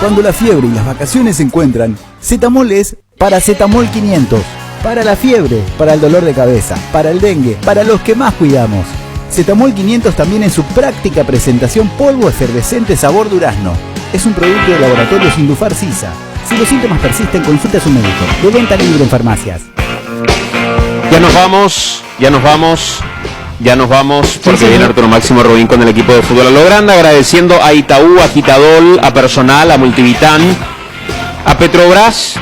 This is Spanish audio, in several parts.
Cuando la fiebre y las vacaciones se encuentran, Zetamol es Paracetamol 500. Para la fiebre, para el dolor de cabeza, para el dengue, para los que más cuidamos. Zetamol 500 también en su práctica presentación polvo efervescente sabor durazno. Es un producto de laboratorio Sindufar Sisa. Si los síntomas persisten, consulte a su médico. De venta libre en farmacias. Ya nos vamos, porque viene Arturo Máximo Rubín con el equipo de fútbol a lo grande, agradeciendo a Itaú, a Quitadol, a Personal, a Multivitán, a Petrobras,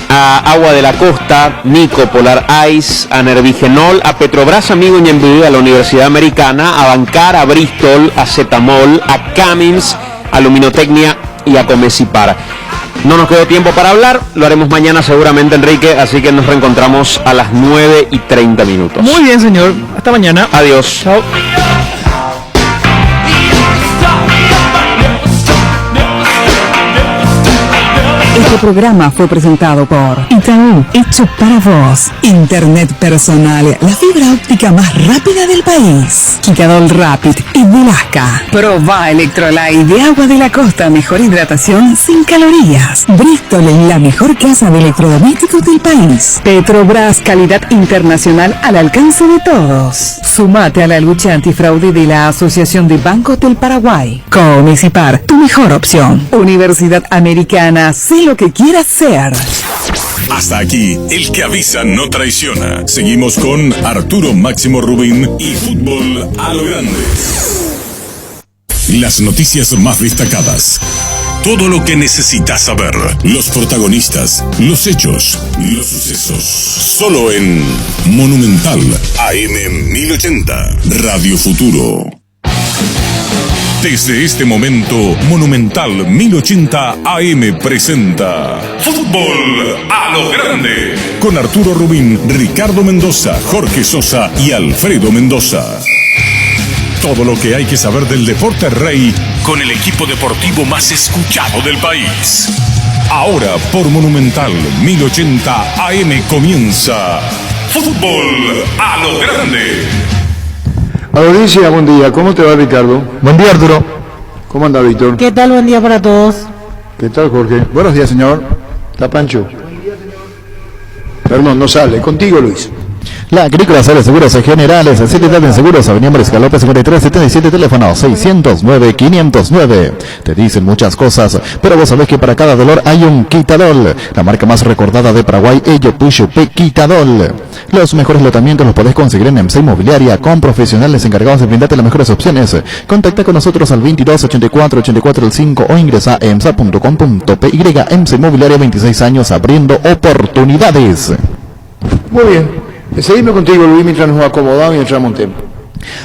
a Agua de la Costa, Nico, Polar Ice, a Nervigenol, a Petrobras Amigo Ñemby, a la Universidad Americana, a Bancar, a Bristol, a Zetamol, a Cummins, a Luminotecnia y a Comecipar. No nos quedó tiempo para hablar, lo haremos mañana seguramente, Enrique, así que nos reencontramos a las 9:30. Muy bien, señor. Hasta mañana. Adiós. Chao. Este programa fue presentado por Itaú, hecho para vos. Internet personal, la fibra óptica más rápida del país. Quitadol Rapid y Velasca. Proba Electrolyte de Agua de la Costa, mejor hidratación sin calorías. Bristol, la mejor casa de electrodomésticos del país. Petrobras, calidad internacional al alcance de todos. Sumate a la lucha antifraude de la Asociación de Bancos del Paraguay. Comecipar, tu mejor opción. Universidad Americana, sé lo que quieras ser. Hasta aquí, el que avisa no traiciona. Seguimos con Arturo Máximo Rubín y Fútbol a lo Grande. Las noticias más destacadas. Todo lo que necesitas saber. Los protagonistas, los hechos, los sucesos. Solo en Monumental AM 1080, Radio Futuro. Desde este momento, Monumental 1080 AM presenta Fútbol a lo Grande. Con Arturo Rubín, Ricardo Mendoza, Jorge Sosa y Alfredo Mendoza. Todo lo que hay que saber del deporte rey con el equipo deportivo más escuchado del país. Ahora por Monumental 1080 AM comienza Fútbol a lo Grande. Audiencia, buen día. ¿Cómo te va, Ricardo? Buen día, Arturo. ¿Cómo anda, Víctor? ¿Qué tal? Buen día para todos. ¿Qué tal, Jorge? Buenos días, señor. ¿Está Pancho? Perdón, no sale. Contigo, Luis. La agrícola sale seguros generales, Citidad en Seguros, Avenida Mariscal López 5377, teléfono 609-509. Te dicen muchas cosas, pero vos sabés que para cada dolor hay un Quitadol. La marca más recordada de Paraguay, Ello Puyo P Quitadol. Los mejores lotamientos los podés conseguir en EMSA Inmobiliaria, con profesionales encargados de brindarte las mejores opciones. Contacta con nosotros al 22 84 84 5 o ingresa a emsa.com.py. EMSA Inmobiliaria, 26 años abriendo oportunidades. Muy bien. Seguimos contigo, Luis, mientras nos acomodamos y entramos en tema.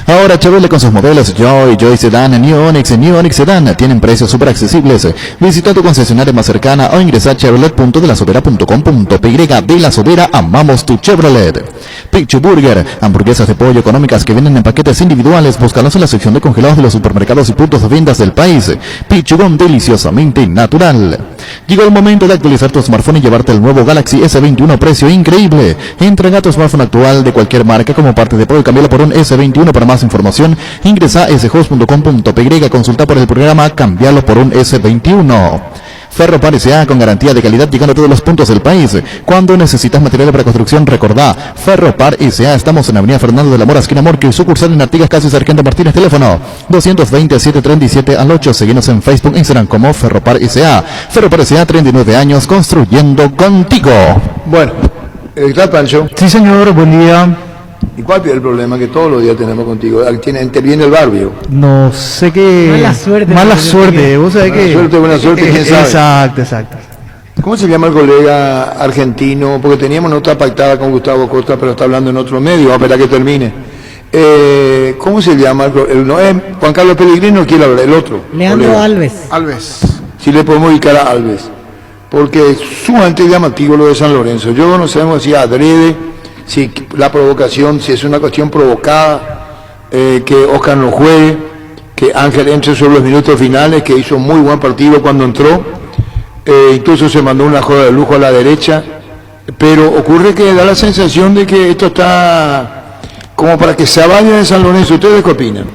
Ahora Chevrolet con sus modelos Joy Sedan, New Onix Sedan tienen precios súper accesibles. Visita tu concesionaria más cercana o ingresa a chevrolet.delasovera.com.py. De La Sobera, amamos tu Chevrolet. Pichu Burger, hamburguesas de pollo económicas que vienen en paquetes individuales. Búscalos en la sección de congelados de los supermercados y puntos de ventas del país. Pichugón, deliciosamente natural. Llegó el momento de actualizar tu smartphone y llevarte el nuevo Galaxy S21 precio increíble. Entrega tu smartphone actual de cualquier marca como parte de Pro y cámbialo por un S21. Para más información, ingresa a shows.com.py, consulta por el programa Cambialo por un S21. Ferropar S.A. con garantía de calidad llegando a todos los puntos del país. Cuando necesitas material para construcción, recordá, Ferropar S.A. Estamos en Avenida Fernando de la Mora, esquina Morque, sucursal en Artigas, casi Sargento Martínez, teléfono 220-737-8. Seguinos en Facebook, Instagram como Ferropar S.A. Ferropar S.A. 39 años construyendo contigo. Bueno, ¿está Pancho? Sí, señor, buen día. ¿Y cuál es el problema que todos los días tenemos contigo? Interviene el barbio. No sé qué... Mala suerte. Vos sabés que... Buena suerte, quién sabe. Exacto. ¿Cómo se llama el colega argentino? Porque teníamos nota pactada con Gustavo Costa, pero está hablando en otro medio. Vamos a esperar que termine. ¿Cómo se llama? No es Juan Carlos Pellegrino, quiere hablar, el otro. Leandro colega. Alves. Si le podemos ubicar a Alves. Porque es sumamente llamativo lo de San Lorenzo. Yo no sabemos si adrede, si la provocación, si es una cuestión provocada, que Oscar no juegue, que Ángel entre sobre los minutos finales, que hizo muy buen partido cuando entró, incluso se mandó una joda de lujo a la derecha, pero ocurre que da la sensación de que esto está como para que se vaya de San Lorenzo. ¿Ustedes qué opinan?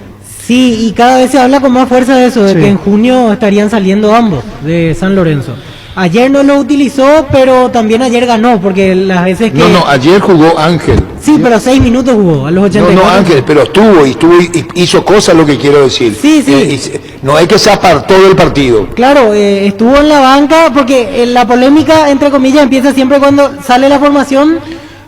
Sí, y cada vez se habla con más fuerza de eso, de que en junio estarían saliendo ambos de San Lorenzo. Ayer no lo utilizó, pero también ayer ganó, porque las veces que... No, ayer jugó Ángel. Sí, pero 6 minutos jugó, a los 84. No, Ángel, pero estuvo y hizo cosas, lo que quiero decir. Sí. No es que se apartó del partido. Claro, estuvo en la banca, porque la polémica, entre comillas, empieza siempre cuando sale la formación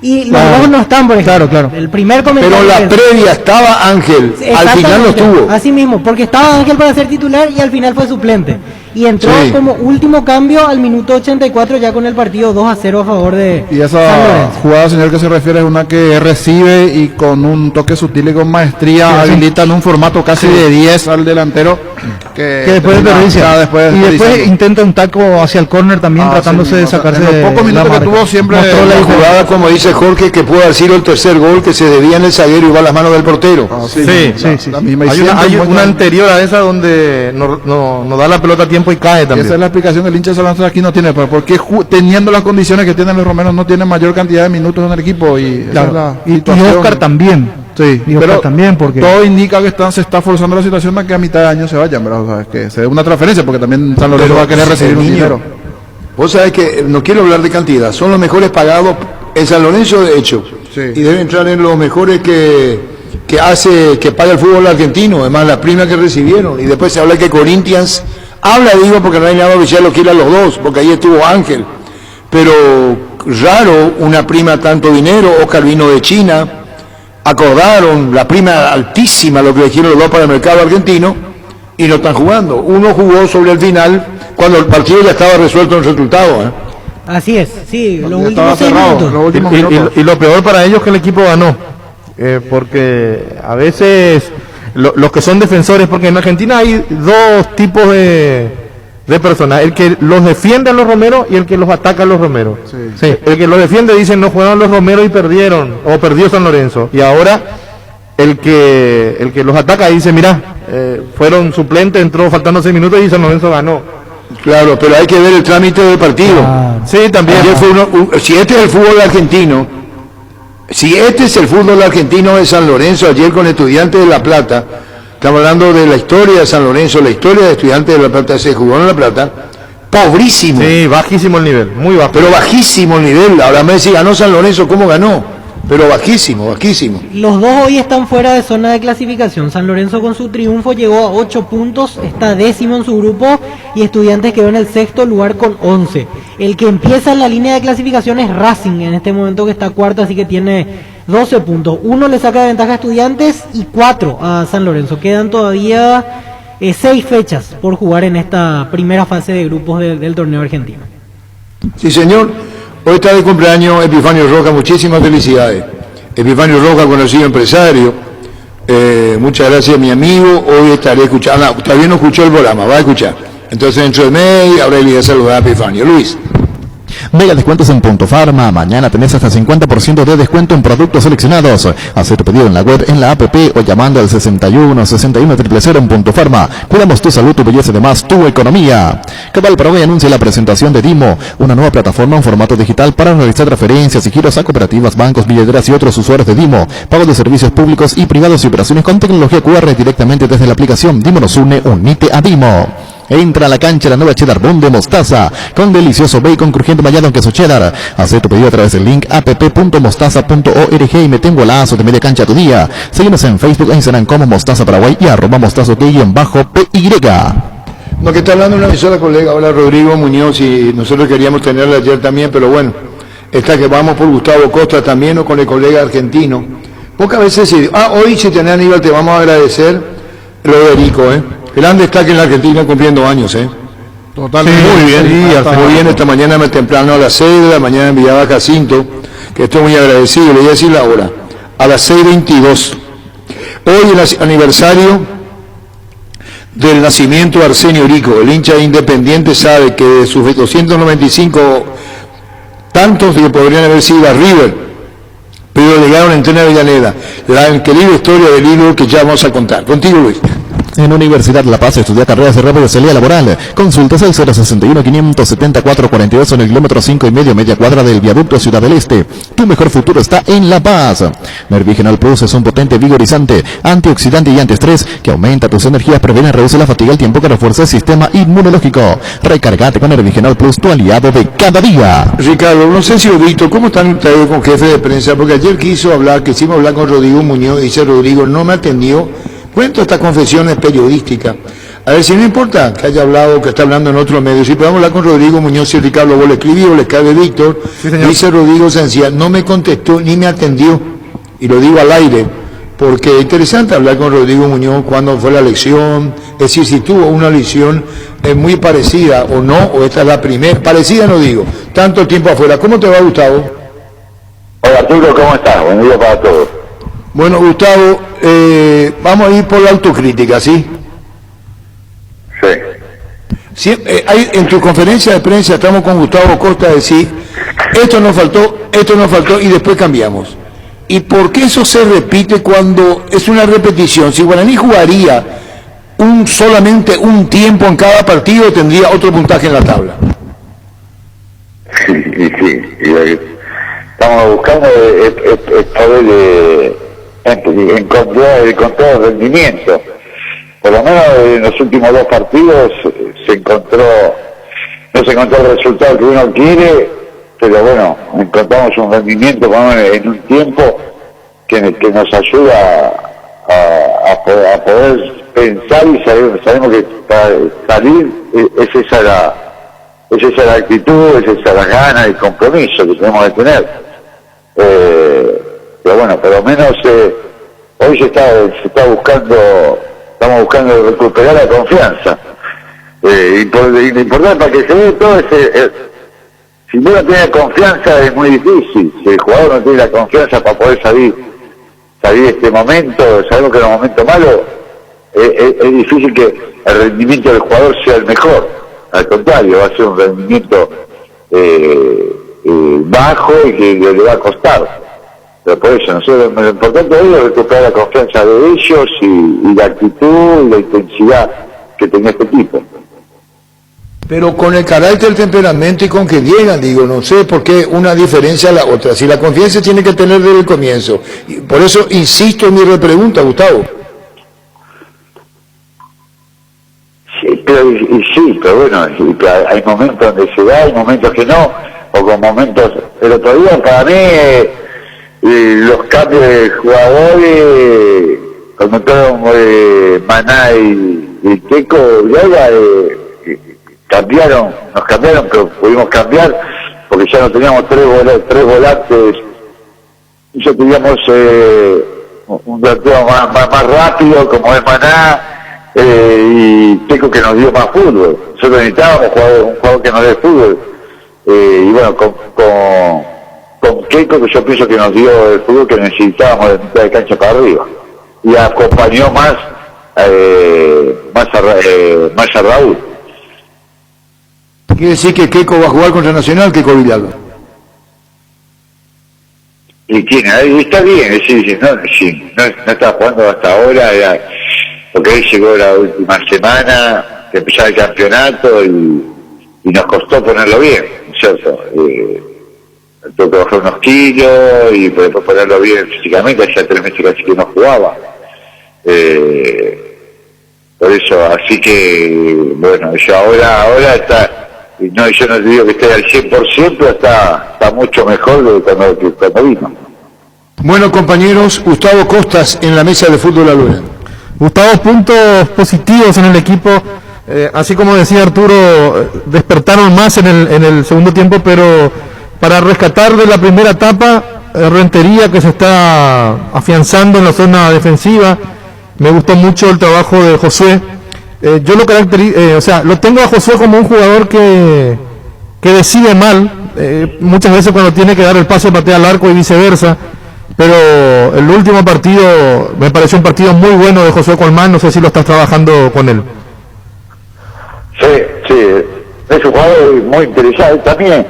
y los dos no están, por ejemplo. Claro. El primer comentario... Pero la previa estaba Ángel, al final no estuvo. Así mismo, porque estaba Ángel para ser titular y al final fue suplente. Y entró como último cambio al minuto 84 ya con el partido 2-0 a favor de Y esa San Lorenzo. jugada, señor, que se refiere es una que recibe y con un toque sutil y con maestría habilita en un formato casi de 10 al delantero que después desperdicia. Y después intenta un taco hacia el córner también tratándose de sacarse de los pocos minutos que tuvo siempre mostró la jugada, como dice Jorge, que puede haber sido el tercer gol que se debía en el zaguero y va a las manos del portero. Sí. La misma. Hay una anterior a esa donde no da la pelota a tiempo y cae también. Esa es la explicación del hincha de San Lorenzo aquí no tiene, porque teniendo las condiciones que tienen los romeros no tienen mayor cantidad de minutos en el equipo y Oscar también. Sí, pero también porque todo indica que se está forzando la situación para que a mitad de año se vayan, ¿verdad? O sea, es que se dé una transferencia porque también San Lorenzo va a querer recibir un dinero. Vos sabés que no quiero hablar de cantidad, son los mejores pagados en San Lorenzo, de hecho, y deben entrar en los mejores que paga el fútbol argentino, además la prima que recibieron. Y después se habla que Corinthians digo, porque no hay nada oficial, lo quiere a los dos, porque ahí estuvo Ángel, pero raro una prima tanto dinero. Oscar vino de China, acordaron la prima altísima, lo que le dijeron los dos para el mercado argentino, y no están jugando. Uno jugó sobre el final, cuando el partido ya estaba resuelto en el resultado. Así es, sí, los últimos 6 minutos. Y lo peor para ellos es que el equipo ganó, porque a veces los que son defensores, porque en Argentina hay dos tipos de personas, el que los defiende a los romeros y el que los ataca a los romeros. Sí. El que los defiende dice no juegan los romeros y perdieron, o perdió San Lorenzo, y ahora el que los ataca dice mira, fueron suplentes, entró faltando 6 minutos y San Lorenzo ganó. Claro, pero hay que ver el trámite del partido. Sí, también. Si este es el fútbol argentino, de San Lorenzo, ayer con Estudiantes de La Plata, estamos hablando de la historia de San Lorenzo, la historia de Estudiantes de La Plata, se jugó en La Plata, pobrísimo. Sí, bajísimo el nivel, muy bajo. Pero bajísimo el nivel, ahora me decís, ganó San Lorenzo, ¿cómo ganó? Pero bajísimo. Los dos hoy están fuera de zona de clasificación. San Lorenzo con su triunfo llegó a 8 puntos, está 10º en su grupo, y Estudiantes quedó en el 6º lugar con 11. El que empieza en la línea de clasificación es Racing, en este momento que está 4º, así que tiene 12 puntos. 1 le saca de ventaja a Estudiantes y 4 a San Lorenzo. Quedan todavía 6 fechas por jugar en esta primera fase de grupos del torneo argentino. Sí, señor. Hoy está de cumpleaños Epifanio Roca, muchísimas felicidades. Epifanio Roca, conocido empresario. Muchas gracias, mi amigo. Hoy estaré escuchando. Todavía no escuchó el programa, va a escuchar. Entonces, dentro de media hora le voy a saludar a Epifanio. Luis. Mega descuentos en Punto Farma. Mañana tenés hasta 50% de descuento en productos seleccionados. Haz tu pedido en la web, en la app o llamando al 61 61 000 en Punto Farma. Cuidamos tu salud, tu belleza y además tu economía. Cabal Paraguay anuncia la presentación de Dimo, una nueva plataforma en formato digital para realizar transferencias y giros a cooperativas, bancos, billeteras y otros usuarios de Dimo. Pago de servicios públicos y privados y operaciones con tecnología QR directamente desde la aplicación. Dimo nos une, unite a Dimo. Entra a la cancha la nueva Cheddar Bond de mostaza, con delicioso bacon crujiente mallado en queso cheddar. Haz tu pedido a través del link app.mostaza.org y mete un golazo de media cancha a tu día. Síguenos en Facebook e Instagram como Mostaza Paraguay y @mostaza_PY. No, que está hablando una emisora colega, hola Rodrigo Muñoz, y nosotros queríamos tenerla ayer también, pero bueno, esta que vamos por Gustavo Costa también o con el colega argentino. Pocas veces hoy si tenés Aníbal te vamos a agradecer lo de Erico, Grande está que en la Argentina cumpliendo años, Totalmente. Sí, muy bien, muy bien. Esta mañana me temprano a las 6 de la mañana enviaba a Jacinto, que estoy muy agradecido, le voy a decir la hora, a las 6:22. Hoy es el aniversario del nacimiento de Arsenio Rico. El hincha Independiente sabe que de sus 295 tantos que podrían haber sido a River, pero llegaron en Tren Avellaneda. La increíble historia del ídolo que ya vamos a contar. Contigo, Luis. En Universidad La Paz estudia carreras de rápida salida laboral. Consultas al 061-574-42 en el kilómetro 5,5 media cuadra del viaducto Ciudad del Este. Tu mejor futuro está en La Paz. Nervigenol Plus es un potente vigorizante, antioxidante y antiestrés que aumenta tus energías, previene y reduce la fatiga al tiempo que refuerza el sistema inmunológico. Recargate con Nervigenol Plus, tu aliado de cada día. Ricardo, no sé si lo visto, ¿cómo están ustedes con jefe de prensa? Porque ayer quisimos hablar con Rodrigo Muñoz, y dice Rodrigo, no me atendió. Cuento estas confesiones periodísticas. A ver, si no importa que haya hablado, que está hablando en otro medio, si podemos hablar con Rodrigo Muñoz, si Ricardo, vos le escribí o le escribe Víctor, sí, dice Rodrigo sencilla, no me contestó ni me atendió, y lo digo al aire, porque es interesante hablar con Rodrigo Muñoz cuando fue la elección, es decir, si tuvo una elección muy parecida o no, o esta es la primera, parecida no digo, tanto tiempo afuera. ¿Cómo te va, Gustavo? Hola Arturo, ¿cómo estás? Buen día para todos. Bueno, Gustavo, vamos a ir por la autocrítica, ¿sí? Sí. En tu conferencia de prensa estamos con Gustavo Costa a decir, esto nos faltó, y después cambiamos. ¿Y por qué eso se repite cuando es una repetición? Si Guaraní jugaría solamente un tiempo en cada partido, tendría otro puntaje en la tabla. Sí. Estamos buscando poder encontrar el rendimiento. Por lo menos en los últimos 2 partidos no se encontró el resultado que uno quiere, pero bueno, encontramos un rendimiento en un tiempo que nos ayuda a poder pensar, y sabemos que para salir es esa la actitud, es esa la gana, el compromiso que tenemos de tener. Pero bueno, por lo menos hoy estamos buscando recuperar la confianza. Importante para que se dé todo si uno tiene confianza es muy difícil. Si el jugador no tiene la confianza para poder salir de este momento, sabemos que en los momentos malos es difícil que el rendimiento del jugador sea el mejor. Al contrario, va a ser un rendimiento bajo y que le va a costar. Pero por eso, nosotros, lo importante hoy es recuperar la confianza de ellos y la actitud y la intensidad que tenía este equipo. Pero con el carácter, el temperamento y con que llegan, digo, no sé por qué una diferencia a la otra. Si la confianza tiene que tener desde el comienzo. Y por eso insisto en mi repregunta, Gustavo. Sí, pero bueno, hay momentos donde se da, hay momentos que no, o con momentos. El otro día, para mí, los cambios de jugadores, cuando entraron Maná y Teco Villalba, nos cambiaron, pero pudimos cambiar porque ya no teníamos tres volantes, y ya teníamos un delantero más rápido como es Maná, y Teco que nos dio más fútbol. Nosotros necesitábamos un jugador que nos dé fútbol, y bueno, con Keiko, que yo pienso que nos dio el fútbol que necesitábamos de mitad de cancha para arriba, y acompañó más a Raúl. Quiere decir que Keiko va a jugar contra Nacional, Keiko Villalba. Y tiene, ahí está bien, es decir, no está jugando hasta ahora, porque él llegó la última semana que empezaba el campeonato y nos costó ponerlo bien, ¿cierto? Tuvo que bajar unos kilos y después ponerlo bien físicamente, hacía 3 meses casi que no jugaba. Por eso, así que, bueno, yo ahora está, no, yo no digo que esté al 100%, pero está mucho mejor de cuando vino. Bueno, compañeros, Gustavo Costas en la mesa de fútbol a Luna. Gustavo, puntos positivos en el equipo, así como decía Arturo, despertaron más en el segundo tiempo, pero para rescatar de la primera etapa, Rentería, que se está afianzando en la zona defensiva. Me gustó mucho el trabajo de Josué. Yo lo tengo a Josué como un jugador que decide mal, muchas veces cuando tiene que dar el pase patea al arco y viceversa, pero el último partido me pareció un partido muy bueno de Josué Colmán. No sé si lo estás trabajando con él. Sí, es un jugador muy interesante también.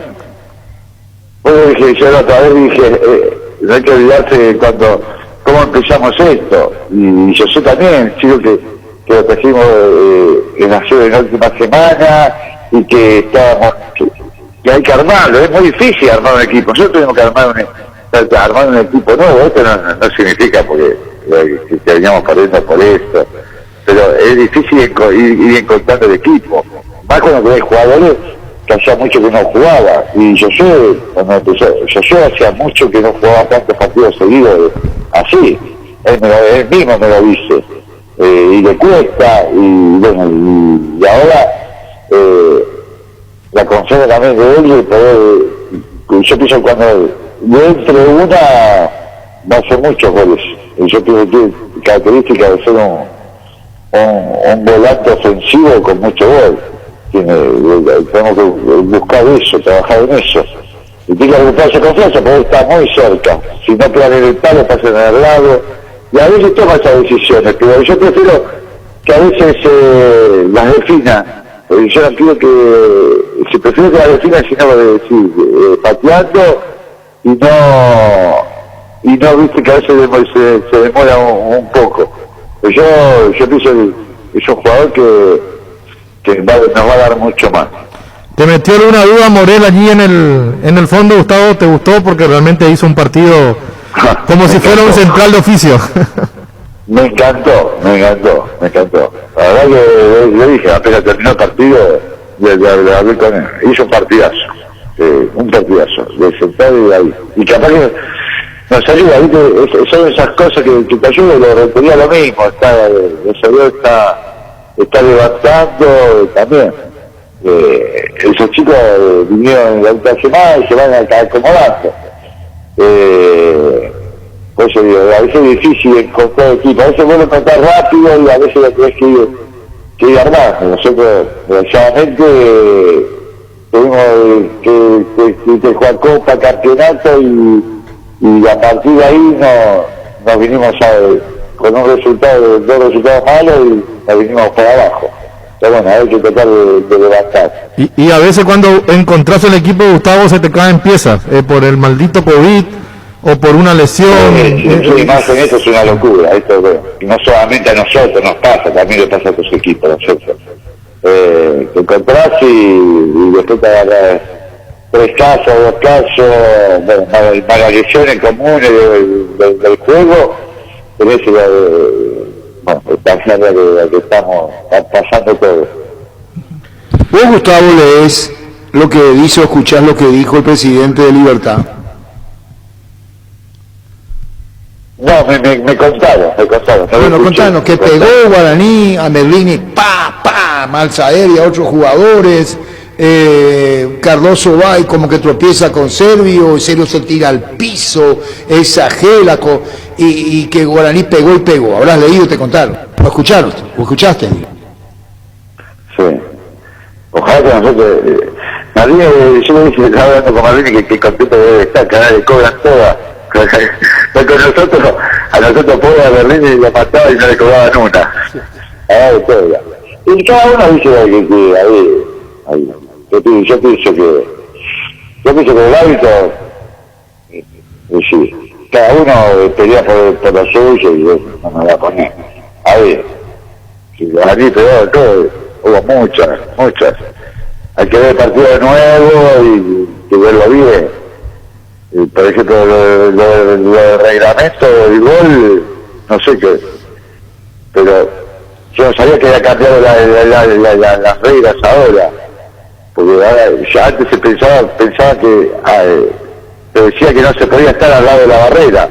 Yo la otra vez dije, no hay que olvidarse cómo empezamos esto, y yo sé también, sigo que que lo trajimos en la última semana y que estábamos, que hay que armarlo, es muy difícil armar un equipo. Nosotros tenemos que armar un equipo nuevo. Esto no significa que veníamos perdiendo por esto, pero es difícil ir encontrando el equipo, más cuando tenés jugadores que hacía mucho que no jugaba, y yo hacía mucho que no jugaba tantos partidos seguidos así, él mismo me lo dice, y le cuesta, y bueno, y ahora la confianza también de él de poder, yo pienso cuando de entre una va a hacer muchos goles, y yo pienso que tiene características de ser un volante ofensivo con mucho gol. Tenemos que buscar eso, trabajar en eso, y tiene que recuperarse confianza porque está muy cerca. Si no pegan en el palo, pasan al lado, y a veces toma esas decisiones, pero yo prefiero que a veces las defina. Yo no quiero que se prefiere que las defina, sino pateando, y no viste que a veces se demora un poco. Pero yo pienso que es un jugador que nos va a dar mucho más. ¿Te metió alguna duda Morel allí en el fondo, Gustavo? ¿Te gustó? Porque realmente hizo un partido como si fuera un central de oficio. Me encantó. La verdad que le dije, apenas terminó el partido, le hablé con él. Hizo un partidazo, de central y de ahí. Y capaz que nos ayuda, ¿viste? Son esas cosas que te ayudan, lo retenía lo mismo, está levantando también. Esos chicos vinieron la última semana y se van acomodando. Por eso digo, a veces es difícil encontrar equipo, a veces bueno encontrar rápido y a veces lo tenés que ir armando. Nosotros, desgraciadamente, tuvimos que jugar Copa, Campeonato y a partir de ahí nos vinimos con dos resultados malos y nos vinimos para abajo. Pero bueno, hay que tratar de levantar. Y a veces cuando encontrás el equipo, Gustavo, se te caen piezas, por el maldito COVID o por una lesión. Sí, más en eso es una locura. Esto no solamente a nosotros nos pasa, también le pasa a otros equipos. Nosotros te encontrás y después te agarras 3 casos, 2 casos, bueno, malas lesiones comunes del juego, pero eso está claro que estamos pasando todo. Vos, Gustavo, lees lo que dice o escuchás lo que dijo el presidente de Libertad. No, me contaron. Bueno, contanos, que pegó Guaraní a Merlini, Malza aérea a otros jugadores, Cardoso va y como que tropieza con Servio, Servio se tira al piso, esa Gélaco, y que Guaraní pegó. Habrás leído, te contaron. ¿Lo escucharon? ¿O escuchaste? Sí. Ojalá que nosotros... Marlene, yo le dije que estaba hablando con Marlene que contento debe estar, que ahora le cobran todas. Porque a nosotros pobre a Berlín le mataba y no le cobraban una. Ahora de todo. Y cada uno dice que ahí. Yo pienso que el hábito, sí, cada uno pelea por lo suyo y no me va a poner. A ver, si los allí pegó de todo, hubo muchas. Hay que ver el partido de nuevo y verlo bien. Por ejemplo, lo del reglamento del gol, no sé qué, pero yo no sabía que había cambiado las reglas ahora, porque ahora, ya antes se pensaba que se decía que no se podía estar al lado de la barrera,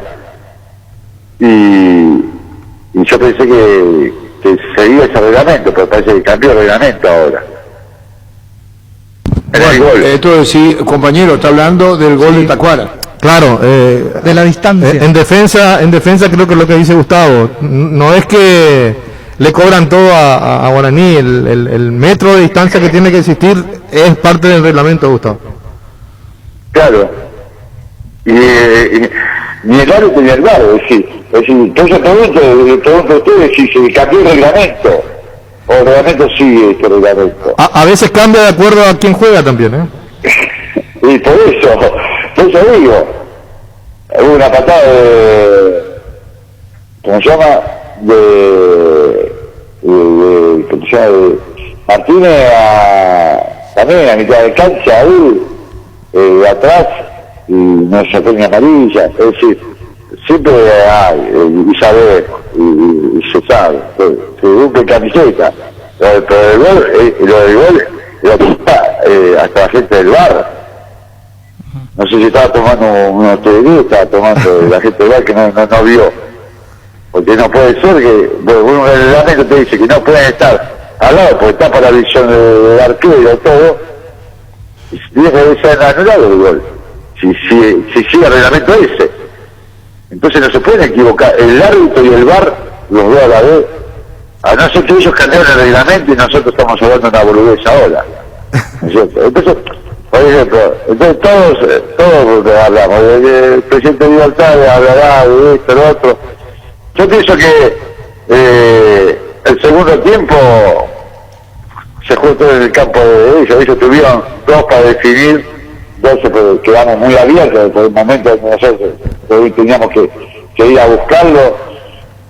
y yo pensé que seguía ese reglamento, pero parece que cambió el reglamento ahora. Bueno, esto sí, compañero, está hablando del gol de Tacuara. Claro, de la distancia. En defensa creo que es lo que dice Gustavo. No es que le cobran todo a Guaraní, el metro de distancia que tiene que existir es parte del reglamento, Gustavo. Claro. Y ni el árbitro ni el VAR, es decir, entonces pregunto a ustedes si se cambió el reglamento. O el reglamento sigue este reglamento. A veces cambia de acuerdo a quién juega también, Y por eso digo, hubo una patada de, ¿cómo se llama? Martínez también a mitad de cancha ahí, atrás, y no sacó ni amarilla. Es decir, siempre hay, y sabe, y se sabe, se busca camiseta. Pero el gol, lo del gol, lo quita hasta la gente del bar. No sé si estaba tomando una hostelería, estaba tomando la gente del bar que no vio. Porque no puede ser que, bueno, el reglamento te dice que no pueden estar al lado, porque está para la visión del arquero, todo, y tiene que ser anulado el gol. Si sigue el reglamento ese. Entonces no se pueden equivocar. El árbitro y el VAR, los dos a la vez, a no ser que ellos cambiaron el reglamento y nosotros estamos hablando de una boludez ahora. ¿No es cierto? Entonces, por ejemplo, todos hablamos de que el presidente de Libertad hablará de esto, lo otro. Yo pienso que el segundo tiempo se jugó todo en el campo de ellos tuvieron dos para definir, dos quedamos muy abiertos por el momento en que nosotros teníamos que ir a buscarlo,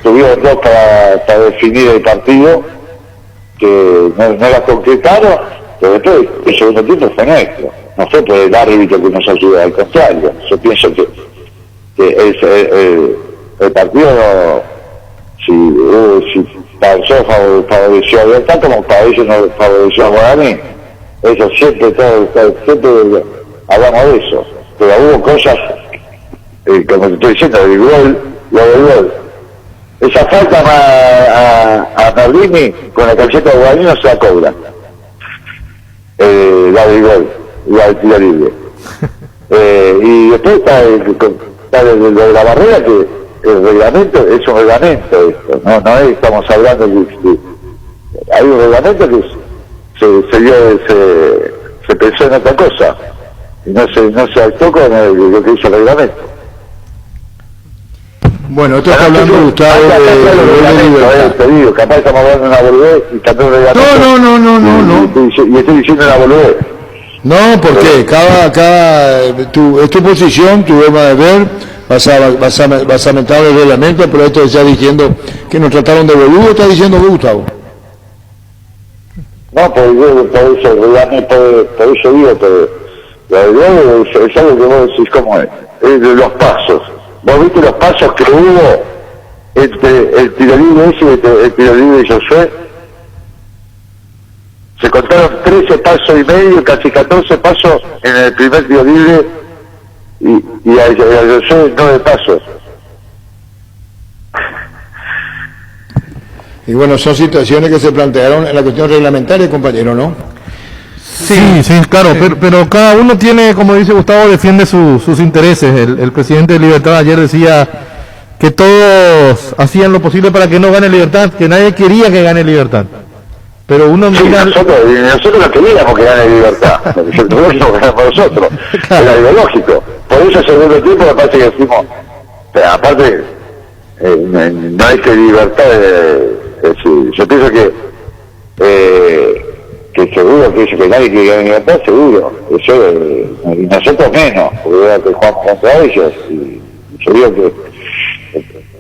tuvieron dos para definir el partido, que no la concretaron, pero después el segundo tiempo fue nuestro, no fue por el árbitro que nos ayudó, al contrario. Yo pienso que el partido si favoreció a Libertad como para ellos no favoreció a Guaraní. Eso siempre hablamos de eso, pero hubo cosas, como te estoy diciendo, lo del gol. Esa falta a Merlini con la camiseta de Guaraní no se la cobra. La del gol, la del tiro libre. Y después está lo de la barrera, que el reglamento es un reglamento esto, no estamos hablando de hay un reglamento que se pensó en otra cosa y no se actuó con lo que hizo el reglamento. Bueno, esto está hablando Gustavo te digo, capaz estamos hablando de una boludez y cambió el reglamento. No. Y estoy diciendo una boludez. No, porque es tu posición, tu forma de ver, basamentado en el reglamento, pero esto está diciendo que nos trataron de boludo, está diciendo Gustavo. No, por eso digo, pero es algo que vos decís como es de los pasos. Vos viste los pasos que hubo entre el tiro libre ese y el tiro libre de Josué. Se contaron 13 pasos y medio, casi 14 pasos en el primer tiro libre y a Josué 9 pasos. Y bueno, son situaciones que se plantearon en la cuestión reglamentaria, compañero, ¿no? Sí, claro, pero cada uno tiene, como dice Gustavo, defiende sus intereses. El presidente de Libertad ayer decía que todos hacían lo posible para que no gane Libertad, que nadie quería que gane Libertad. Pero uno mira... Nosotros no queríamos que gane Libertad, nosotros, claro. Era ideológico. Por eso el segundo tiempo me parece que decimos, aparte, no hay que Libertad, yo pienso que seguro que nadie quiere ganar Libertad, seguro, y nosotros menos, porque era que jugamos contra ellos, y yo digo que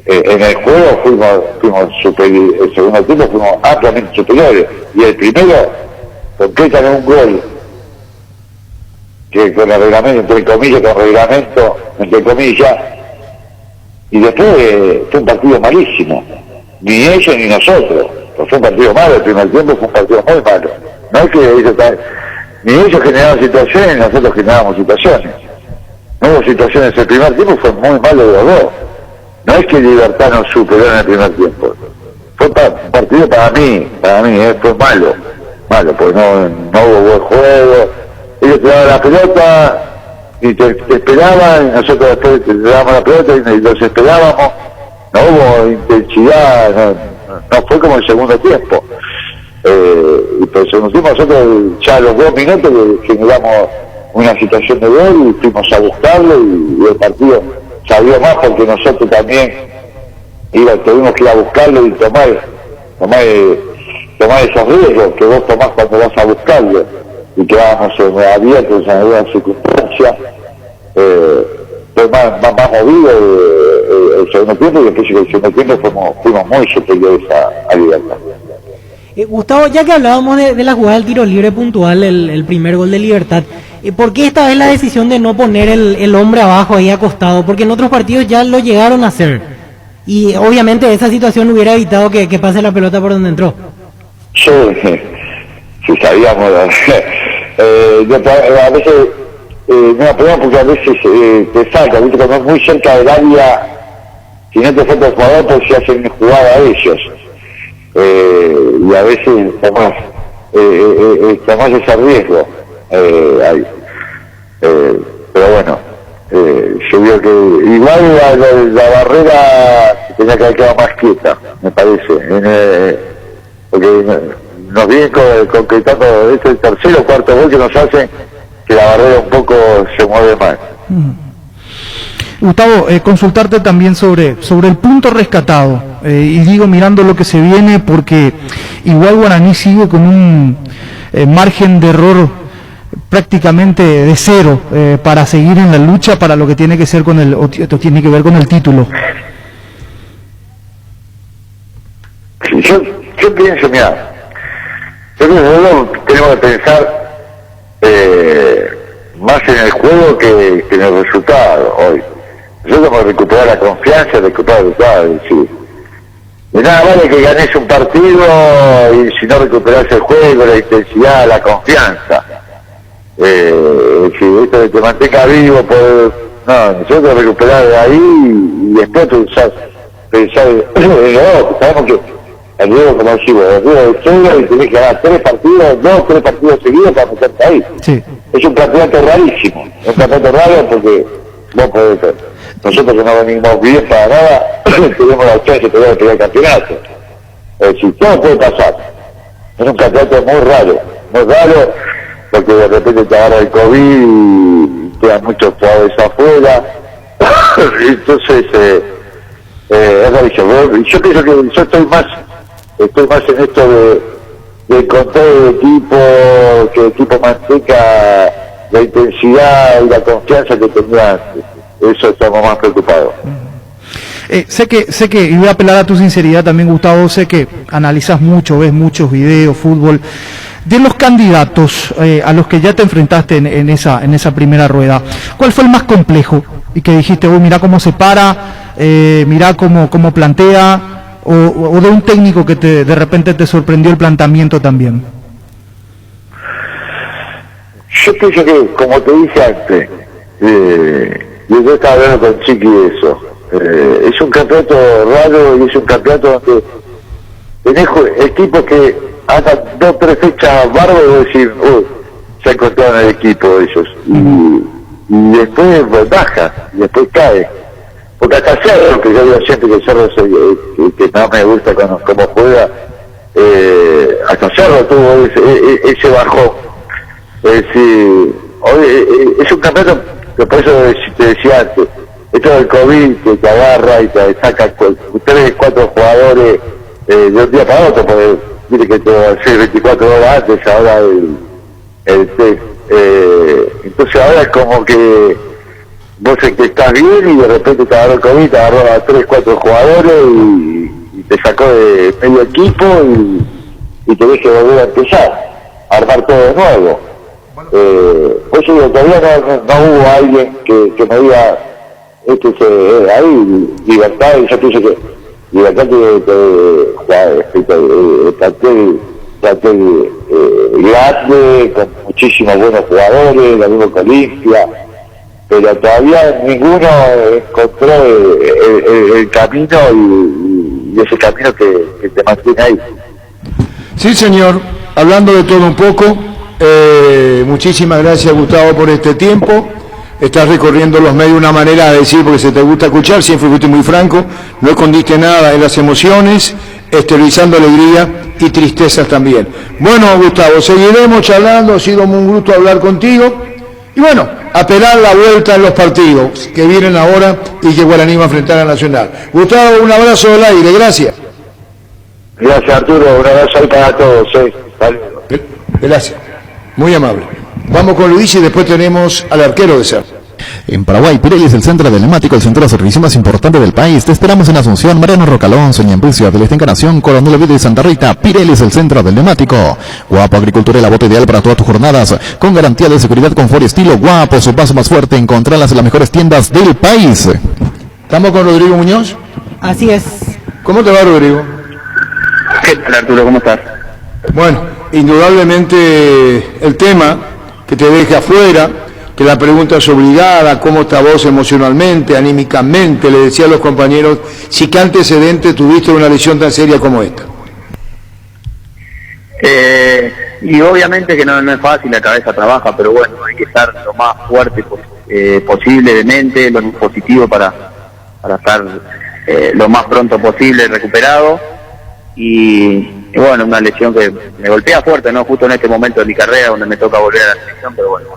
en el juego fuimos superiores, el segundo tiempo fuimos ampliamente superiores, y el primero concretan un gol que con el reglamento, entre comillas, y después fue un partido malísimo, ni ellos ni nosotros, pues fue un partido malo, el primer tiempo fue un partido muy malo. No es que ni ellos generaban situaciones ni nosotros generábamos situaciones. No hubo situaciones, el primer tiempo fue muy malo de los dos. No es que Libertad nos superó en el primer tiempo. Fue un partido para mí fue malo, porque no hubo buen juego. Ellos te daban la pelota y te esperaban, y nosotros después te dábamos la pelota y los esperábamos. No hubo intensidad, no fue como el segundo tiempo. Y por el segundo tiempo nosotros ya a los 2 minutos generamos una situación de gol y fuimos a buscarlo y el partido salió más porque nosotros también tuvimos que ir a buscarlo y tomar esos riesgos que vos tomás cuando vas a buscarlo y quedábamos abiertos en alguna circunstancia. Fue más movido el segundo tiempo y después el segundo tiempo fuimos muy superiores a Libertad. Gustavo, ya que hablábamos de la jugada del tiro libre puntual, el primer gol de Libertad, ¿por qué esta vez la decisión de no poner el hombre abajo ahí acostado? Porque en otros partidos ya lo llegaron a hacer. Y obviamente esa situación hubiera evitado que pase la pelota por donde entró. Sí, sí sabíamos. Yo a veces no me apoyo porque a veces te saca, ¿viste? Cuando es muy cerca del área, si no te falta el jugador, pues se hacen jugada a ellos. Y a veces tomás ese riesgo. Pero bueno, yo veo que igual la barrera tenía que haber quedado más quieta, me parece, porque nos viene concretando este tercer o cuarto gol que nos hace que la barrera un poco se mueve más. Gustavo, consultarte también sobre el punto rescatado, y digo mirando lo que se viene, porque igual Guaraní sigue con un margen de error prácticamente de cero para seguir en la lucha para lo que tiene que ser tiene que ver con el título. Yo pienso, mira, tenemos que pensar más en el juego que en el resultado hoy. Nosotros vamos a recuperar la confianza, recuperar el resultado, es decir, de nada vale que ganes un partido y si no recuperas el juego, la intensidad, la confianza. Es decir, esto de que te mantenga vivo, no, nosotros recuperar de ahí y después pensar en lo sabemos que el Diego, como decimos, el Diego de cero y tenés que ganar 3 partidos seguidos para meterte ahí. Sí. Es un campeonato rarísimo, un campeonato raro porque vos podés, nosotros que no venimos bien para nada, tenemos la chance de pelear el campeonato. Es decir, todo puede pasar. Es un campeonato muy raro, porque de repente te agarra el COVID y quedan muchos jugadores afuera. Entonces, es rarísimo. Yo pienso que yo estoy más en esto de encontrar el equipo, que el equipo mantenga la intensidad y la confianza que tenía antes. Eso estamos más preocupados. Sé que, y voy a apelar a tu sinceridad también, Gustavo, sé que analizas mucho, ves muchos videos, fútbol. De los candidatos a los que ya te enfrentaste en esa primera rueda, ¿cuál fue el más complejo? Y que dijiste, mira cómo se para, mira cómo plantea, o de un técnico que de repente te sorprendió el planteamiento también. Yo pienso que, como te dije antes, yo estaba hablando con Chiqui de eso, es un campeonato raro y es un campeonato donde tenés equipos que andan 2 o 3 fechas bárbaros y decir, se encontraron el equipo de ellos, y después baja, y después cae, porque hasta Cerro, que yo digo siempre que Cerro que no me gusta cómo juega, hasta Cerro tuvo ese bajón. Es decir, hoy es un campeonato que por eso te decía antes, esto del COVID que te agarra y te saca 3, 4 jugadores de un día para otro, porque mire que te va a hacer 24 horas antes, ahora el test. Entonces ahora es como que vos que estás bien y de repente te agarró el COVID, te agarró a 3, 4 jugadores y te sacó de medio equipo y tenés que volver a empezar, a armar todo de nuevo. Pues yo todavía no hubo alguien que me diga ahí Libertad, y yo pienso que Libertad tiene plantel grande, con muchísimos buenos jugadores, la misma Olimpia, pero todavía ninguno encontró el camino y ese camino que te mantiene ahí. Sí, señor, hablando de todo un poco, muchísimas gracias, Gustavo, por este tiempo. Estás recorriendo los medios de una manera de decir, porque se te gusta escuchar, siempre fuiste muy franco, no escondiste nada en las emociones, exteriorizando alegría y tristezas también. Bueno, Gustavo, seguiremos charlando, ha sido un gusto hablar contigo, y bueno, apelar la vuelta en los partidos que vienen ahora y que Guaraní va a enfrentar a Nacional. Gustavo, un abrazo del aire, gracias. Gracias, Arturo, un abrazo ahí para todos. Gracias, muy amable. Vamos con Luis y después tenemos al arquero de Cerro. En Paraguay, Pirelli es el centro de neumático, el centro de servicio más importante del país. Te esperamos en Asunción, Mariano Rocalón, Soñambricio, del Este Encarnación, Coronel Oviedo y Santa Rita. Pirelli es el centro del neumático. Guapo Agricultura, la bota ideal para todas tus jornadas, con garantía de seguridad, confort y estilo. Guapo, su paso más fuerte, encontrarlas en las mejores tiendas del país. ¿Estamos con Rodrigo Muñoz? Así es. ¿Cómo te va, Rodrigo? ¿Qué tal, Arturo? ¿Cómo estás? Bueno, indudablemente el tema que te deje afuera, que la pregunta es obligada, cómo está vos emocionalmente, anímicamente, le decía a los compañeros, si qué antecedente tuviste de una lesión tan seria como esta. Y obviamente que no es fácil, la cabeza trabaja, pero bueno, hay que estar lo más fuerte posible de mente, lo más positivo para estar lo más pronto posible recuperado. Y bueno, una lesión que me golpea fuerte, ¿no? Justo en este momento de mi carrera donde me toca volver a la selección, pero bueno.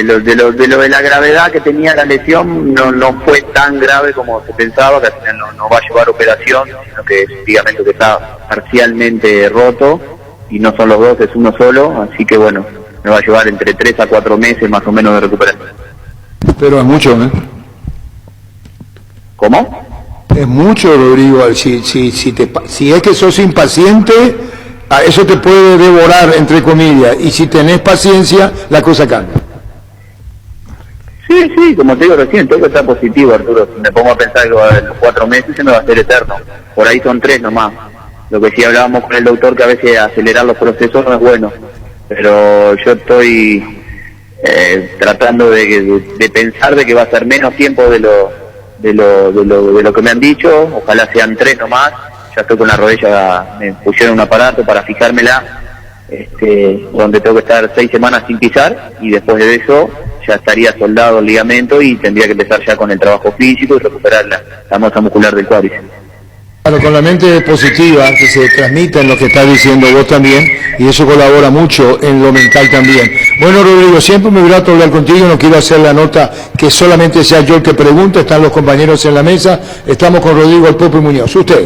Lo de la gravedad que tenía la lesión no fue tan grave como se pensaba, que al final no va a llevar operación, sino que es un ligamento que está parcialmente roto, y no son los dos, es uno solo, así que bueno, me va a llevar entre 3 a 4 meses más o menos de recuperación. Pero es mucho, ¿eh? ¿Cómo? Es mucho, Rodrigo. Si es que sos impaciente, a eso te puede devorar, entre comillas, y si tenés paciencia, la cosa cambia. Sí, como te digo recién, tengo que estar positivo, Arturo. Si me pongo a pensar que va a haber 4 meses, se me va a hacer eterno. Por ahí son 3 nomás. Lo que sí hablábamos con el doctor, que a veces acelerar los procesos no es bueno. Pero yo estoy tratando de pensar de que va a ser menos tiempo de lo que me han dicho. Ojalá sean 3 nomás. Ya estoy con la rodilla, me pusieron un aparato para fijármela, donde tengo que estar 6 semanas sin pisar, y después de eso ya estaría soldado el ligamento y tendría que empezar ya con el trabajo físico y recuperar la masa muscular del cuádriceps. Claro, con la mente positiva que se transmite en lo que estás diciendo vos también, y eso colabora mucho en lo mental también. Bueno, Rodrigo, siempre me grato hablar contigo, no quiero hacer la nota que solamente sea yo el que pregunte, están los compañeros en la mesa, estamos con Rodrigo el Popo Muñoz. Usted.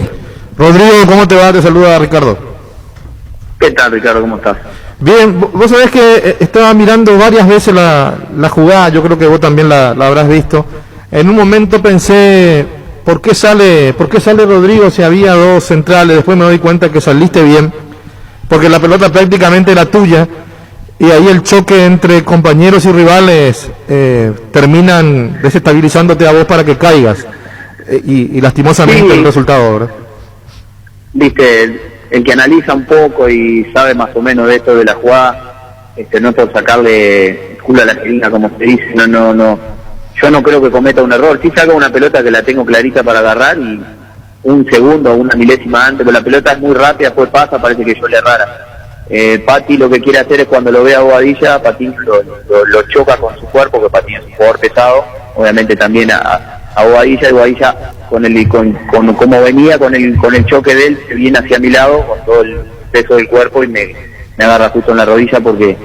Rodrigo, ¿cómo te va? Te saluda Ricardo. ¿Qué tal, Ricardo? ¿Cómo estás? Bien, vos sabés que estaba mirando varias veces la jugada, yo creo que vos también la habrás visto. En un momento pensé, ¿por qué sale Rodrigo si había 2 centrales? Después me doy cuenta que saliste bien, porque la pelota prácticamente era tuya, y ahí el choque entre compañeros y rivales terminan desestabilizándote a vos para que caigas, y lastimosamente el resultado, ¿verdad? Viste, el que analiza un poco y sabe más o menos de esto de la jugada, no por sacarle culo a la gallina, como se dice, yo no creo que cometa un error. Si saco una pelota que la tengo clarita para agarrar, y un segundo o una milésima antes, pero la pelota es muy rápida, después pasa, parece que yo le errara. Pati lo que quiere hacer es, cuando lo ve a Bobadilla, Pati lo choca con su cuerpo, que Pati es un jugador pesado, obviamente también a Bobadilla, y Bobadilla con como venía con el choque de él, se viene hacia mi lado con todo el peso del cuerpo y me agarra justo en la rodilla, porque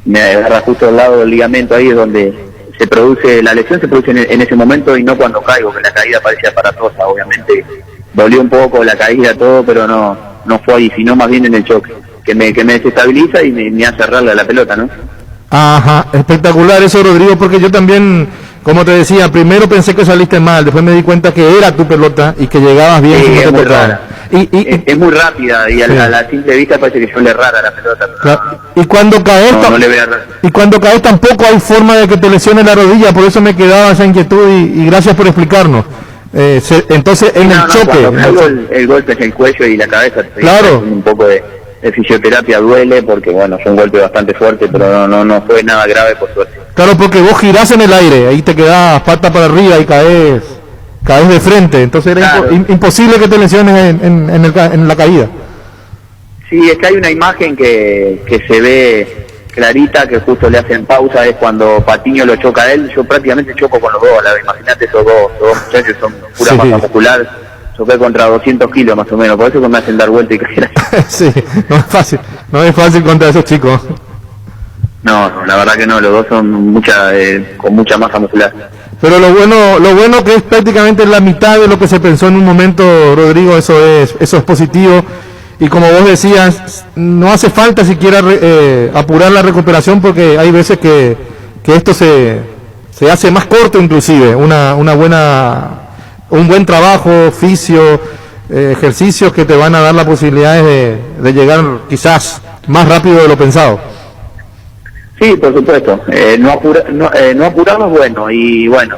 me agarra justo al lado del ligamento. Ahí es donde se produce la lesión, se produce en ese momento, y no cuando caigo, que la caída parece aparatosa. Obviamente dolió un poco la caída, todo, pero no fue ahí, sino más bien en el choque, que me desestabiliza y me hace errarle a la pelota, ¿no? Ajá, espectacular eso, Rodrigo, porque yo también, como te decía, primero pensé que saliste mal, después me di cuenta que era tu pelota y que llegabas bien, sí, y no te tocaba. Es muy rápida, y a la simple vista parece que yo le errara a la pelota. Claro. Y cuando caes, no le voy a errar. Y cuando caes tampoco hay forma de que te lesione la rodilla, por eso me quedaba esa inquietud, y gracias por explicarnos. Entonces en el choque, el golpe es el cuello y la cabeza. Claro. Un poco de fisioterapia duele, porque bueno, fue un golpe bastante fuerte, pero no fue nada grave, por suerte. Claro, porque vos girás en el aire, ahí te quedás pata para arriba y caes de frente, entonces era claro. Imposible que te lesiones en la caída. Sí, es que hay una imagen que se ve clarita, que justo le hacen pausa, es cuando Patiño lo choca a él. Yo prácticamente choco con los dos, imagínate, esos dos muchachos son pura masa muscular, choqué contra 200 kilos más o menos, por eso que me hacen dar vuelta y caer. Sí, no es fácil contra esos chicos. No, la verdad que no, los dos son con mucha masa muscular. Pero lo bueno que es prácticamente la mitad de lo que se pensó en un momento, Rodrigo, eso es positivo. Y como vos decías, no hace falta siquiera apurar la recuperación, porque hay veces que esto se se hace más corto inclusive, un buen trabajo, oficio, ejercicios que te van a dar las posibilidades de llegar quizás más rápido de lo pensado. Sí, por supuesto. No apurarnos, bueno, y bueno,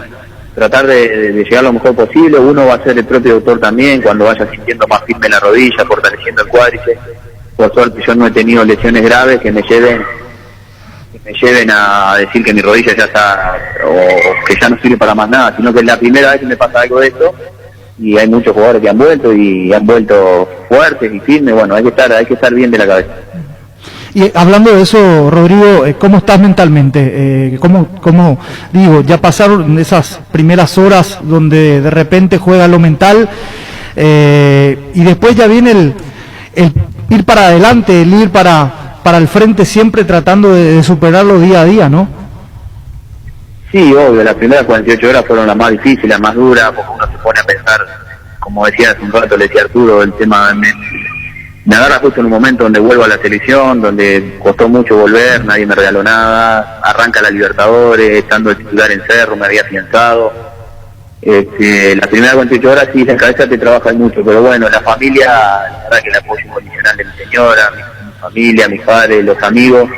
tratar de llegar lo mejor posible. Uno va a ser el propio doctor también cuando vaya sintiendo más firme la rodilla, fortaleciendo el cuádriceps. Por suerte yo no he tenido lesiones graves que me lleven a decir que mi rodilla ya está, o que ya no sirve para más nada, sino que es la primera vez que me pasa algo de esto, y hay muchos jugadores que han vuelto fuertes y firmes. Bueno, hay que estar bien de la cabeza. Y hablando de eso, Rodrigo, ¿cómo estás mentalmente? ¿Cómo digo, ya pasaron esas primeras horas donde de repente juega lo mental, y después ya viene el ir para adelante, el ir para el frente, siempre tratando de superarlo día a día, ¿no? Sí, obvio, las primeras 48 horas fueron las más difíciles, las más duras, porque uno se pone a pensar, como decía hace un rato, le decía Arturo, el tema me agarra justo en un momento donde vuelvo a la selección, donde costó mucho volver, nadie me regaló nada, arranca la Libertadores, estando de titular en Cerro, me había afianzado. Las primeras 48 horas sí, la cabeza te trabaja mucho, pero bueno, la familia, la verdad que el apoyo incondicional de mi señora, mi familia, mis padres, los amigos,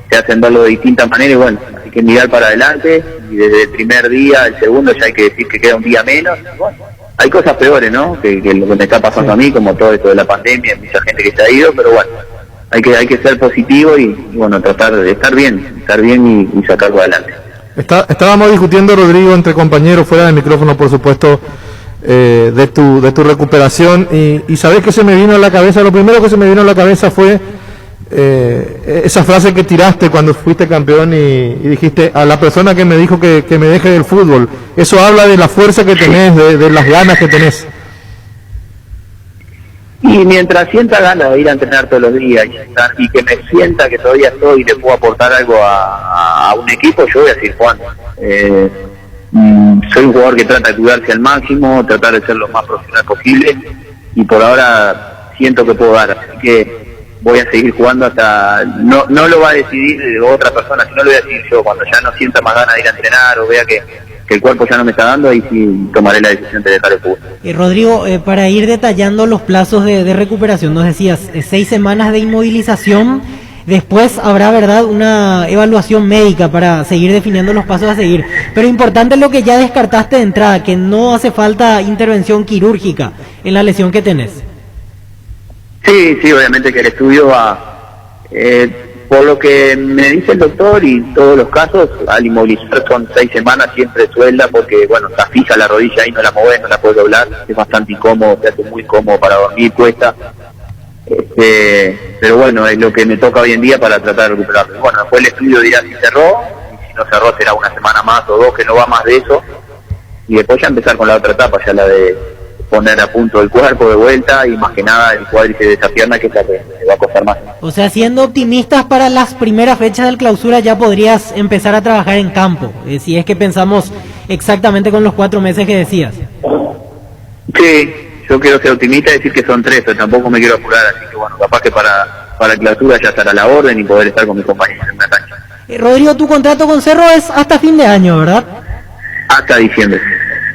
te hacen verlo de distintas maneras, y bueno, hay que mirar para adelante, y desde el primer día, el segundo, ya hay que decir que queda un día menos. Bueno, hay cosas peores, ¿no?, que lo que me está pasando a mí, como todo esto de la pandemia, mucha gente que se ha ido, pero bueno, hay que ser positivo y bueno, tratar de estar bien y sacarlo adelante. Estábamos discutiendo, Rodrigo, entre compañeros, fuera del micrófono, por supuesto, de tu recuperación, y sabés que se me vino a la cabeza, lo primero que se me vino a la cabeza fue esa frase que tiraste cuando fuiste campeón y dijiste a la persona que me dijo que me deje del fútbol. Eso habla de la fuerza que tenés, de las ganas que tenés. Y mientras sienta ganas de ir a entrenar todos los días y que me sienta que todavía estoy y le puedo aportar algo a un equipo, yo voy a seguir jugando. Soy un jugador que trata de cuidarse al máximo, tratar de ser lo más profesional posible, y por ahora siento que puedo dar, así que voy a seguir jugando hasta... No lo va a decidir otra persona, sino lo voy a decidir yo. Cuando ya no sienta más ganas de ir a entrenar o vea que el cuerpo ya no me está dando, ahí sí tomaré la decisión de dejar el fútbol. Rodrigo, para ir detallando los plazos de recuperación, nos decías 6 semanas de inmovilización, después habrá, ¿verdad?, una evaluación médica para seguir definiendo los pasos a seguir. Pero importante lo que ya descartaste de entrada, que no hace falta intervención quirúrgica en la lesión que tenés. Sí, obviamente que el estudio va, por lo que me dice el doctor y todos los casos, al inmovilizar son 6 semanas, siempre suelda, porque bueno, está fija la rodilla ahí, no la movés, no la puedes doblar, es bastante incómodo, se hace muy incómodo para dormir, cuesta, pero bueno, es lo que me toca hoy en día para tratar de recuperarlo. Bueno, después el estudio dirá si cerró, y si no cerró será una semana más o 2, que no va más de eso, y después ya empezar con la otra etapa, ya la de poner a punto el cuerpo de vuelta, y más que nada el cuádriceps de esa pierna, que es la que me va a costar más. O sea, siendo optimistas, para las primeras fechas del clausura ya podrías empezar a trabajar en campo, si es que pensamos exactamente con los 4 meses que decías. Sí, yo quiero ser optimista y decir que son 3, pero tampoco me quiero apurar, así que bueno, capaz que para el clausura ya estará a la orden y poder estar con mis compañeros en la cancha. Rodrigo, tu contrato con Cerro es hasta fin de año, ¿verdad? Hasta diciembre.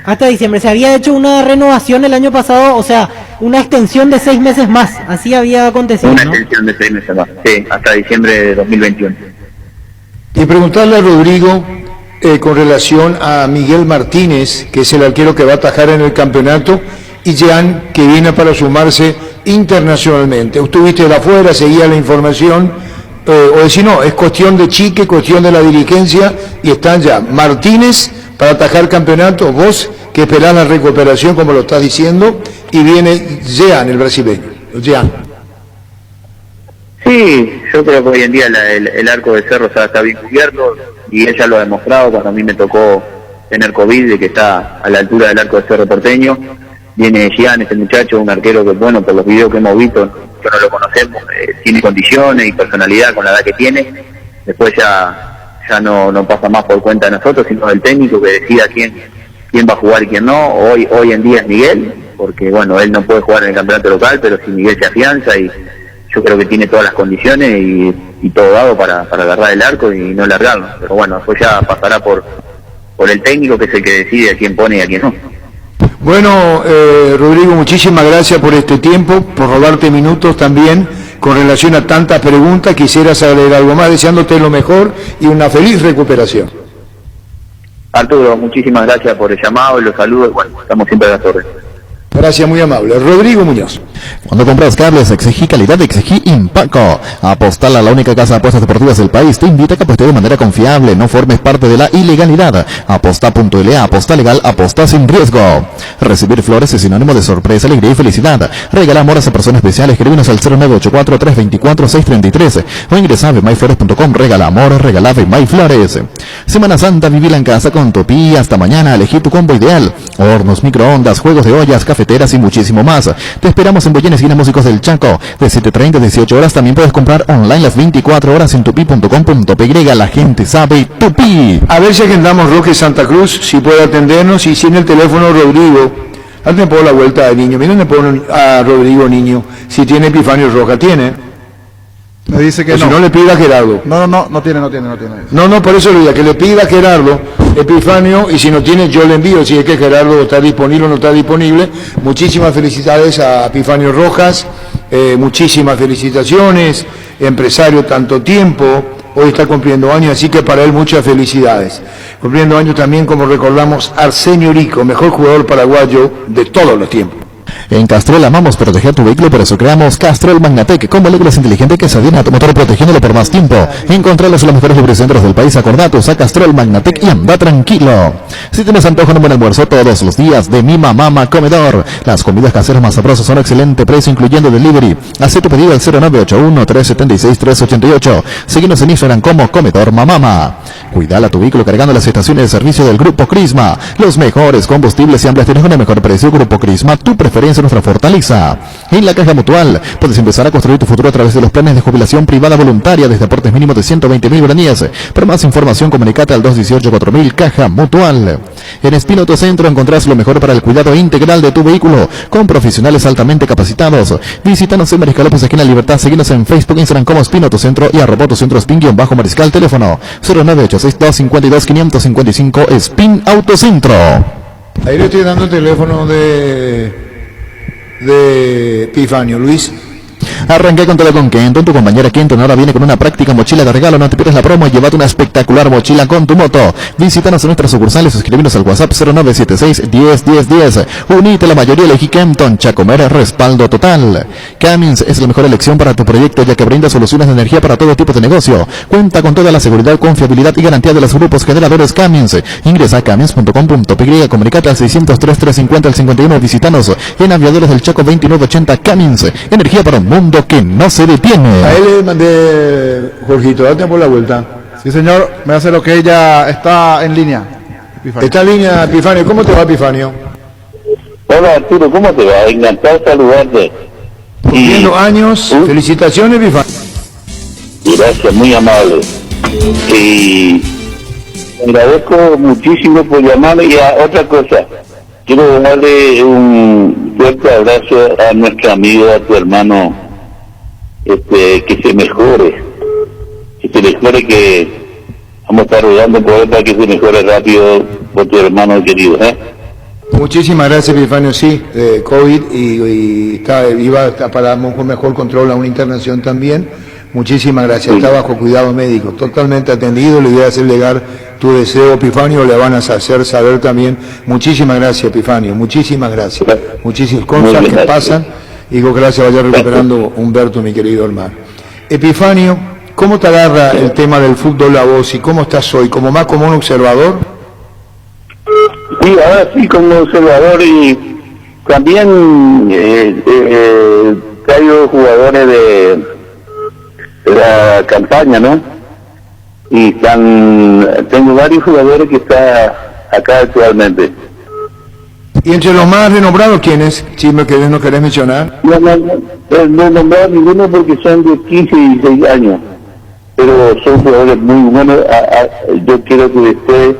Hasta diciembre. Se había hecho una renovación el año pasado, o sea, una extensión de 6 meses más. Así había acontecido, Una ¿no? extensión de 6 meses más, sí, hasta diciembre de 2021. Y preguntarle a Rodrigo con relación a Miguel Martínez, que es el arquero que va a atajar en el campeonato, y Jean, que viene para sumarse internacionalmente. Estuviste de afuera, seguía la información, o decir no, es cuestión de chique, cuestión de la dirigencia, y están ya Martínez para atajar campeonato, vos que esperás la recuperación, como lo estás diciendo, y viene Jean, el brasileño. Jean. Sí, yo creo que hoy en día el arco de Cerro está bien cubierto, y ella lo ha demostrado cuando a mí me tocó tener COVID, de que está a la altura del arco de Cerro porteño. Viene Jean, este muchacho, un arquero que, bueno, por los videos que hemos visto, que no lo conocemos, tiene condiciones y personalidad con la edad que tiene. Después ya no pasa más por cuenta de nosotros, sino del técnico que decida quién va a jugar y quién no. Hoy en día es Miguel, porque bueno, él no puede jugar en el campeonato local, pero si Miguel se afianza, y yo creo que tiene todas las condiciones y todo dado para agarrar el arco y no largarlo. Pero bueno, después ya pasará por por el técnico, que es el que decide a quién pone y a quién no. Bueno, Rodrigo, muchísimas gracias por este tiempo, por robarte minutos también con relación a tantas preguntas. Quisieras agregar algo más, deseándote lo mejor y una feliz recuperación. Arturo, muchísimas gracias por el llamado y los saludos. Bueno, estamos siempre a las órdenes. Gracias, muy amable. Rodrigo Muñoz. Cuando compras cables, exigí calidad, exigí Impaco. Apostal a la única casa de apuestas deportivas del país te invita a que apostes de manera confiable, no formes parte de la ilegalidad. Aposta.la, aposta legal, aposta sin riesgo. Recibir flores es sinónimo de sorpresa, alegría y felicidad. Regala amores a personas especiales. Escríbenos al 0984-324-633 o ingresa a myflores.com. Regala amor, regala myflores. Semana Santa, vivila en casa con Topí. Hasta mañana, elegí tu combo ideal. Hornos, microondas, juegos de ollas, cafeteras y muchísimo más. Te esperamos en Boyén, esquina Músicos del Chaco, de 7:30 a 18 horas. También puedes comprar online las 24 horas en tupi.com.py. La gente sabe Tupi. A ver si agendamos Roque Santa Cruz, si puede atendernos, y si en el teléfono Rodrigo. Antes me pongo la vuelta de niño. Miren, me pongo a Rodrigo niño. Si tiene Epifanio Roja, ¿tiene? Me dice que o no. Si no, le pida a Gerardo. No tiene. No, por eso le digo, que le pida a Gerardo Epifanio, y si no tiene, yo le envío, si es que Gerardo está disponible o no está disponible. Muchísimas felicidades a Epifanio Rojas, muchísimas felicitaciones, empresario tanto tiempo, hoy está cumpliendo años, así que para él muchas felicidades. Cumpliendo años también, como recordamos, Arsenio Rico, mejor jugador paraguayo de todos los tiempos. En Castrol amamos proteger tu vehículo, por eso creamos Castrol Magnatec, con moléculas inteligentes que se adhieren a tu motor protegiéndolo por más tiempo. Encontralos en los mejores lubricentros del país. Acordatos a Castrol Magnatec y anda tranquilo. Si tienes antojo de un buen almuerzo todos los días, de Mima Mama Comedor. Las comidas caseras más sabrosas son a excelente precio, incluyendo delivery. Haz tu pedido al 0981-376-388. Síguenos en Instagram como Comedor Mamama. Cuidala tu vehículo cargando las estaciones de servicio del Grupo Crisma. Los mejores combustibles y amplias tienes con el mejor precio. Grupo Crisma, tu preferencia, nuestra fortaleza. En la Caja Mutual puedes empezar a construir tu futuro a través de los planes de jubilación privada voluntaria desde aportes mínimos de 120.000 guaraníes. Para más información, comunicate al 218-4000. Caja Mutual. En Espino Autocentro encontrás lo mejor para el cuidado integral de tu vehículo con profesionales altamente capacitados. Visítanos en Mariscal López, esquina Libertad. Seguinos en Facebook, Instagram como Espino Autocentro y @Autocentro Spin-Mariscal. Teléfono 0986-252-555. Spin Autocentro. Ahí le estoy dando el teléfono de Epifanio, Luis. Arranqué con todo con Kenton, tu compañera Kenton ahora viene con una práctica mochila de regalo. No te pierdas la promo y llévate una espectacular mochila con tu moto. Visítanos en nuestras sucursales, escribinos al WhatsApp 0976-101010. Unite a la mayoría, elegí Kenton, Chacomer, respaldo total. Cummins es la mejor elección para tu proyecto, ya que brinda soluciones de energía para todo tipo de negocio. Cuenta con toda la seguridad, confiabilidad y garantía de los grupos generadores Cummins. Ingresa a cummins.com.py, comunicate al 603-350-51. Visítanos en Aviadores del Chaco 2980. Cummins, energía para un mundo que no se detiene. A él le mandé, Jorgito, date por la vuelta. Sí, señor, me hace lo que ella está en línea. Epifanio. Está en línea, Epifanio. ¿Cómo te va, Epifanio? Hola, Arturo, ¿cómo te va? Encantado de saludarte. Cumpliendo años, felicitaciones, Epifanio. Gracias, muy amable. Y agradezco muchísimo por llamarme. Y otra cosa, quiero darle un fuerte abrazo a nuestro amigo, a tu hermano, que se mejore, que vamos a estar rogando por él para que se mejore rápido por tu hermano querido, Muchísimas gracias, Epifanio. Sí, COVID y iba para un mejor control a una internación también. Muchísimas gracias. Está bajo cuidado médico, totalmente atendido. Le voy a hacer llegar tu deseo, Epifanio, le van a hacer saber también. Muchísimas gracias, Epifanio. Muchísimas gracias. Muchísimas cosas que pasan. Y que gracias vaya recuperando Humberto, mi querido hermano. Epifanio, ¿cómo te agarra el tema del fútbol a vos y cómo estás hoy? ¿Como más como un observador? Sí, ahora sí como observador, y también traigo jugadores de la campaña, ¿no? Y tengo varios jugadores que están acá actualmente. ¿Y entre los más renombrados quiénes? Si no querés mencionar. No he nombrado ninguno porque son de 15 y 16 años, pero son jugadores muy buenos. Yo quiero que después,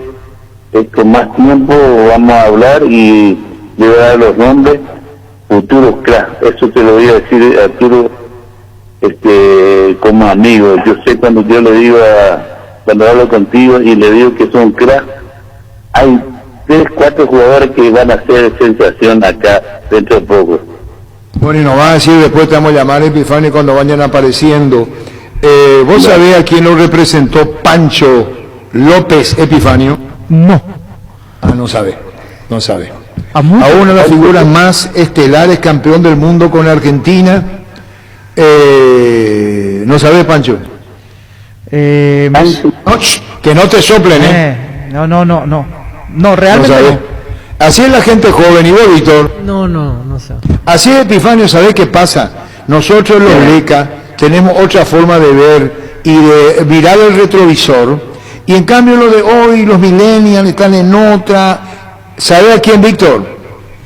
con más tiempo, vamos a hablar y le voy a dar los nombres, futuros cracks. Eso te lo voy a decir, Arturo, como amigo. Yo sé cuando yo le digo cuando hablo contigo y le digo que son cracks, hay 3, 4 jugadores que van a hacer sensación acá dentro de poco. Bueno, y nos va a decir, después te vamos a llamar, Epifanio, cuando vayan apareciendo. ¿Vos sabés a quién lo representó Pancho López, Epifanio? No. Ah, no sabe. A una de las figuras más estelares, campeón del mundo con Argentina. ¿No sabe, Pancho? Que no te soplen, No, realmente no. Así es la gente joven. ¿Y vos, Víctor? No sé. Así es, Epifanio. ¿Sabés qué pasa? Nosotros los LECA tenemos otra forma de ver y de mirar el retrovisor, y en cambio lo de hoy, los millennials están en otra. ¿Sabe a quién, Víctor?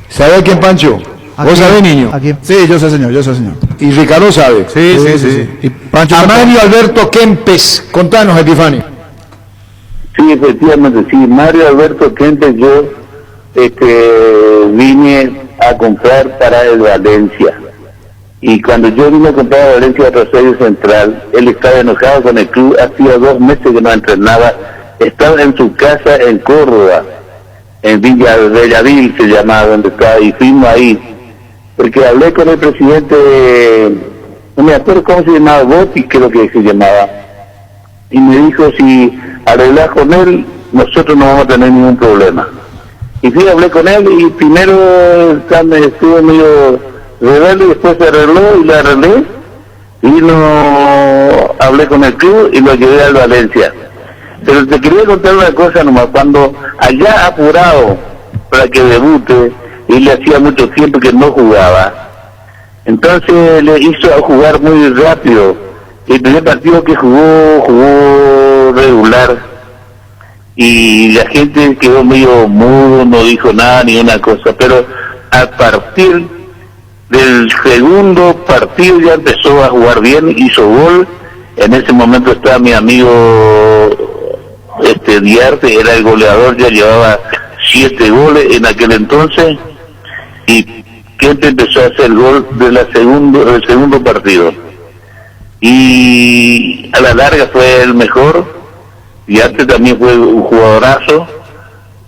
¿Sabe a quién, Pancho? ¿Vos sabés, niño? ¿A quién? Sí, yo sé, señor. Y Ricardo sabe. Sí. Y Pancho a Mario Alberto Kempes. Contanos, Epifanio. Sí, efectivamente, sí. Mario Alberto Kempes, yo vine a comprar para el Valencia. Y cuando yo vine a comprar a Valencia Rosario Central, él estaba enojado con el club, hacía 2 meses que no entrenaba, estaba en su casa en Córdoba, en Villa Bellavil se llamaba, donde estaba, y fuimos ahí, porque hablé con el presidente, no me acuerdo cómo se llamaba, Botti creo que se llamaba, y me dijo, si arreglás con él, nosotros no vamos a tener ningún problema. Y sí, hablé con él, y primero estuvo medio rebelde, después se arregló y lo arreglé, y hablé con el club y lo llevé al Valencia. Pero te quería contar una cosa nomás, cuando allá apurado para que debute, y le hacía mucho tiempo que no jugaba, entonces le hizo jugar muy rápido. El primer partido que jugó regular, y la gente quedó medio mudo, no dijo nada ni una cosa, pero a partir del segundo partido ya empezó a jugar bien, hizo gol. En ese momento estaba mi amigo Diarte, era el goleador, ya llevaba 7 goles en aquel entonces, y Kempe empezó a hacer gol del segundo partido, y a la larga fue el mejor. Diarte también fue un jugadorazo,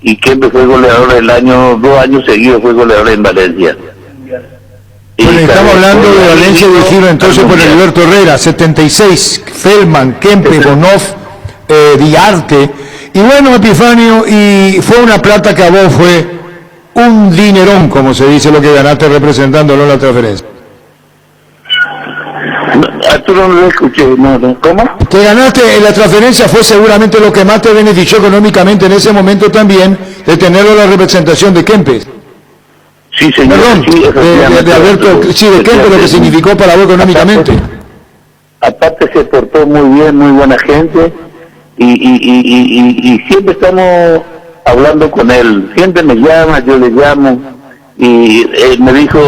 y Kempe fue goleador del año, 2 años seguidos fue goleador en Valencia. Bueno, estamos hablando de Valencia, dirigido entonces por Alberto Herrera, 76, Feldman, Kempe, Bonoff, Diarte. Y bueno, Epifanio, y fue una plata que a vos fue un dinerón, como se dice, lo que ganaste representándolo en la transferencia. Arturo, no lo escuché, no, ¿cómo? Que ganaste en la transferencia fue seguramente lo que más te benefició económicamente en ese momento también, de tenerlo en la representación de Kempes. Sí, señor. Perdón, sí, de Alberto, sí, de Kempes, lo que significó para vos económicamente. Aparte se portó muy bien, muy buena gente, y siempre estamos hablando con él. Siempre me llama, yo le llamo, y él me dijo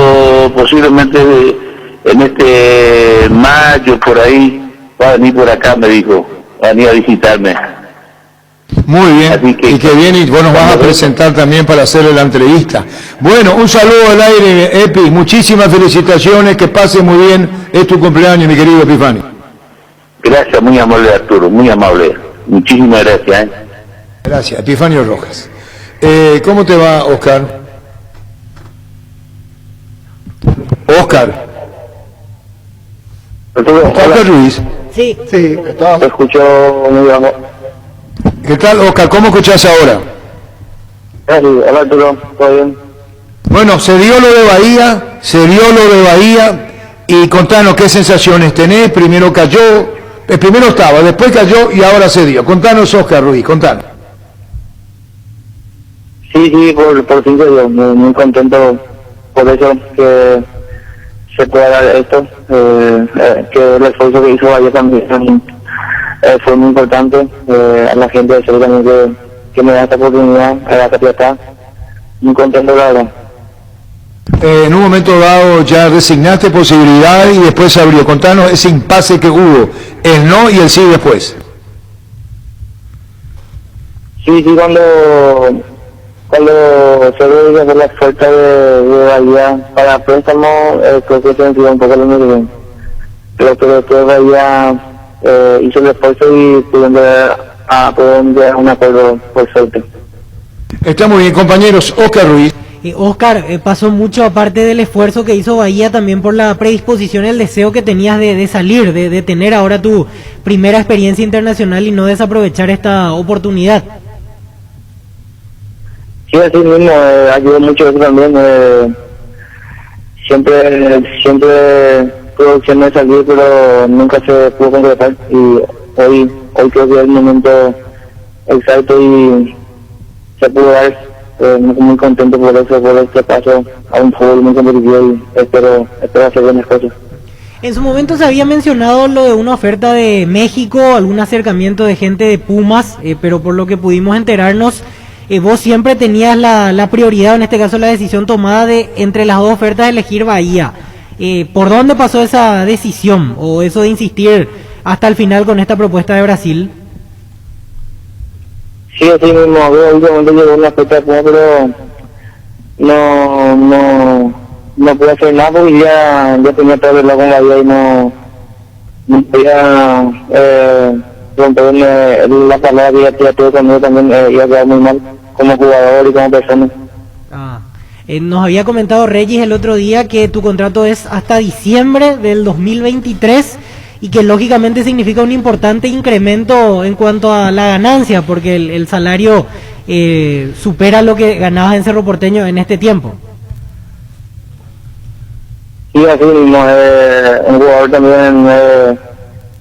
posiblemente en este mayo por ahí va a venir por acá, me dijo, va a venir a visitarme. Muy bien, y que viene y vos nos vas a presentar también para hacerle la entrevista. Bueno, un saludo al aire, Epi, muchísimas felicitaciones, que pase muy bien, es tu cumpleaños, mi querido Epifanio. Gracias, muy amable Arturo, muy amable, muchísimas gracias. Gracias, Epifanio Rojas. ¿Cómo te va, Oscar? Oscar. Oscar Ruiz. Sí. Sí, te escucho muy bien. ¿Qué tal, Oscar? ¿Cómo escuchás ahora? Hola, Arturo, ¿todo bien? Bueno, se dio lo de Bahía, y contanos qué sensaciones tenés. Primero cayó, primero estaba, después cayó y ahora se dio. Contanos, Oscar Ruiz, contanos. Sí, por fin se dio, muy contento por eso que se pueda dar esto, que el esfuerzo que hizo Bahía también fue muy importante, a la gente de Cerro también que me da esta oportunidad, a la que está muy contento, la verdad. En un momento dado ya resignaste posibilidad y después se abrió. Contanos ese impasse que hubo, el no y el sí después. Sí, cuando se ve hacer la oferta de Bahía para préstamo, creo que se entiende un poco lo mismo, pero después Bahía hizo el esfuerzo y pudieron llegar a un acuerdo por suerte. Está muy bien, compañeros. Oscar Ruiz. Oscar, pasó mucho aparte del esfuerzo que hizo Bahía, también por la predisposición, el deseo que tenías de salir, de tener ahora tu primera experiencia internacional y no desaprovechar esta oportunidad. Sí, así mismo, ayudó mucho eso también. Siempre tuve opción de salir, pero nunca se pudo concretar. Y hoy creo que es el momento exacto y se pudo dar. Muy contento por eso, por este paso a un fútbol muy competitivo y espero hacer buenas cosas. En su momento se había mencionado lo de una oferta de México, algún acercamiento de gente de Pumas, pero por lo que pudimos enterarnos, vos siempre tenías la prioridad, en este caso la decisión tomada de entre las dos ofertas elegir Bahía. ¿Por dónde pasó esa decisión o eso de insistir hasta el final con esta propuesta de Brasil? Sí, así mismo, últimamente llegó una oferta de Pumas, pero no pude hacer nada porque ya tenía todo el con Bahía y no podía romperme la palabra que ya tuve conmigo también, iba a quedar muy mal como jugador y como persona. Nos había comentado Reyes el otro día que tu contrato es hasta diciembre del 2023 y que lógicamente significa un importante incremento en cuanto a la ganancia, porque el salario supera lo que ganabas en Cerro Porteño en este tiempo. Sí, así mismo, un jugador también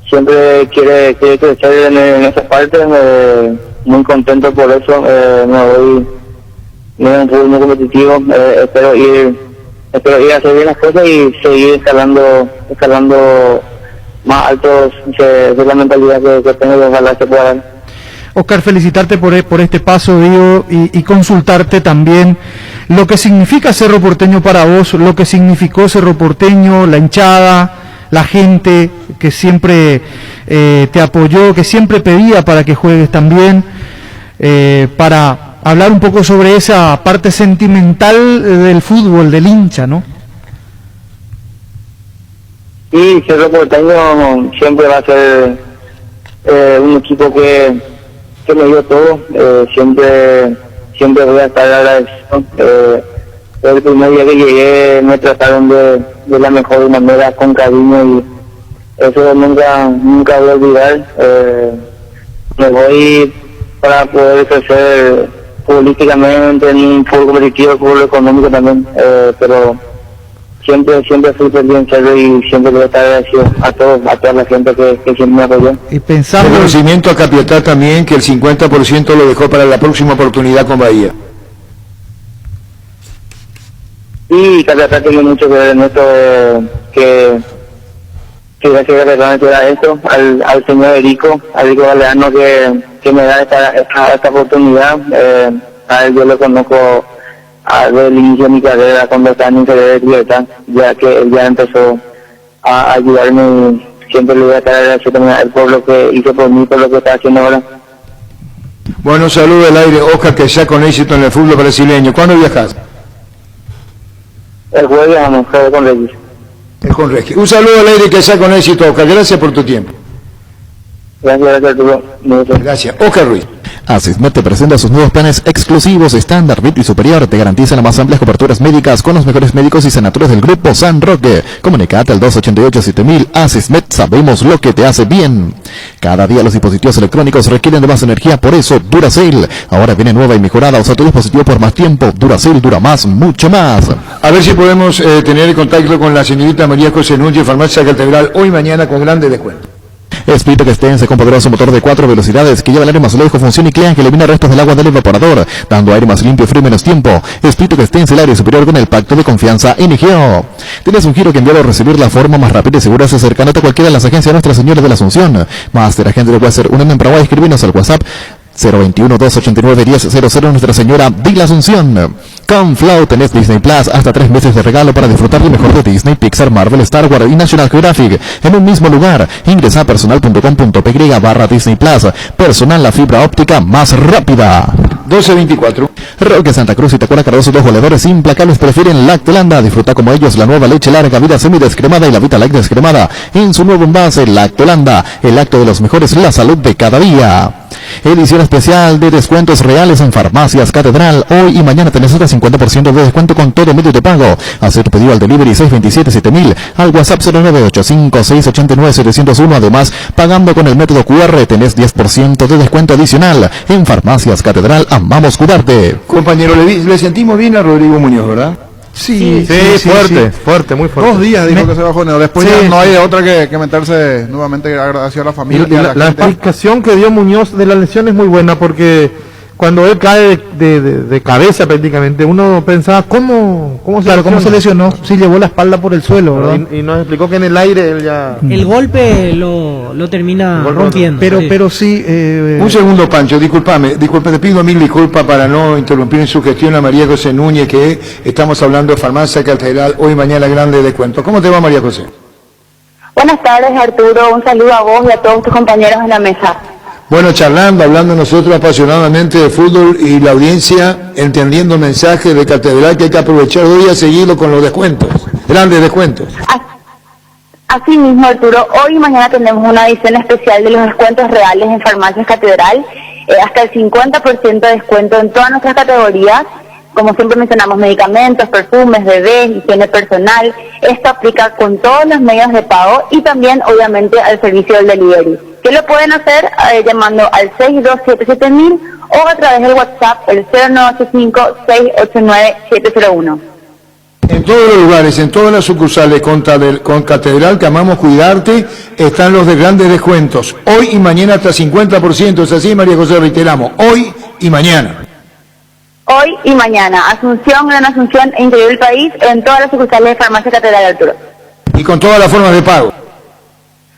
siempre quiere crecer en esa parte, muy contento por eso, me voy en un fútbol muy competitivo, espero ir a hacer bien las cosas y seguir escalando más altos de la mentalidad que tengo, y ojalá se pueda dar. Oscar, felicitarte por este paso, digo, y consultarte también lo que significa Cerro Porteño para vos, lo que significó Cerro Porteño, la hinchada, la gente que siempre te apoyó, que siempre pedía para que juegues también, para hablar un poco sobre esa parte sentimental del fútbol, del hincha, ¿no? Sí, Cerro Porteño siempre va a ser un equipo que me dio todo, siempre voy a estar agradecido. El primer día que llegué me trataron de la mejor manera, con cariño, y eso nunca voy a olvidar. Me voy para poder crecer políticamente en un fútbol competitivo, fútbol económico también, pero siempre fui feliz en Cerro y siempre voy a estar agradecido a toda la gente que siempre me apoyó. Y pensando... Reconocimiento a Capiatá también, que el 50% lo dejó para la próxima oportunidad con Bahía. Y Capiatá tiene mucho que ver en esto, que gracias a Capiatá era esto, al señor Erico Galeano que me da esta oportunidad. A él yo lo conozco desde el inicio de mi carrera, cuando estaba en Inferior de Libertad, ya que él ya empezó a ayudarme, y siempre le voy a estar agradecido también a él por lo que hizo por mí, por lo que está haciendo ahora. Bueno, saludo al aire, Oscar, que sea con éxito en el fútbol brasileño. ¿Cuándo viajas? El jueves vamos, jueves con Reyes. Con Reyes. Un saludo al aire, que sea con éxito, Oscar. Gracias por tu tiempo. Gracias, Arturo. Gracias. Oscar Ruiz. Asismed te presenta sus nuevos planes exclusivos, estándar, VIP y superior. Te garantizan las más amplias coberturas médicas con los mejores médicos y sanatores del Grupo San Roque. Comunicate al 288-7000. Asismed, sabemos lo que te hace bien. Cada día los dispositivos electrónicos requieren de más energía, por eso Duracell. Ahora viene nueva y mejorada. Usa tu dispositivo por más tiempo. Duracell dura más, mucho más. A ver si podemos tener contacto con la señorita María José Núñez, Farmacia Catedral, hoy y mañana con grandes descuentos. Espíritu que esté con poderoso motor de 4 velocidades que lleva el aire más lejos, funciona y clean que elimina restos del agua del evaporador, dando aire más limpio, frío y menos tiempo. Espíritu que esté el aire superior con el pacto de confianza NGO. Tienes un giro que enviar o recibir la forma más rápida y segura, acercándote a cualquiera de las agencias de Nuestra Señora de la Asunción. Máster Agente de Western, un en Paraguay, escribinos al WhatsApp 021-289-1000 Nuestra Señora de la Asunción. Con Flow tenés Disney Plus, hasta 3 meses de regalo para disfrutar lo mejor de Disney, Pixar, Marvel, Star Wars y National Geographic en un mismo lugar. Ingresa a personal.com.py/Disney Plus. Personal, la fibra óptica más rápida. 12-24. Roque Santa Cruz y Tacora Cardoso, dos goleadores implacables, prefieren Lactolanda. Disfruta como ellos la nueva leche larga vida semidescremada y la Vita Light descremada en su nuevo envase. Lactolanda, el acto de los mejores, la salud de cada día. Edición especial de descuentos reales en Farmacias Catedral. Hoy y mañana tenés hasta 50% de descuento con todo medio de pago. Hacer tu pedido al delivery 627-7000, al WhatsApp 0985-689-701. Además, pagando con el método QR tenés 10% de descuento adicional. En Farmacias Catedral, amamos cuidarte. Compañero, le sentimos bien a Rodrigo Muñoz, ¿verdad? Sí, fuerte, muy fuerte. 2 días dijo que se bajó, después ya no hay de otra que meterse nuevamente hacia la familia. Y la explicación que dio Muñoz de la lesión es muy buena, porque cuando él cae de cabeza prácticamente, uno pensaba, ¿cómo se lesionó? Sí, llevó la espalda por el suelo, ¿verdad? Y nos explicó que en el aire él ya... El golpe lo termina rompiendo. Pero sí... Un segundo, Pancho, disculpame, te pido 1000 disculpas para no interrumpir en su gestión a María José Núñez, que estamos hablando de Farmacia Catedral, hoy y mañana grande descuento. ¿Cómo te va, María José? Buenas tardes, Arturo, un saludo a vos y a todos tus compañeros en la mesa. Bueno, hablando nosotros apasionadamente de fútbol y la audiencia entendiendo el mensaje de Catedral, que hay que aprovechar hoy a seguirlo con los descuentos, grandes descuentos. Así mismo, Arturo, hoy y mañana tenemos una edición especial de los descuentos reales en Farmacias Catedral, hasta el 50% de descuento en todas nuestras categorías, como siempre mencionamos, medicamentos, perfumes, bebés, higiene personal. Esto aplica con todos los medios de pago y también, obviamente, al servicio del delivery, que lo pueden hacer llamando al 6277000 o a través del WhatsApp, el 0985-689-701. En todos los lugares, en todas las sucursales con Catedral, que amamos cuidarte, están los de grandes descuentos. Hoy y mañana hasta 50%, es así, María José, reiteramos, hoy y mañana. Hoy y mañana, Asunción, Gran Asunción e interior del país, en todas las sucursales de Farmacia Catedral, Arturo. Y con todas las formas de pago.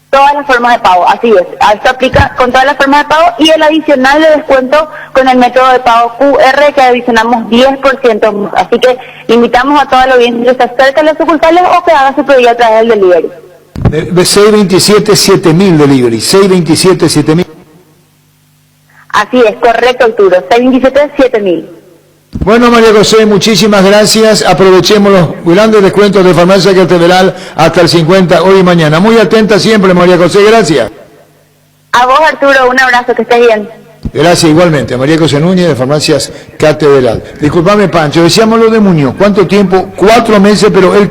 Todas las formas de pago, así es. Esto aplica con todas las formas de pago y el adicional de descuento con el método de pago QR, que adicionamos 10%. Así que invitamos a toda la audiencia que se acerque a las sucursales o que haga su pedido a través del delivery. 627-7000 delivery, 627-7000. Así es, correcto, Arturo, 627-7000. Bueno, María José, muchísimas gracias. Aprovechemos los grandes descuentos de Farmacia Catedral hasta el 50 hoy y mañana. Muy atenta siempre, María José, gracias. A vos, Arturo, un abrazo, que estés bien. Gracias igualmente, a María José Núñez de Farmacias Catedral. Disculpame, Pancho, decíamos lo de Muñoz. ¿Cuánto tiempo? 4 meses, pero él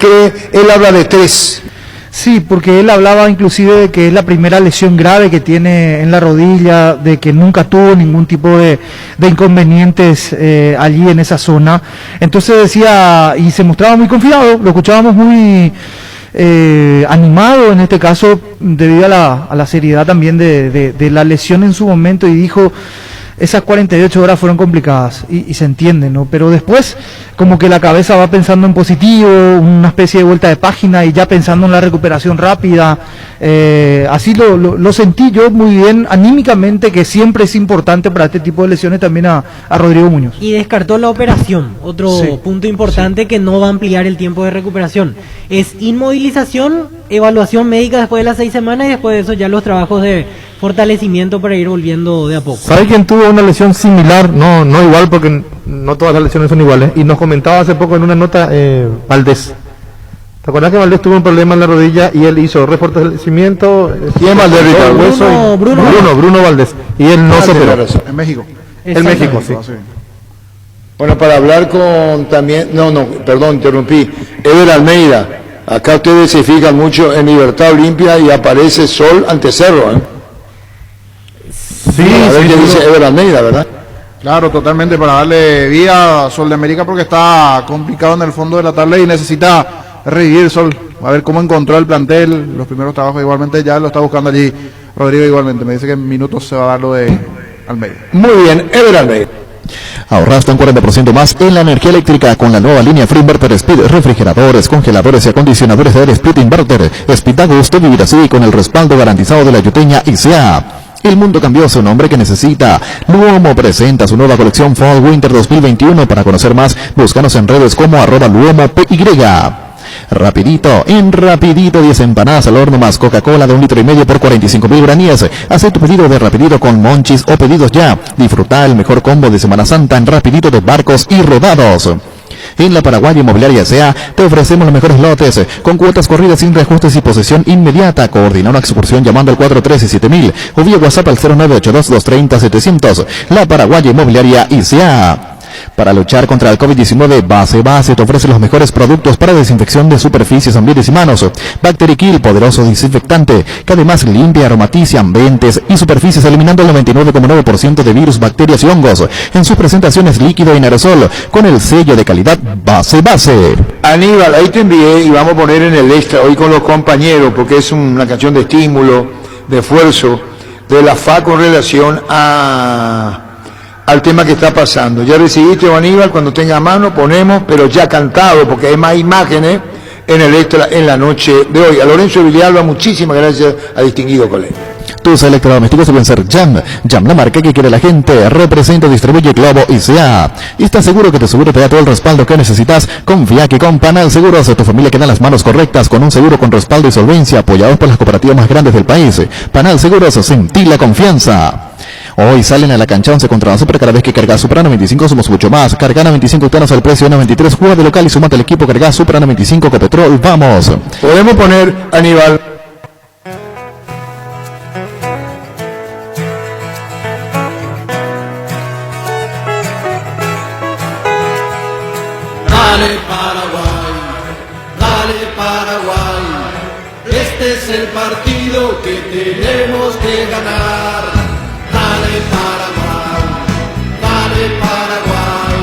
habla de 3. Sí, porque él hablaba inclusive de que es la primera lesión grave que tiene en la rodilla, de que nunca tuvo ningún tipo de inconvenientes allí en esa zona. Entonces decía, y se mostraba muy confiado, lo escuchábamos muy animado en este caso, debido a la seriedad también de la lesión en su momento, y dijo, esas 48 horas fueron complicadas, y se entiende, ¿no? Pero después, como que la cabeza va pensando en positivo, una especie de vuelta de página, y ya pensando en la recuperación rápida. Así lo sentí yo muy bien, anímicamente, que siempre es importante para este tipo de lesiones también a Rodrigo Muñoz. Y descartó la operación, otro punto importante que no va a ampliar el tiempo de recuperación. Es inmovilización, evaluación médica después de las 6 semanas, y después de eso ya los trabajos de fortalecimiento para ir volviendo de a poco. ¿Sabe quién tuvo una lesión similar? No igual, porque no todas las lesiones son iguales. Y nos comentaba hace poco en una nota Valdés. ¿Te acuerdas que Valdés tuvo un problema en la rodilla y él hizo refortalecimiento? ¿Quién es Valdés, Ricardo? Bruno Valdés. Y él no se operó. En México. En México, sí. Bueno, para hablar con también... perdón, interrumpí. Ever Almeida. Acá ustedes se fijan mucho en Libertad Olimpia y aparece Sol ante Cerro, ¿eh? Sí, a ver qué dice Ever Almeida, ¿verdad? Claro, totalmente, para darle vía a Sol de América, porque está complicado en el fondo de la tabla y necesita revivir Sol. A ver cómo encontró el plantel, los primeros trabajos igualmente, ya lo está buscando allí Rodrigo igualmente. Me dice que en minutos se va a dar lo de Almeida. Muy bien, Ever Almeida. Ahorra hasta un 40% más en la energía eléctrica con la nueva línea Free Inverter Speed, refrigeradores, congeladores y acondicionadores de aire Split Inverter. Speed da gusto vivir así con el respaldo garantizado de la yuteña ICA. El mundo cambió, su nombre que necesita. Luomo presenta su nueva colección Fall Winter 2021. Para conocer más, búscanos en redes como @LuomoPY. Rapidito, en Rapidito 10 empanadas al horno más Coca-Cola de 1,5 litros por 45.000 guaraníes. Haz tu pedido de Rapidito con Monchis o pedidos ya. Disfruta el mejor combo de Semana Santa en Rapidito de barcos y rodados. En la Paraguaya Inmobiliaria S.A. te ofrecemos los mejores lotes, con cuotas corridas sin reajustes y posesión inmediata. Coordina una excursión llamando al 413-7000 o vía WhatsApp al 0982-230-700. La Paraguaya Inmobiliaria S.A. Para luchar contra el COVID-19, Base te ofrece los mejores productos para desinfección de superficies, ambientes y manos. Bacterikill, poderoso desinfectante, que además limpia, aromatiza ambientes y superficies, eliminando el 99,9% de virus, bacterias y hongos en sus presentaciones líquido y en aerosol, con el sello de calidad Base. Aníbal, ahí te envié y vamos a poner en el extra hoy con los compañeros, porque es una canción de estímulo, de esfuerzo, de la FA con relación al tema que está pasando. Ya recibiste, Aníbal, cuando tenga a mano ponemos, pero ya cantado, porque hay más imágenes en el extra en la noche de hoy. A Lorenzo Villalba, muchísimas gracias, a distinguido colega. Tus electrodomésticos deben ser Jam, la marca que quiere la gente. Representa, distribuye Globo S.A. Y estás seguro que tu seguro te da todo el respaldo que necesitas. Confía que con Panal Seguros tu familia queda en las manos correctas, con un seguro con respaldo y solvencia, apoyados por las cooperativas más grandes del país. Panal Seguros, sentí la confianza. Hoy salen a la cancha 11 contra la Super. Cada vez que cargas Supra 95 somos mucho más. Carga 95 octanos al precio de 93. Juega de local y sumate al equipo. Carga Supra 95 Copetrol. Vamos. Podemos poner, Aníbal. Dale Paraguay, dale Paraguay. Este es el partido que tenemos que ganar. Dale Paraguay, dale Paraguay,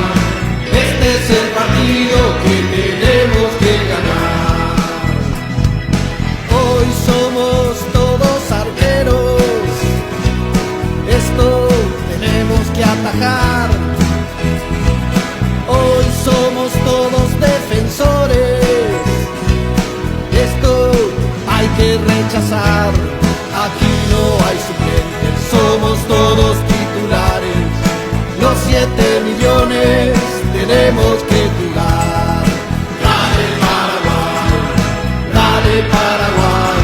este es el partido que tenemos que ganar. Hoy somos todos arqueros, esto tenemos que atajar. Hoy somos todos defensores, esto hay que rechazar. Aquí no hay suplentes, somos todos titulares. Los 7 millones tenemos que jugar. Dale Paraguay,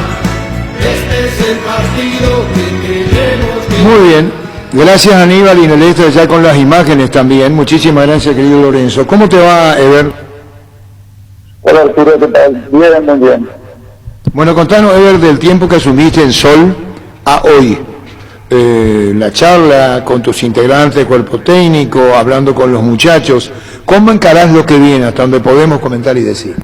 este es el partido que queremos que... Muy bien, gracias Aníbal, y en el extra ya con las imágenes también. Muchísimas gracias, querido Lorenzo. ¿Cómo te va, Ever? Hola Arturo, ¿qué tal? Bien, muy bien. Bueno, contanos, Ever, del tiempo que asumiste en Sol a hoy. La charla con tus integrantes, cuerpo técnico, hablando con los muchachos. ¿Cómo encarás lo que viene, hasta donde podemos comentar y decir?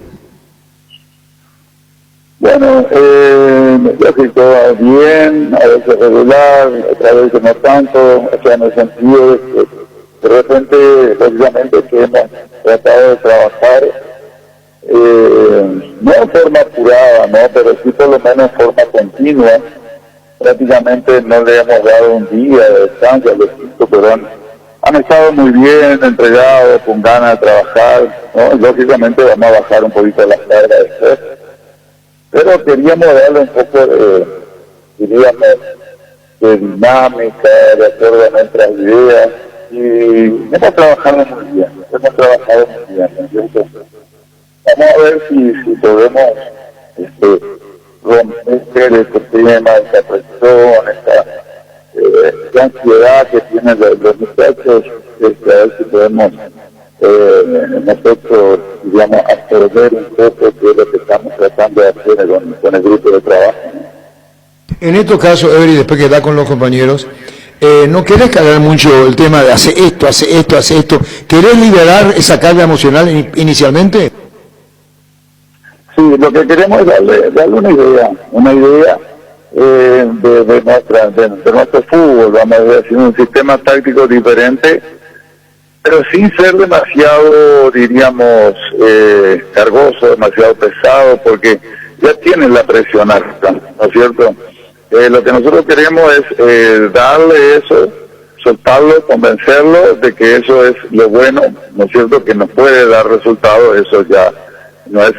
Bueno, yo creo que todo bien, a veces regular, otra vez no tanto, o sea, en el sentido de que de repente, lógicamente, que hemos tratado de trabajar, no en forma apurada, ¿no? Pero sí por lo menos en forma continua. Prácticamente no le hemos dado un día de descanso a los chicos, pero han estado muy bien, entregados, con ganas de trabajar, ¿no? Lógicamente vamos a bajar un poquito la carga después, pero queríamos darle un poco de, diríamos, de dinámica, de acuerdo a nuestras ideas, y hemos trabajado muy bien, ¿no? Entonces, vamos a ver si podemos romper este tema, esta presión, esta ansiedad que tienen los muchachos, a ver si podemos nosotros, digamos, absorber un poco de lo que estamos tratando de hacer con el grupo de trabajo. En estos casos, Ever, y después que da con los compañeros, ¿no querés cargar mucho el tema de hace esto, hace esto, hace esto? ¿Querés liberar esa carga emocional inicialmente? Sí, lo que queremos es darle una idea de nuestro fútbol, vamos a decir, un sistema táctico diferente, pero sin ser demasiado, diríamos, cargoso, demasiado pesado, porque ya tienen la presión alta, ¿no es cierto? Lo que nosotros queremos es darle eso, soltarlo, convencerlo de que eso es lo bueno, ¿no es cierto?, que nos puede dar resultados. Eso ya no es,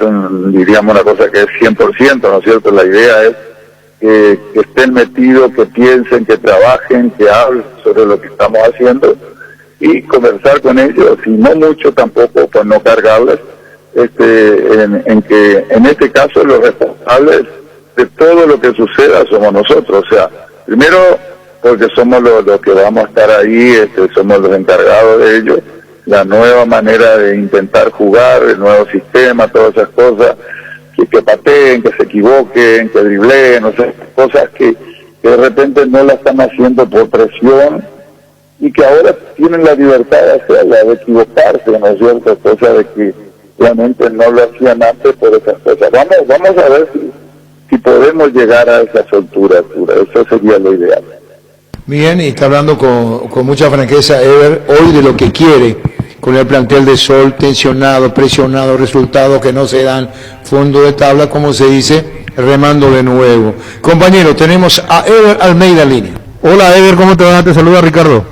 diríamos, una cosa que es 100%, ¿no es cierto? La idea es que estén metidos, que piensen, que trabajen, que hablen sobre lo que estamos haciendo y conversar con ellos, y no mucho tampoco, pues no cargarles, en que en este caso los responsables de todo lo que suceda somos nosotros. O sea, primero porque somos los que vamos a estar ahí, somos los encargados de ello, la nueva manera de intentar jugar, el nuevo sistema, todas esas cosas, que pateen, que se equivoquen, que dribleen, o sea, cosas que de repente no la están haciendo por presión y que ahora tienen la libertad de hacerla, de equivocarse, ¿no es cierto? Cosa de que realmente no lo hacían antes por esas cosas. Vamos a ver si podemos llegar a esa soltura, eso sería lo ideal. Bien, y está hablando con mucha franqueza Ever hoy de lo que quiere con el plantel de Sol, tensionado, presionado, resultados que no se dan, fondo de tabla, como se dice, remando de nuevo. Compañero, tenemos a Ever Almeida en línea. Hola Ever, ¿cómo te va? Te saluda Ricardo.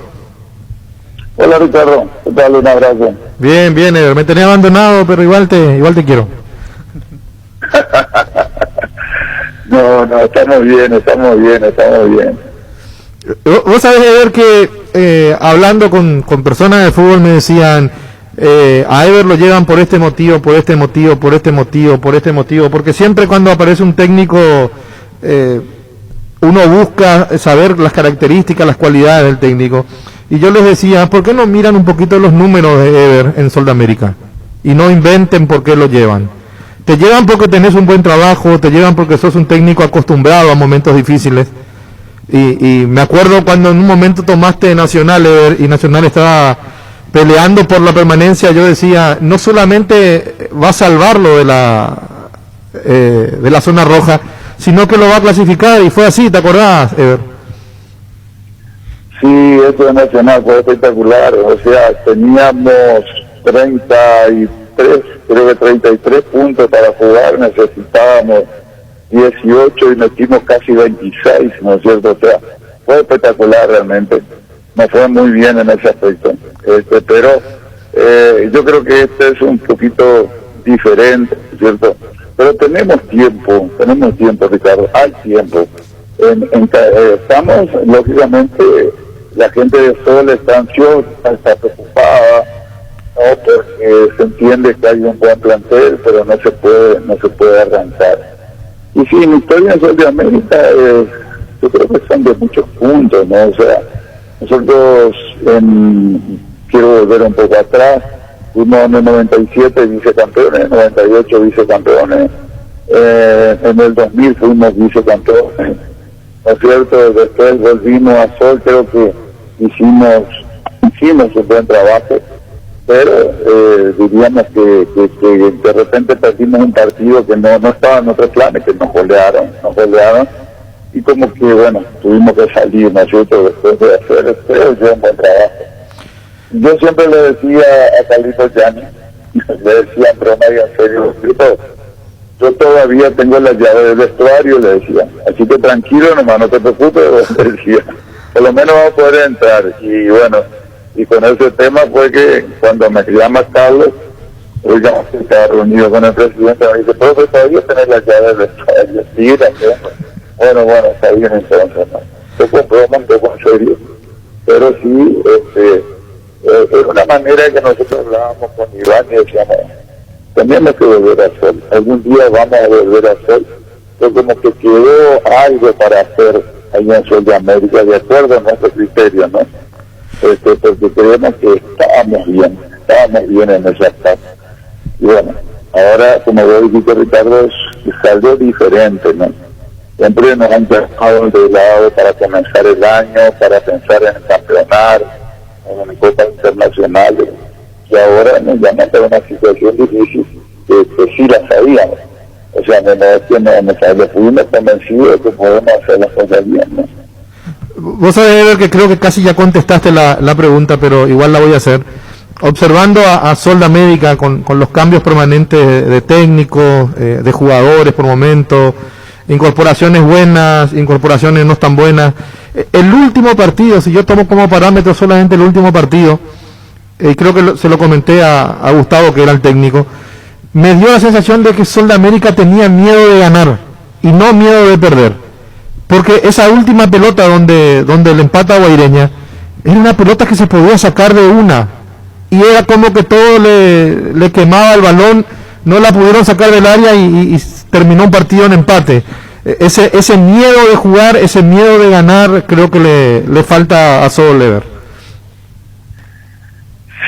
Hola Ricardo, ¿qué tal? Un abrazo. Bien, Ever, me tenía abandonado, pero igual te quiero. No, estamos bien. Vos sabés, Ever, que hablando con personas de fútbol me decían, a Ever lo llevan por este motivo, porque siempre cuando aparece un técnico, uno busca saber las características, las cualidades del técnico. Y yo les decía, ¿por qué no miran un poquito los números de Ever en Sol de América? Y no inventen por qué lo llevan. Te llevan porque tenés un buen trabajo, te llevan porque sos un técnico acostumbrado a momentos difíciles. Y me acuerdo cuando en un momento tomaste Nacional, Ever, y Nacional estaba peleando por la permanencia, yo decía, no solamente va a salvarlo de la zona roja, sino que lo va a clasificar, y fue así, ¿te acordás, Ever? Sí, esto de Nacional fue espectacular, o sea, teníamos 33 puntos para jugar, necesitábamos 18 y metimos casi 26, ¿no es cierto? O sea, fue espectacular realmente, nos fue muy bien en ese aspecto, pero yo creo que este es un poquito diferente, ¿cierto? Pero tenemos tiempo, Ricardo, hay tiempo. Estamos, lógicamente, la gente de Sol está ansiosa, está preocupada, ¿no? Porque se entiende que hay un buen plantel, pero no se puede arrancar. Y sí, mi historia en Sol de América, yo creo que son de muchos puntos, ¿no? O sea, nosotros, quiero volver un poco atrás, fuimos en el 97 vicecampeones, en el 98 vicecampeones, en el 2000 fuimos vicecampeones, ¿no es cierto? Después volvimos a Sol, creo que hicimos un buen trabajo, pero diríamos que de repente perdimos un partido que no estaba en nuestros planes, que nos golearon, y como que bueno, tuvimos que salir, ¿no es cierto?, después de hacer un buen trabajo. Yo siempre le decía a Carlitos Gianni, le decía en broma y en serio, yo todavía tengo la llave del vestuario, le decía, así que tranquilo nomás, no te preocupes, le decía, por lo menos vamos a poder entrar. Y bueno, y con ese tema fue que cuando me llama Carlos, oiga, estaba reunido con el presidente, me dice, profe, todavía tenés la llave del vestuario, sí, la tengo. Bueno, está bien entonces, ¿no? Yo compré un poco en serio, pero sí, es una manera que nosotros hablábamos con Iván y decíamos, tenemos que volver a Sol, algún día vamos a volver a Sol, pero como que quedó algo para hacer ahí en Sol de América, de acuerdo a nuestro criterio, ¿no? Porque creemos que estábamos bien en esa etapa. Y bueno, ahora, como vos dijiste, Ricardo, es algo diferente, ¿no? Siempre nos han dejado de lado para comenzar el año, para pensar en campeonar, en copas internacionales, y ahora nos llaman para una situación difícil que sí la sabíamos. O sea, no es que nos fuimos convencidos de que podemos hacer las cosas bien, ¿no? Vos sabés, Ever, que creo que casi ya contestaste la pregunta, pero igual la voy a hacer. Observando a Sol de América con los cambios permanentes de técnicos, de jugadores por momentos, incorporaciones buenas, incorporaciones no tan buenas. El último partido, si yo tomo como parámetro solamente el último partido, creo que se lo comenté a Gustavo, que era el técnico, me dio la sensación de que Sol de América tenía miedo de ganar y no miedo de perder. Porque esa última pelota donde le empata a Guaireña, era una pelota que se podía sacar de una. Y era como que todo le quemaba el balón no la pudieron sacar del área y terminó un partido en empate. Ese miedo de jugar, ese miedo de ganar, creo que le falta a Sol Lever.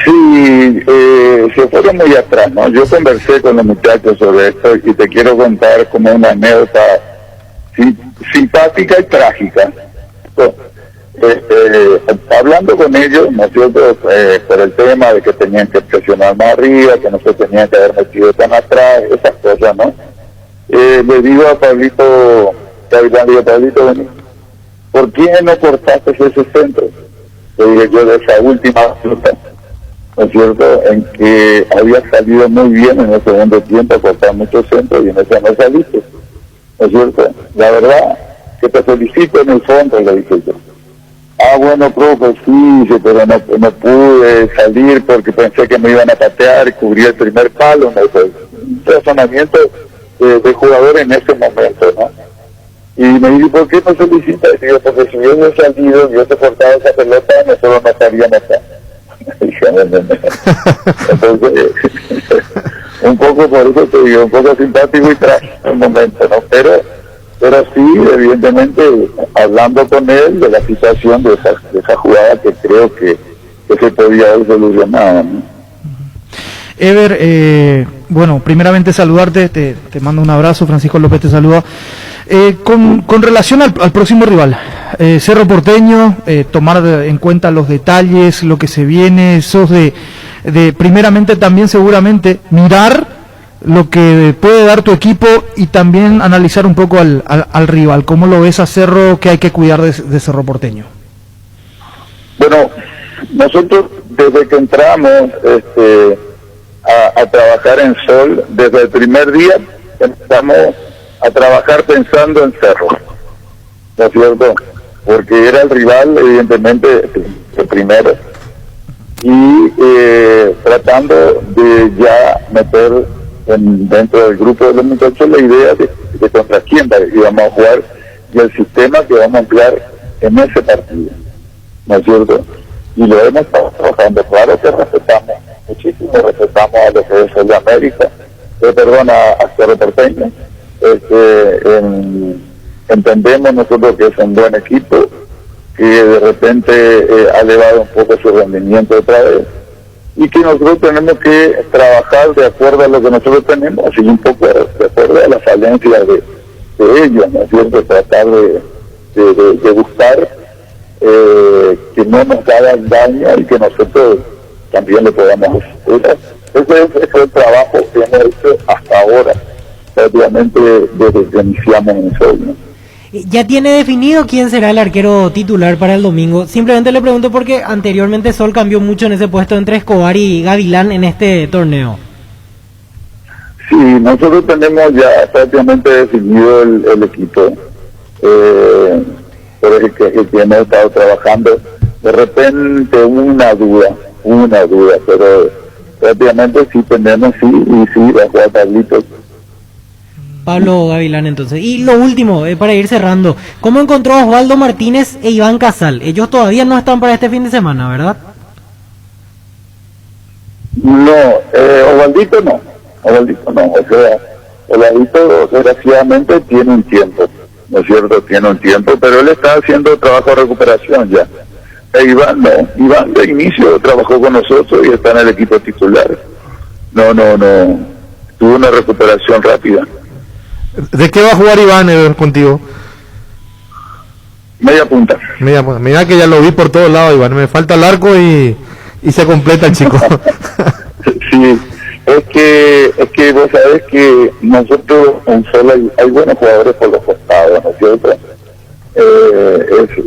Sí, se fueron muy atrás, ¿no? Yo conversé con los muchachos sobre esto y te quiero contar como una anécdota simpática y trágica. Hablando con ellos, ¿no es cierto?, por el tema de que tenían que presionar más arriba, que no se tenían que haber metido tan atrás, esas cosas, ¿no? Le digo a Pablito, Pablito, vení, ¿por qué no cortaste ese centro? Le dije yo de esa última fruta, ¿no es cierto?, en que había salido muy bien en el segundo tiempo a cortar muchos centros y en esa no saliste, ¿no es cierto? La verdad, que te felicito en el fondo, le dije yo. Bueno, profe, sí, pero no pude salir porque pensé que me iban a patear y cubrí el primer palo, ¿no? Pues, un razonamiento de jugador en ese momento, ¿no? Y me dije, ¿por qué no solicitas? Y digo, porque si yo hubiera salido y yo te cortaba esa pelota, nosotros no estaríamos acá. Entonces, un poco por eso te digo, un poco simpático y trágico el momento, ¿no? Pero sí, evidentemente, hablando con él de la situación de esa jugada que creo que se podía haber solucionado, ¿no? Ever, bueno, primeramente saludarte, te mando un abrazo, Francisco López te saluda. Con relación al próximo rival, Cerro Porteño, tomar en cuenta los detalles, lo que se viene, esos de primeramente también seguramente mirar lo que puede dar tu equipo y también analizar un poco al rival. ¿Cómo lo ves a Cerro? ¿Qué hay que cuidar de Cerro Porteño? Bueno, nosotros desde que entramos a trabajar en Sol, desde el primer día empezamos a trabajar pensando en Cerro, ¿no es cierto? Porque era el rival, evidentemente, el primero, y tratando de ya meter dentro del grupo de los muchachos la idea de contra quién íbamos a jugar y el sistema que vamos a emplear en ese partido, ¿no es cierto? Y lo hemos estado trabajando. Claro que respetamos muchísimo, respetamos a lo que es el de América, a Cerro Porteño. Entendemos nosotros que es un buen equipo, que de repente ha elevado un poco su rendimiento otra vez, y que nosotros tenemos que trabajar de acuerdo a lo que nosotros tenemos y un poco de acuerdo a las falencias de ellos, ¿no es cierto? Tratar de buscar que no nos hagan daño y que nosotros también le podamos hacer. Ese es el trabajo que hemos hecho hasta ahora, prácticamente desde que iniciamos en Sol, ¿no? ¿Ya tiene definido quién será el arquero titular para el domingo? Simplemente le pregunto porque anteriormente Sol cambió mucho en ese puesto entre Escobar y Gavilán en este torneo. Sí, nosotros tenemos ya prácticamente definido el equipo por el que hemos estado trabajando. De repente una duda, pero prácticamente sí tenemos, sí, va a jugar Pablito. Pablo Gavilán, entonces. Y lo último, para ir cerrando, ¿cómo encontró a Osvaldo Martínez e Iván Casal? Ellos todavía no están para este fin de semana, ¿verdad? No, Osvaldito no, o sea, Osvaldito desgraciadamente tiene un tiempo, ¿no es cierto? Tiene un tiempo, pero él está haciendo trabajo de recuperación ya. Iván no, Iván de inicio trabajó con nosotros y está en el equipo titular. No, tuvo una recuperación rápida. ¿De qué va a jugar Iván contigo? Media punta. Mira que ya lo vi por todos lados, Iván. Me falta el arco y se completa el chico. Sí, es que vos sabés que nosotros en Sol hay buenos jugadores por los costados, ¿no es cierto?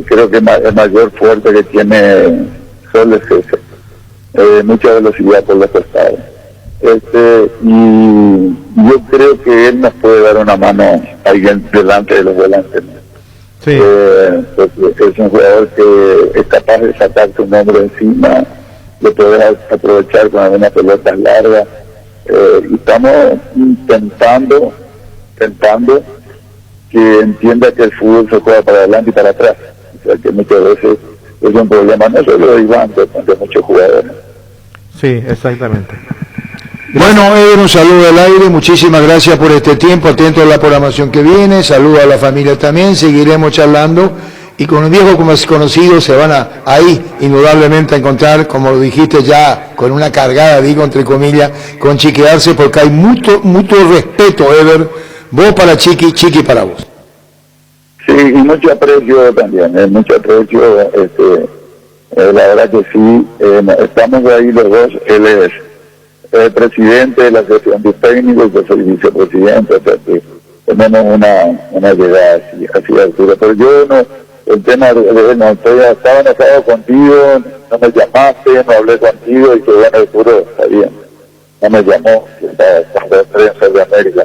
Creo que el mayor fuerte que tiene Sol es ese. Mucha velocidad por los costados. Y yo creo que él nos puede dar una mano ahí delante de los volantes, ¿no? Sí. Es un jugador que es capaz de sacar su nombre encima, lo puede aprovechar con algunas pelotas largas, y estamos intentando que entienda que el fútbol se juega para adelante y para atrás, o sea que muchas veces es un problema no solo de Iván, de muchos jugadores. Sí, exactamente. Bueno, Eder, un saludo al aire, muchísimas gracias por este tiempo, atento a la programación que viene, saludo a la familia también, seguiremos charlando y con los viejos conocidos se van ahí indudablemente a encontrar, como lo dijiste ya, con una cargada, digo entre comillas, con Chiquearse, porque hay mutuo respeto, Eder, vos para Chiqui, Chiqui para vos. Sí, y mucho aprecio también, mucho aprecio, la verdad que sí, estamos ahí los dos, él es el presidente de la asociación de técnicos, yo soy vicepresidente, o sea que tenemos una llegada así de altura, pero yo no, el tema de no, estaba enojado contigo, no me llamaste, no hablé contigo y que bueno, Arturo, está bien, no me llamó, estaba en prensa de América.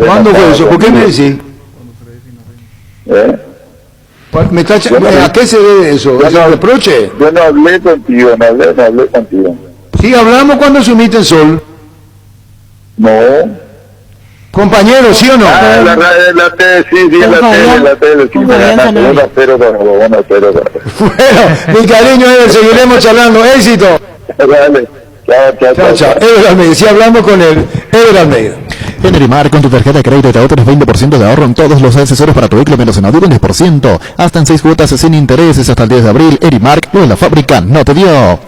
¿Cuándo fue eso? ¿Por qué me decís? ¿A qué se debe eso? ¿A los reproches? Yo no hablé contigo, no hablé contigo. Sí, hablamos cuando asumiste el Sol. No. Compañero, ¿sí o no? La tele, sí, la tele, sí, me ganaste 1-0, Bueno, mi cariño, Eder, seguiremos charlando. Éxito. Dale. Chao. Eder Almeida, sí hablamos con él. Eder Almeida. En Erimar, con tu tarjeta de crédito te ahorras 20% de ahorro en todos los accesorios para tu vehículo, menos en audio, un 10%. Hasta en 6 cuotas sin intereses hasta el 10 de abril. Erimar, lo de la fábrica no te dio.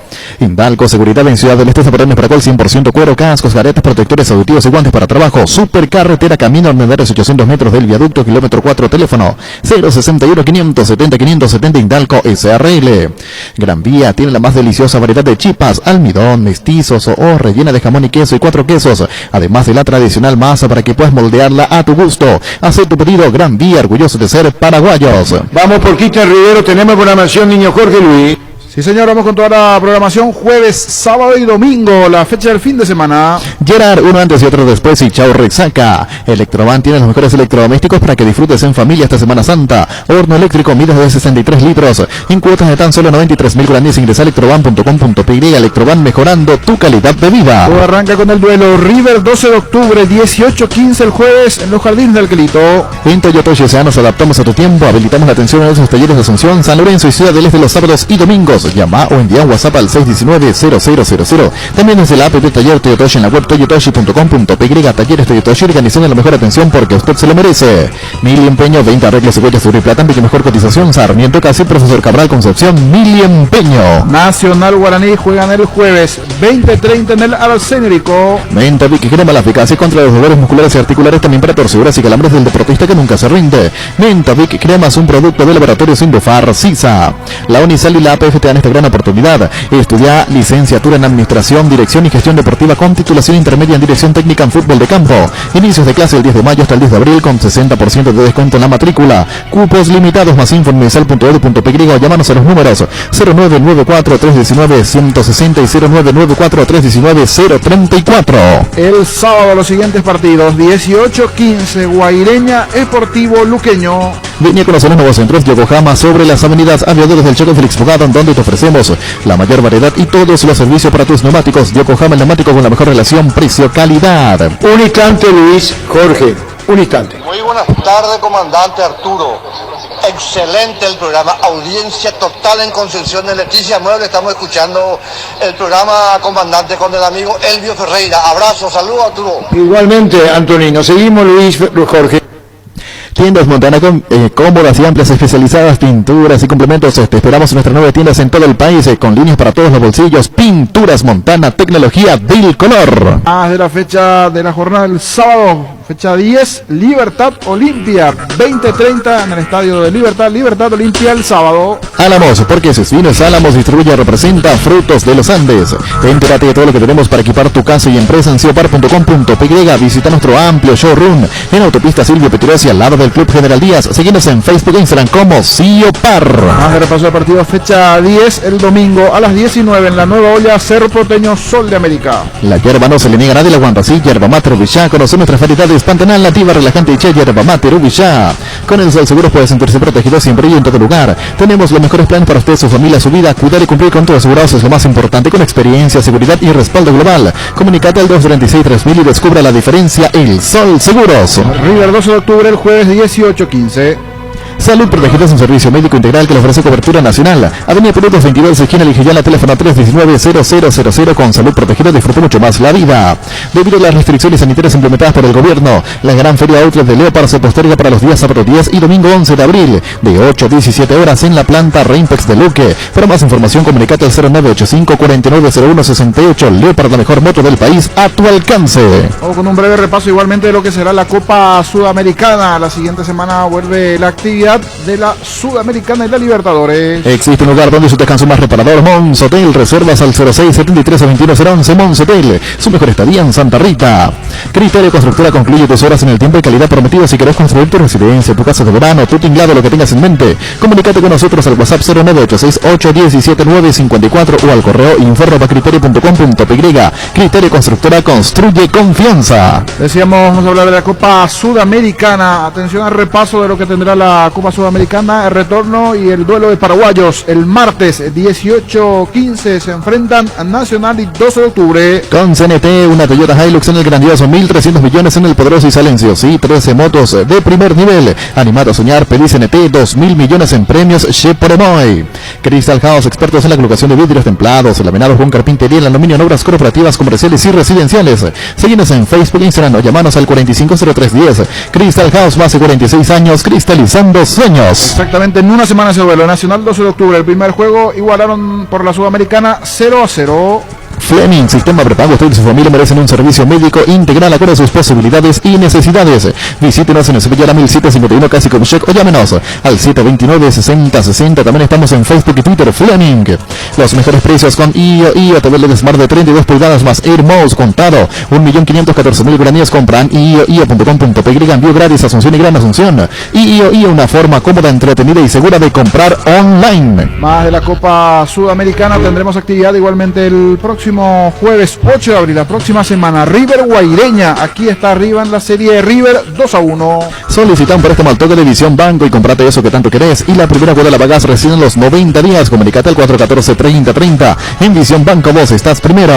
Indalco Seguridad en Ciudad del Este, Zaparrones para cual 100% cuero, cascos, garetas, protectores auditivos y guantes para trabajo. Supercarretera, camino al Menderes, 800 metros del viaducto, kilómetro 4, teléfono 061 570 570 Indalco SRL. Gran Vía tiene la más deliciosa variedad de chipas, almidón, mestizos o rellena de jamón y queso y 4 quesos, además de la tradicional masa para que puedas moldearla a tu gusto. Haz tu pedido. Gran Vía, orgulloso de ser paraguayos. Vamos por Cristian Rivero, tenemos programación, niño Jorge Luis. Sí, señor, vamos con toda la programación, jueves, sábado y domingo, la fecha del fin de semana. Gerard, uno antes y otro después y chao resaca. Electroban tiene los mejores electrodomésticos para que disfrutes en familia esta Semana Santa. Horno eléctrico, midas de 63 litros, en cuotas de tan solo 93.000 guaraníes. Ingresa a electroban.com.py. Electroban, mejorando tu calidad de vida. Todo arranca con el duelo River, 12 de octubre, 18:15 el jueves en los Jardines del Quelito. En Toyota Oceana nos adaptamos a tu tiempo, habilitamos la atención a esos talleres de Asunción, San Lorenzo y Ciudad del Este los sábados y domingos. Llama o envía un WhatsApp al 619-0000. También desde la app de Taller Toyotoshi en la web toyotoshi.com.py. Talleres Toyotoshi, organizando la mejor atención porque usted se lo merece. Mili Empeño, 20 arreglos, cebollas, oro y plata, que mejor cotización. Sarmiento Casi, Profesor Cabral, Concepción, Mili Empeño. Nacional Guaraní juegan el jueves 20:30 en el Arcénrico. Menta Vic crema la eficacia contra los dolores musculares y articulares, también para torceduras y calambres del deportista que nunca se rinde. Menta Vic crema es un producto de laboratorio sin bufar, CISA. La Unisal y la APF te dan esta gran oportunidad. Estudia licenciatura en Administración, Dirección y Gestión Deportiva con titulación intermedia en Dirección Técnica en Fútbol de Campo. Inicios de clase el 10 de mayo hasta el 10 de abril con 60% de descuento en la matrícula. Cupos limitados. Más info en unisal.edu.py o llámanos a los números 0994-319-160 y 0994-319-034. El sábado los siguientes partidos: 18:15 Guaireña, Esportivo Luqueño. Venía con los nuevos centros Yokohama sobre las avenidas Aviadores del Choco Félix Bogado, donde te ofrecemos la mayor variedad y todos los servicios para tus neumáticos. Yokohama, el neumático con la mejor relación precio-calidad. Un instante, Luis, Jorge, un instante. Muy buenas tardes, comandante Arturo. Excelente el programa, audiencia total en Concepción de Leticia Mueble. Estamos escuchando el programa, comandante, con el amigo Elvio Ferreira. Abrazo, saludos, Arturo. Igualmente, Antonino. Seguimos, Luis, Jorge. Tiendas Montana cómodas y amplias, especializadas, pinturas y complementos. Te esperamos en nuestras 9 tiendas en todo el país, con líneas para todos los bolsillos. Pinturas Montana, tecnología del color. Más de la fecha de la jornada del sábado, fecha 10, Libertad Olimpia, 20:30 en el estadio de Libertad Olimpia el sábado. Álamos, porque Cecinos Álamos distribuye y representa Frutos de los Andes. Entérate de todo lo que tenemos para equipar tu casa y empresa en ciopar.com.py. Visita nuestro amplio showroom en Autopista Silvio Peturosi, al lado del Club General Díaz. Seguimos en Facebook e Instagram como Ciopar. Más de repaso del partido, fecha 10, el domingo a las 19 en la Nueva Olla, Cerro Porteño, Sol de América. La hierba no se le niega a nadie, la aguanta así. Yerba Mate Ubillá, conoce nuestras variedades: Pantanal, Nativa, Relajante y Che. Yerba Mate Ubillá. Con el Sol Seguro puede sentirse protegido siempre y en todo lugar. Tenemos los mejores planes para usted, su familia, su vida. Cuidar y cumplir con tus asegurados es lo más importante, con experiencia, seguridad y respaldo global. Comunicate al 236-3000 y descubra la diferencia. El Sol Seguros. River, 12 de octubre, el jueves 18:15. Salud Protegida es un servicio médico integral que le ofrece cobertura nacional. Avenida Perú 22, esquina Ligillana, teléfono 319-0000. Con Salud Protegida disfruta mucho más la vida. Debido a las restricciones sanitarias implementadas por el gobierno, la gran feria Outlet de Leopard se posterga para los días sábado 10 y domingo 11 de abril, de 8 a 17 horas en la planta Reintex de Luque. Para más información, comunicate al 0985-490168. Leopard, la mejor moto del país, a tu alcance. Vamos con un breve repaso igualmente de lo que será la Copa Sudamericana. La siguiente semana vuelve la actividad de la Sudamericana y la Libertadores. Existe un lugar donde su descanso más reparador, Mons Hotel. Reservas al 06-73-21011. Mons Hotel, su mejor estadía en Santa Rita. Criterio Constructora concluye tus horas en el tiempo y calidad prometido. Si querés construir tu residencia, tu casa de verano, tu tinglado, lo que tengas en mente, comunícate con nosotros al WhatsApp 0986-817-954 o al correo info@criterio.com.py. Criterio Constructora construye confianza. Decíamos, vamos a hablar de la Copa Sudamericana. Atención al repaso de lo que tendrá la Copa Sudamericana, el retorno y el duelo de paraguayos. El martes 18-15 se enfrentan a Nacional y 12 de octubre. Con CNT, una Toyota Hilux en el grandioso 1.300 millones en el poderoso y Silencio. Sí, 13 motos de primer nivel. Animado a soñar, pedí CNT, 2.000 millones en premios Cheporemoy. Crystal House, expertos en la colocación de vidrios templados, laminados con carpintería, en aluminio, en obras corporativas, comerciales y residenciales. Síguenos en Facebook e Instagram o llamanos al 450310. Crystal House, más de 46 años, cristalizando sueños. Exactamente, en una semana se duelo. Nacional 12 de octubre, el primer juego igualaron por la Sudamericana 0-0. Fleming, sistema prepago. Usted y su familia merecen un servicio médico integral acorde a sus posibilidades y necesidades. Visítenos en el Sevilla 1751 casi con check o llámenos al 729-6060. También estamos en Facebook y Twitter. Fleming, los mejores precios con IO TV LED Smart de 32 pulgadas más Air Mouse contado 1.514.000 guaraníes. Compran IO.com.py. Envío gratis a Asunción y Gran Asunción. IO, una forma cómoda, entretenida y segura de comprar online. Más de la Copa Sudamericana, tendremos actividad igualmente el próximo jueves 8 de abril, la próxima semana. River Guaireña, aquí está arriba en la serie River 2-1. Solicita un préstamo al Televisión Banco y comprate eso que tanto querés. Y la primera cuota la pagas recién en los 90 días. Comunicate al 414-3030. En Visión Banco vos estás primero.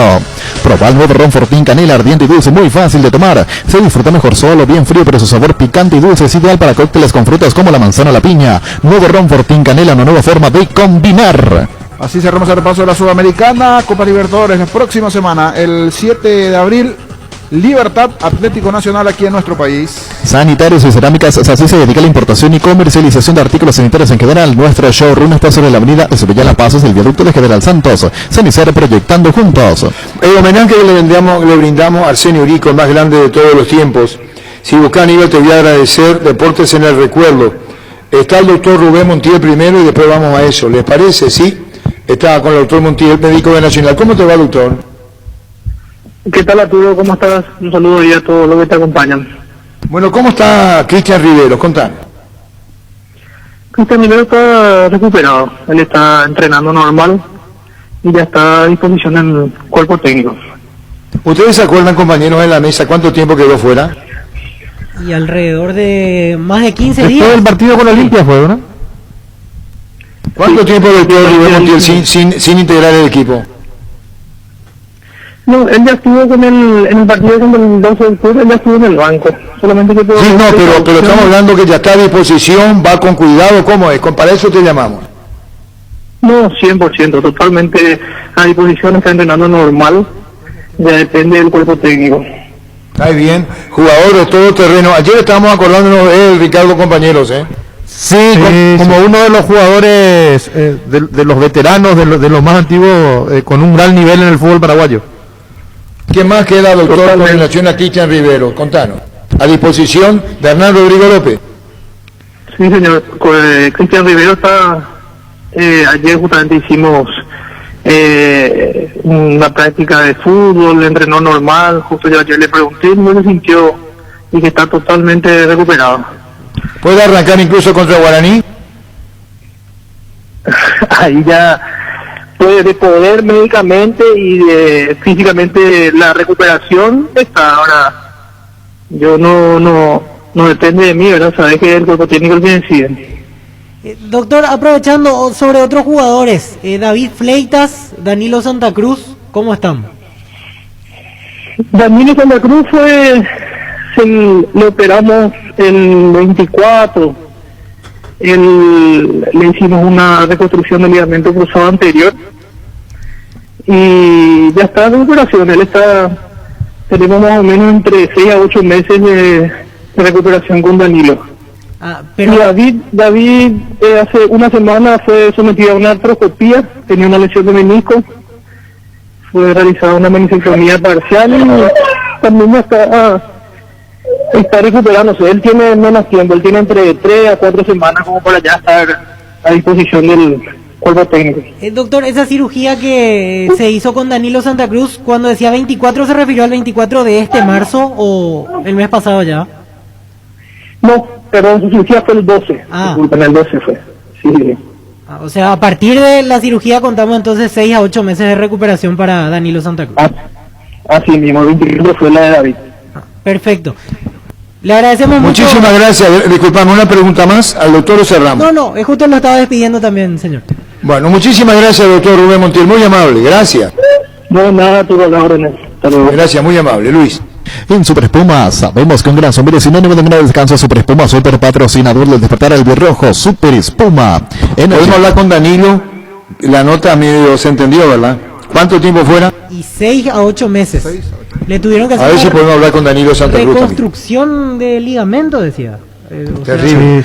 Proba el nuevo ron Fortín Canela, ardiente y dulce, muy fácil de tomar. Se disfruta mejor solo, bien frío, pero su sabor picante y dulce es ideal para cócteles con frutas como la manzana o la piña. Nuevo ron Fortín Canela, una nueva forma de combinar. Así cerramos el repaso de la Sudamericana. Copa Libertadores la próxima semana, el 7 de abril, Libertad Atlético Nacional aquí en nuestro país. Sanitarios y Cerámicas Sací se dedica a la importación y comercialización de artículos sanitarios en general. Nuestro showroom está sobre la avenida Sevilla Pasos del viaducto de General Santos. Cenicera, proyectando juntos. El homenaje que le brindamos a Arsenio Urico, el más grande de todos los tiempos. Si buscas, Aníbal, te voy a agradecer. Deportes en el recuerdo. Está el doctor Rubén Montiel primero y después vamos a eso. ¿Les parece? ¿Sí? Está con el doctor Montiel, médico de Nacional. ¿Cómo te va, doctor? ¿Qué tal, Arturo? ¿Cómo estás? Un saludo y a todos los que te acompañan. Bueno, ¿cómo está Cristian Rivero? Contame. Cristian Rivero está recuperado. Él está entrenando normal y ya está a disposición en el cuerpo técnico. ¿Ustedes se acuerdan, compañeros de la mesa, cuánto tiempo quedó fuera? Y alrededor de más de 15 días. Después del partido con Olimpia fue, ¿no? ¿Cuánto tiempo del Rubén Montiel sin integrar el equipo? No, él ya estuvo en el partido con el 12 de octubre, él ya estuvo en el banco. Solamente que sí, no, pero estamos hablando que ya está a disposición, va con cuidado, ¿cómo es? Para eso te llamamos. No, 100%, totalmente a disposición, está entrenando normal, ya depende del cuerpo técnico. Está bien, jugador de todo terreno. Ayer estábamos acordándonos de él, Ricardo, compañeros, Sí, como uno de los jugadores de los veteranos, de los más antiguos, con un gran nivel en el fútbol paraguayo. ¿Quién más queda, doctor, con relación a Cristian Rivero? Contanos. A disposición de Hernán Rodrigo López. Sí, señor. Cristian Rivero está... ayer justamente hicimos una práctica de fútbol, entrenó normal. Justo yo ayer le pregunté cómo se sintió y que está totalmente recuperado. ¿Puede arrancar incluso contra Guaraní? Ahí ya de poder médicamente y de físicamente la recuperación está. Ahora yo no depende de mí, ¿verdad? Sabes que el cuerpo técnico es el que decide. Doctor, aprovechando sobre otros jugadores, David Fleitas, Danilo Santa Cruz, ¿cómo están? Danilo Santa Cruz le operamos el 24 le hicimos una reconstrucción del ligamento cruzado anterior y ya está en recuperación. Tenemos más o menos entre 6 a 8 meses de recuperación con Danilo. Pero y David hace una semana fue sometido a una artroscopía, tenía una lesión de menisco, fue realizada una meniscectomía parcial y también está recuperándose. Él tiene menos tiempo, él tiene entre 3 a 4 semanas como para ya estar a disposición del cuerpo técnico. Doctor, esa cirugía que se hizo con Danilo Santa Cruz, cuando decía 24, ¿se refirió al 24 de este marzo o el mes pasado ya? No, perdón, su cirugía fue el 12. Disculpen, el 12 fue. Sí. O sea, a partir de la cirugía contamos entonces 6 a 8 meses de recuperación para Danilo Santa Cruz. Así mismo, el 24 fue la de David. Perfecto. Le agradecemos mucho. Muchísimas gracias. Disculpame, una pregunta más al doctor o cerramos. No, justo lo estaba despidiendo también, señor. Bueno, muchísimas gracias, doctor Rubén Montiel, muy amable, gracias. No, nada, todas las órdenes. Gracias, muy amable, Luis. En Super Espuma sabemos que un gran sombrero es sinónimo de un gran descanso. Super Espuma, super patrocinador del despertar albirrojo. Super Espuma. Podemos hablar con Danilo. La nota medio se entendió, ¿verdad? ¿Cuánto tiempo fuera? Y 6 a 8 meses. Le tuvieron que hacer a ver si podemos hablar con Danilo Santa Cruz. Reconstrucción de ligamento, decía. Terrible.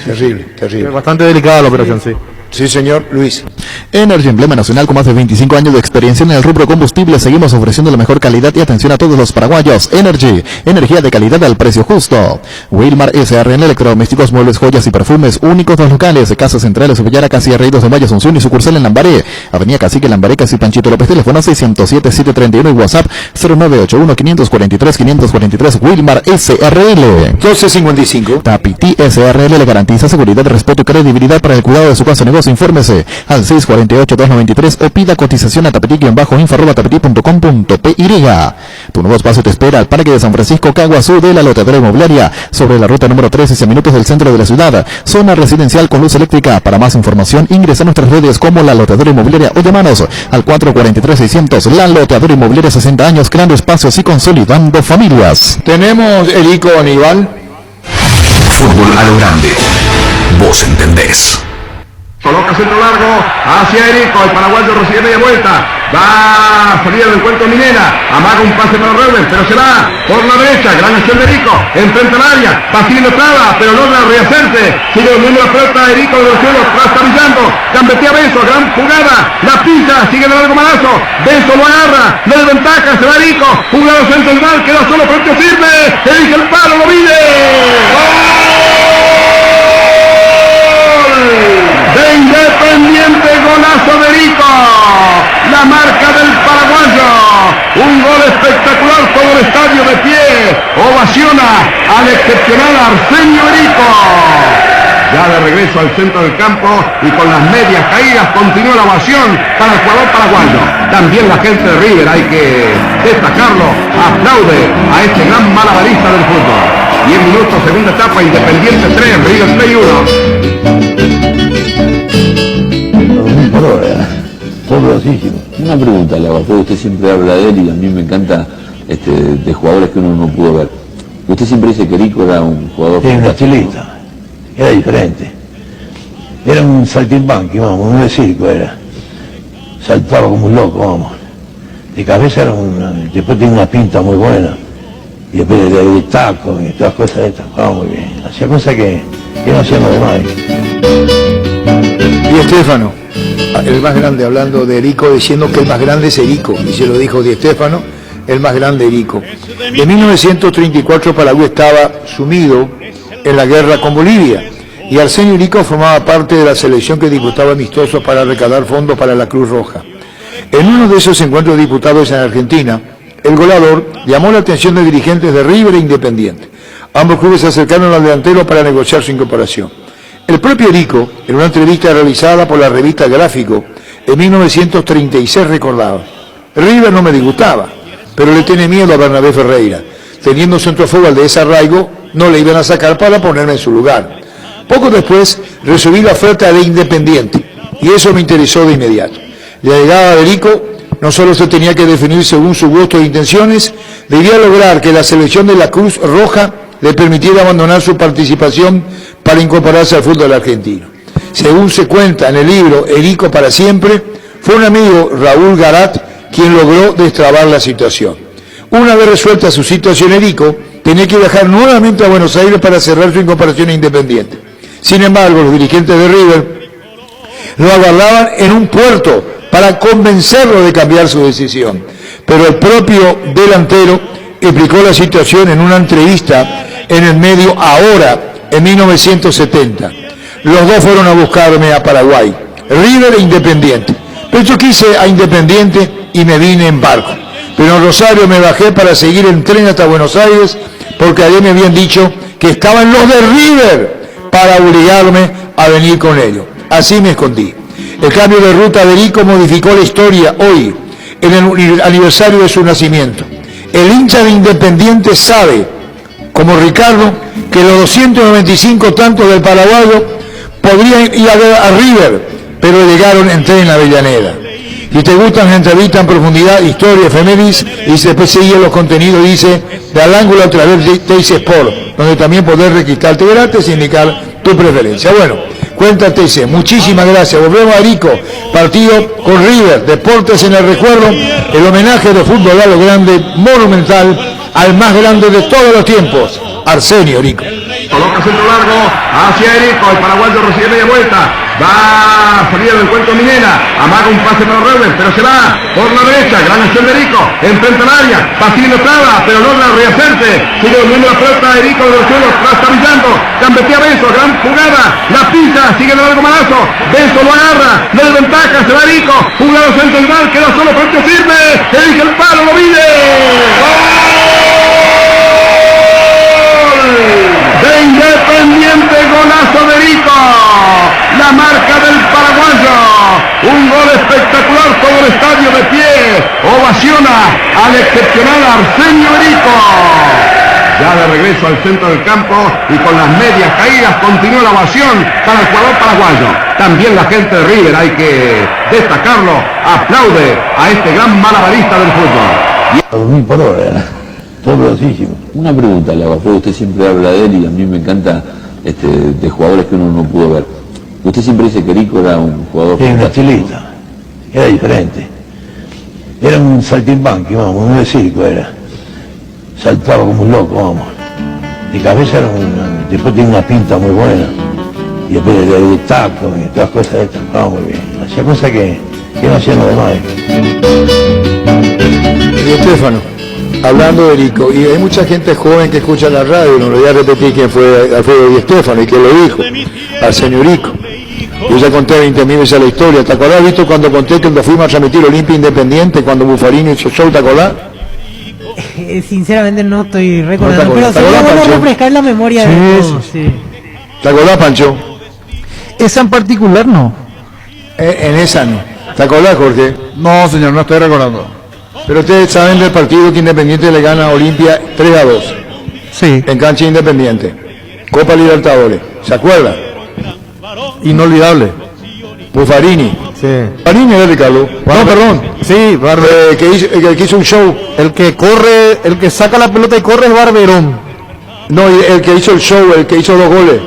Bastante delicada la operación, sí. Sí, señor. Luis. Energy, emblema nacional con más de 25 años de experiencia en el rubro combustible. Seguimos ofreciendo la mejor calidad y atención a todos los paraguayos. Energy, energía de calidad al precio justo. Wilmar SRN, electrodomésticos, muebles, joyas y perfumes únicos. Dos locales, Casa Central, Subellara, Casi R. 2 de Mayo, Asunción y sucursal en Lambaré. Avenida Cacique, Lambaré, Casi Panchito López, teléfono 607-731 y WhatsApp 0981-543-543. Wilmar SRL. 1255. Tapiti SRL le garantiza seguridad, respeto y credibilidad para el cuidado de su casa o negocio. Infórmese al 648-293 o pida cotización a tapeti-info.tapeti.com.py. Tu nuevo espacio te espera al Parque de San Francisco Caguazú de la Loteadora Inmobiliaria, sobre la ruta número 13, minutos del centro de la ciudad. Zona residencial con luz eléctrica. Para más información ingresa a nuestras redes como La Loteadora Inmobiliaria o llámanos al 443-600. La Loteadora Inmobiliaria, 60 años, creando espacios y consolidando familias. Tenemos el ICO Aníbal. Fútbol a lo grande. Vos entendés. Coloca centro largo hacia Erico, el paraguayo recibe media vuelta, va a salir del encuentro Minera, amaga un pase para Reuben, pero se va por la derecha, gran acción de Erico, enfrenta al área, va sin entrada, pero logra rehacerse, sigue dominando la pelota, Erico de los cielos, está brillando, gambetea Benzo, gran jugada, la pisa, sigue de largo Malazo, Benzo lo agarra, le desventaja, se va Erico, jugada central, queda solo frente a Sirve, elige el palo, lo mide. De Independiente, golazo de Rico, la marca del paraguayo, un gol espectacular, todo el estadio de pie, ovaciona al excepcional Arsenio Rico. Ya de regreso al centro del campo y con las medias caídas continúa la ovación para el jugador paraguayo. También la gente de River, hay que destacarlo, aplaude a este gran malabarista del fútbol. 10 minutos, segunda etapa, Independiente 3, River Plate 1. Poderosísimo. Una pregunta le hago, usted siempre habla de él y a mí me encanta de jugadores que uno no pudo ver. Usted siempre dice que Rico era un jugador fantástico. Era diferente. Era un saltimbanqui, vamos, un circo era. Saltaba como un loco, vamos. De cabeza era después tenía una pinta muy buena. Y después de tacos y todas cosas de estas, jugaba muy bien. Hacía cosas que no hacían los demás. Y Estefano, el más grande, hablando de Erico, diciendo que el más grande es Erico, y se lo dijo Di Stéfano, el más grande Erico. En 1934 Paraguay estaba sumido en la guerra con Bolivia, y Arsenio Erico formaba parte de la selección que disputaba amistosos para recaudar fondos para la Cruz Roja. En uno de esos encuentros disputados en Argentina, el goleador llamó la atención de dirigentes de River e Independiente. Ambos clubes se acercaron al delantero para negociar su incorporación. El propio Erico, en una entrevista realizada por la revista Gráfico en 1936, recordaba: River no me disgustaba, pero le tiene miedo a Bernabé Ferreira. Teniendo centrofogal de ese arraigo, no le iban a sacar para ponerme en su lugar. Poco después recibí la oferta de Independiente y eso me interesó de inmediato. La llegada de Erico no solo se tenía que definir según su gusto e intenciones, debía lograr que la selección de la Cruz Roja le permitiera abandonar su participación para incorporarse al fútbol argentino. Según se cuenta en el libro Erico para siempre, fue un amigo, Raúl Garat, quien logró destrabar la situación. Una vez resuelta su situación, Erico tenía que viajar nuevamente a Buenos Aires para cerrar su incorporación a Independiente. Sin embargo, los dirigentes de River lo agarraban en un puerto para convencerlo de cambiar su decisión. Pero el propio delantero explicó la situación en una entrevista en el medio Ahora, en 1970. Los dos fueron a buscarme a Paraguay, River e Independiente. Pero yo quise a Independiente y me vine en barco. Pero en Rosario me bajé para seguir en tren hasta Buenos Aires, porque allí me habían dicho que estaban los de River para obligarme a venir con ellos. Así me escondí. El cambio de ruta de Erico modificó la historia hoy, en el aniversario de su nacimiento. El hincha de Independiente sabe, como Ricardo, que los 295 tantos del paraguayo podrían ir a River, pero llegaron en tren a Avellaneda. Si te gustan las entrevistas en profundidad, historia, efemérides, y después sigue los contenidos, dice, de al ángulo a través de TC Sport, donde también podés registrarte gratis e indicar tu preferencia. Bueno, cuenta TC, muchísimas gracias. Volvemos a Erico, partido con River, Deportes en el Recuerdo, el homenaje de fútbol a lo grande, monumental, al más grande de todos los tiempos, Arsenio Erico. Coloca centro largo hacia Erico, el paraguayo recibe media vuelta, va a salir del encuentro Minera, amaga un pase para Reuben, pero se va por la derecha, gran acción de Erico, enfrenta al área, Pacino traba, pero logra rehacerse, sigue durmiendo la pelota, Erico de los suelos, la está brillando, gambetea Benzo, gran jugada, la pisa, sigue el largo manazo, Benzo lo agarra, no hay ventaja, se va Erico, jugado central, queda solo frente firme, elige el palo, lo vive. De Independiente, golazo de Erico, la marca del paraguayo, un gol espectacular, todo el estadio de pie, ovaciona al excepcional Arsenio Erico. Ya de regreso al centro del campo y con las medias caídas continúa la ovación para el jugador paraguayo. También la gente de River, hay que destacarlo, aplaude a este gran malabarista del fútbol. 2000 por hora, todo velocísimo. Una pregunta le hago, usted siempre habla de él y a mí me encanta de jugadores que uno no pudo ver. Usted siempre dice que Erico era un jugador... Sí, un estilista, era diferente. Era un saltimbanqui, vamos, un circo era. Saltaba como un loco, vamos. De cabeza era después tenía una pinta muy buena. Y después de taco y todas cosas de estas, estaba muy bien. Hacía cosas que no hacían los demás. Y Estefano, hablando de Erico, y hay mucha gente joven que escucha la radio, no lo voy a repetir quién fue Alfredo Di Stéfano y quién lo dijo, Arsenio Erico. Yo ya conté 20.000 veces la historia. ¿Te acordás, visto, cuando conté que cuando fuimos a transmitir Olimpia Independiente, cuando Buffarini hizo show, te acordás? Sinceramente no estoy recordando, pero sería bueno refrescar la memoria de todos. Sí. ¿Te acordás, Pancho? Esa en particular no. En esa no. ¿Te acordás, Jorge? No, señor, no estoy recordando. Pero ustedes saben del partido que Independiente le gana a Olimpia 3-2. Sí. En cancha Independiente. Copa Libertadores. ¿Se acuerdan? Inolvidable. Buffarini. Sí. Buffarini era Ricardo. No, perdón. Sí, el que hizo un show. El que corre, el que saca la pelota y corre es Barberón. No, el que hizo el show, el que hizo 2 goles.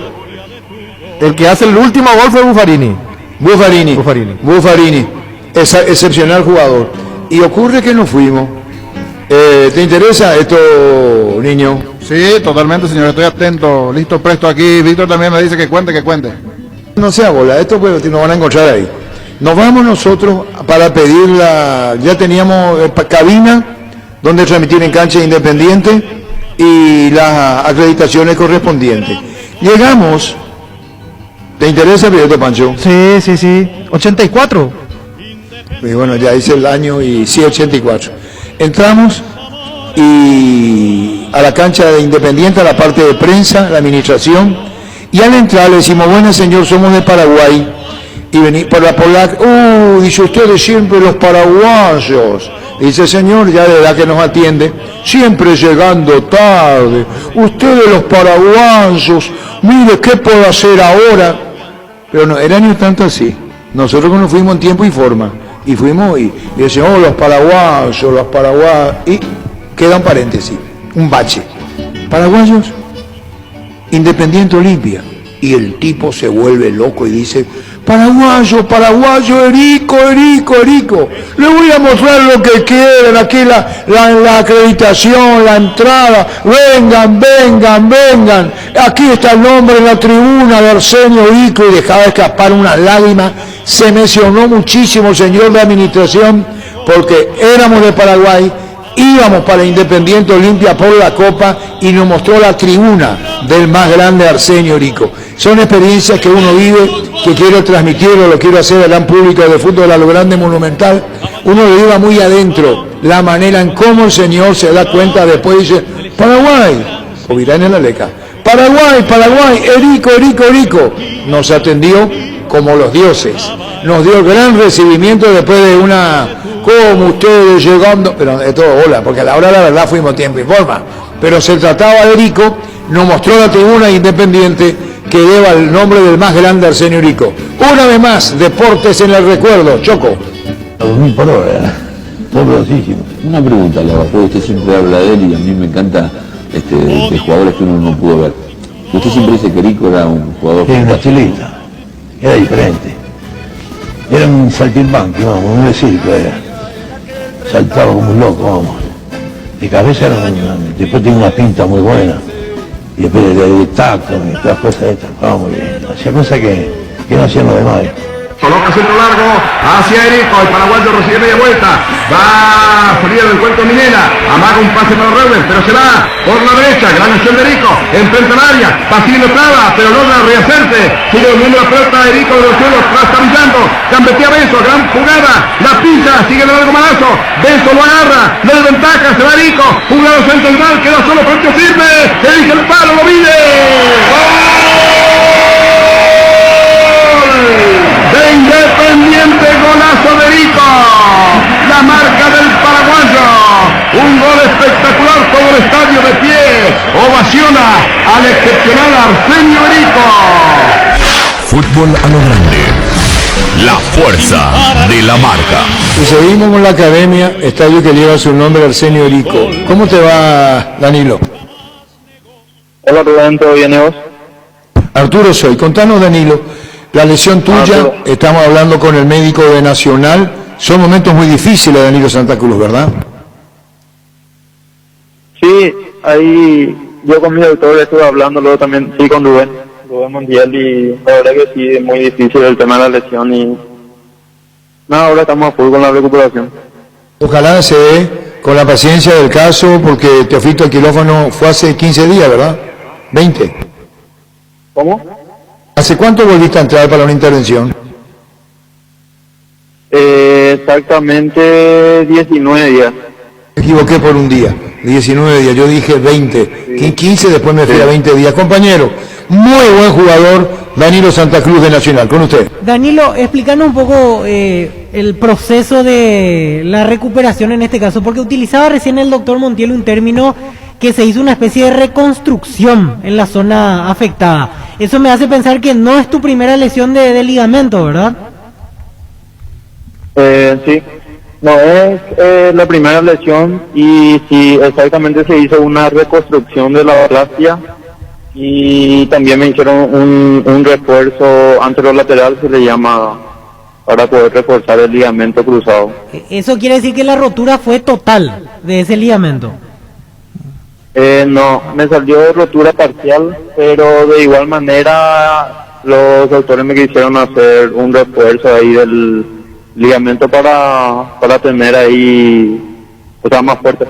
El que hace el último gol fue Buffarini. Buffarini. Excepcional jugador. Y ocurre que nos fuimos. ¿Te interesa esto, niño? Sí, totalmente, señor. Estoy atento, listo, presto aquí. Víctor también me dice que cuente. No sea bola, esto pues nos van a encontrar ahí. Nos vamos nosotros para pedir ya teníamos cabina donde transmitir en cancha Independiente y las acreditaciones correspondientes. Llegamos. ¿Te interesa, Pedro Pancho? Sí. 84. Y bueno, ya hice el año y sí, 84. Entramos y a la cancha de Independiente, a la parte de prensa, la administración, y al entrar le decimos, bueno señor, somos de Paraguay, y venís por la polaca, dice ustedes siempre los paraguayos, dice señor, ya de edad que nos atiende, siempre llegando tarde, ustedes los paraguayos, mire qué puedo hacer ahora, pero no, era ni tanto así, nosotros nos fuimos en tiempo y forma, y fuimos y decían, los paraguayos, y queda un paréntesis, un bache. Paraguayos, Independiente Olimpia, y el tipo se vuelve loco y dice: paraguayo, paraguayo, Erico, Erico, Erico, le voy a mostrar lo que quieren, aquí la acreditación, la entrada, vengan, vengan, vengan, aquí está el nombre en la tribuna de Arsenio Erico, y dejaba escapar una lágrima. Se mencionó muchísimo, señor de administración, porque éramos de Paraguay, íbamos para Independiente Olimpia por la Copa y nos mostró la tribuna del más grande Arsenio Erico. Son experiencias que uno vive, que quiero transmitirlo, lo quiero hacer al gran público de fútbol a lo grande Monumental. Uno lo lleva muy adentro, la manera en cómo el señor se da cuenta después dice: Paraguay, o Virán en la Leca, Paraguay, Paraguay, Erico, Erico, Erico. Nos atendió como los dioses, nos dio gran recibimiento después de una, como ustedes llegando, pero de todo hola, porque a la hora de la verdad fuimos tiempo y forma, pero se trataba de Erico, nos mostró la tribuna Independiente que lleva el nombre del más grande Arsenio Erico. Una vez más, deportes en el recuerdo, Choco. 2000 por hora, poderosísimo. Una pregunta, la verdad, usted siempre habla de él y a mí me encanta de jugadores que uno no pudo ver. Usted siempre dice que Erico era un jugador... Sí, una chilita, era diferente. Era un saltimbanqui, vamos, un circo era. Saltaba como un loco, vamos. De cabeza era después tenía una pinta muy buena. Y después de tacto y todas las cosas estas, vamos, hacía cosas que no hacían los demás. Coloca centro largo hacia Erico, el paraguayo recibe media vuelta, va a salir del encuentro Minera, amaga un pase para Reuben, pero se va por la derecha, gran acción de Erico, enfrenta al área, va siguiendo Traba, pero logra rehacerse, sigue volviendo la pelota de Erico de los cielos, trastabillando, gambetea Benzo, gran jugada, la pincha, sigue el largo manazo, Benzo lo agarra, le desventaja, se va Erico, jugado central, queda solo, pero que sirve, elige el palo, lo mide. De Independiente, golazo de Erico, la marca del paraguayo, un gol espectacular, todo el estadio de pie, ovaciona al excepcional Arsenio Erico. Fútbol a lo grande, la fuerza de la marca. Y seguimos con la academia, estadio que lleva su nombre, Arsenio Erico. ¿Cómo te va, Danilo? Hola Rubén, ¿todo bien y vos? Arturo soy, contanos, Danilo. La lesión tuya, estamos hablando con el médico de Nacional, son momentos muy difíciles, Danilo Santa Cruz, ¿verdad? Sí, ahí yo con mi doctor estuve hablando luego también, sí, con Rubén Montiel, y la verdad que sí, es muy difícil el tema de la lesión y nada, ahora estamos a full con la recuperación. Ojalá se dé con la paciencia del caso, porque te fuiste al quirófano, fue hace 15 días, ¿verdad? 20. ¿Cómo? ¿Hace cuánto volviste a entrar para una intervención? Exactamente 19 días. Me equivoqué por un día, 19 días, yo dije 20, sí. 15, después me fui a 20 días. Compañero, muy buen jugador, Danilo Santa Cruz de Nacional, con usted. Danilo, explícanos un poco el proceso de la recuperación en este caso, porque utilizaba recién el doctor Montiel un término que se hizo una especie de reconstrucción en la zona afectada. Eso me hace pensar que no es tu primera lesión de ligamento, ¿verdad? Sí, no es la primera lesión y sí, exactamente se hizo una reconstrucción de la fascia y también me hicieron un refuerzo anterolateral, se le llama, para poder reforzar el ligamento cruzado. Eso quiere decir que la rotura fue total de ese ligamento. No, me salió rotura parcial, pero de igual manera los doctores me quisieron hacer un refuerzo ahí del ligamento para tener ahí, o sea, más fuerte.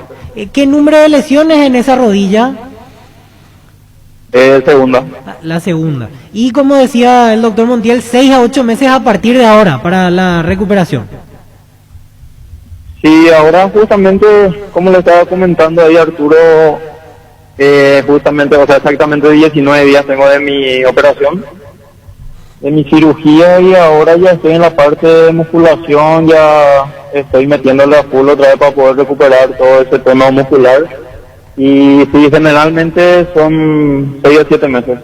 ¿Qué número de lesiones en esa rodilla? Segunda. La segunda. Y como decía el doctor Montiel, 6 a 8 meses a partir de ahora para la recuperación. Sí, ahora justamente, como le estaba comentando ahí Arturo, justamente, o sea, exactamente 19 días tengo de mi operación, de mi cirugía, y ahora ya estoy en la parte de musculación, ya estoy metiéndole a full otra vez para poder recuperar todo ese tema muscular, y sí, generalmente son 6 a 7 meses.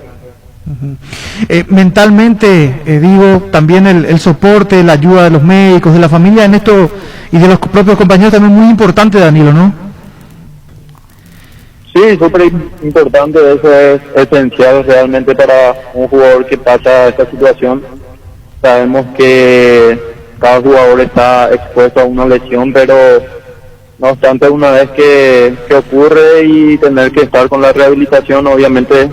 Mentalmente, digo, también el soporte, la ayuda de los médicos, de la familia en esto y de los propios compañeros también muy importante, Danilo, ¿no? Sí, súper importante, eso es esencial realmente para un jugador que pasa esta situación. Sabemos que cada jugador está expuesto a una lesión, pero no obstante, una vez que ocurre y tener que estar con la rehabilitación, obviamente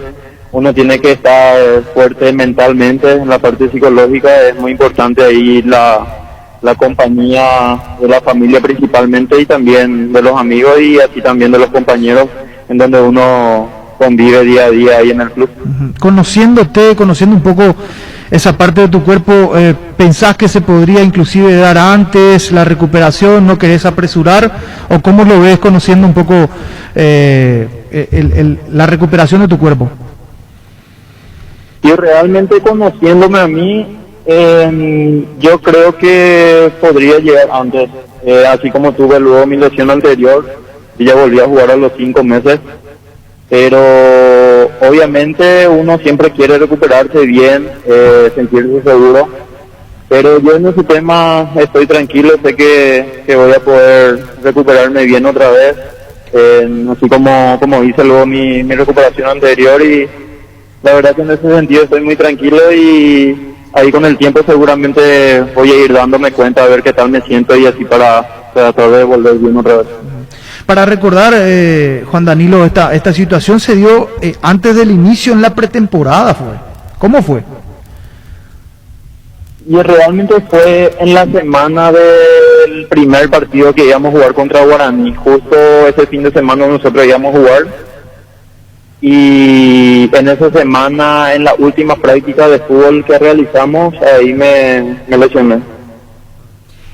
uno tiene que estar fuerte mentalmente. En la parte psicológica es muy importante ahí la compañía de la familia principalmente, y también de los amigos, y así también de los compañeros, en donde uno convive día a día ahí en el club. Conociéndote, conociendo un poco esa parte de tu cuerpo, ¿pensás que se podría inclusive dar antes la recuperación? ¿No querés apresurar? ¿O cómo lo ves conociendo un poco la recuperación de tu cuerpo? Y realmente conociéndome a mí, yo creo que podría llegar antes. Así como tuve luego mi lesión anterior, y ya volví a jugar a los 5 meses. Pero obviamente uno siempre quiere recuperarse bien, sentirse seguro, pero yo en ese tema estoy tranquilo, sé que voy a poder recuperarme bien otra vez, así como hice luego mi recuperación anterior, y la verdad que en ese sentido estoy muy tranquilo, y ahí con el tiempo seguramente voy a ir dándome cuenta a ver qué tal me siento, y así para tratar de volver bien otra vez. Para recordar, Juan Danilo, esta situación se dio antes del inicio en la pretemporada, ¿cómo fue? Y realmente fue en la semana del primer partido que íbamos a jugar contra Guaraní. Justo ese fin de semana nosotros íbamos a jugar, y en esa semana, en la última práctica de fútbol que realizamos, ahí me lesioné.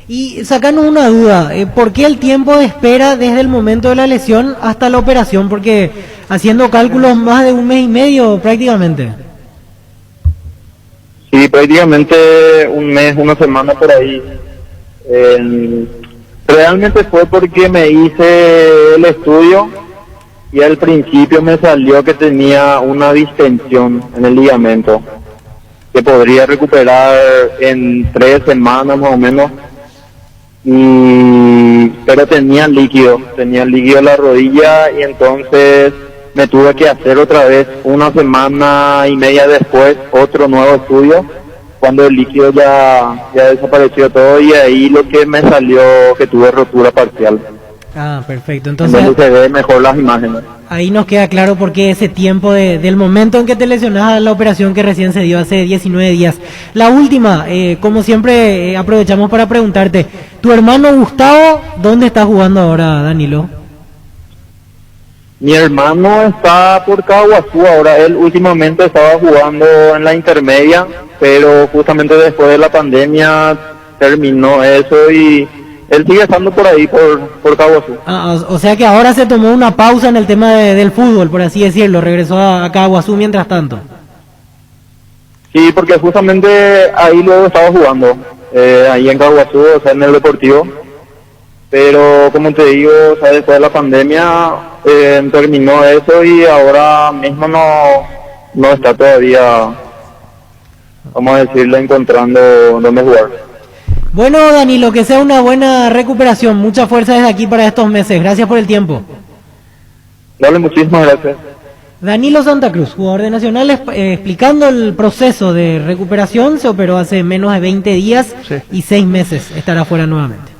Y sacanos una duda, ¿por qué el tiempo de espera desde el momento de la lesión hasta la operación? Porque haciendo cálculos, más de 1 mes y medio prácticamente. Sí, prácticamente 1 mes, 1 semana por ahí. Realmente fue porque me hice el estudio y al principio me salió que tenía una distensión en el ligamento, que podría recuperar en 3 semanas más o menos. Pero tenía líquido en la rodilla, y entonces me tuve que hacer otra vez 1 semana y media después otro nuevo estudio, cuando el líquido ya desapareció todo, y ahí lo que me salió que tuve rotura parcial. Ah, perfecto. Entonces se ve mejor las imágenes. Ahí nos queda claro por qué ese tiempo del momento en que te lesionás a la operación que recién se dio hace 19 días. La última, como siempre, aprovechamos para preguntarte, ¿tu hermano Gustavo dónde está jugando ahora, Danilo? Mi hermano está por Caguazú ahora. Él últimamente estaba jugando en la intermedia, pero justamente después de la pandemia terminó eso, y él sigue estando por ahí, por Caguazú. O sea que ahora se tomó una pausa en el tema del fútbol, por así decirlo, regresó a Caguazú mientras tanto. Sí, porque justamente ahí luego estaba jugando, ahí en Caguazú, o sea, en el Deportivo. Pero como te digo, o sea, después de la pandemia terminó eso, y ahora mismo no está todavía, vamos a decirle, encontrando dónde jugar. Bueno, Danilo, que sea una buena recuperación. Mucha fuerza desde aquí para estos meses. Gracias por el tiempo. Dale, muchísimas gracias. Danilo Santa Cruz, jugador de Nacional, explicando el proceso de recuperación. Se operó hace menos de 20 días y 6 meses estará fuera nuevamente.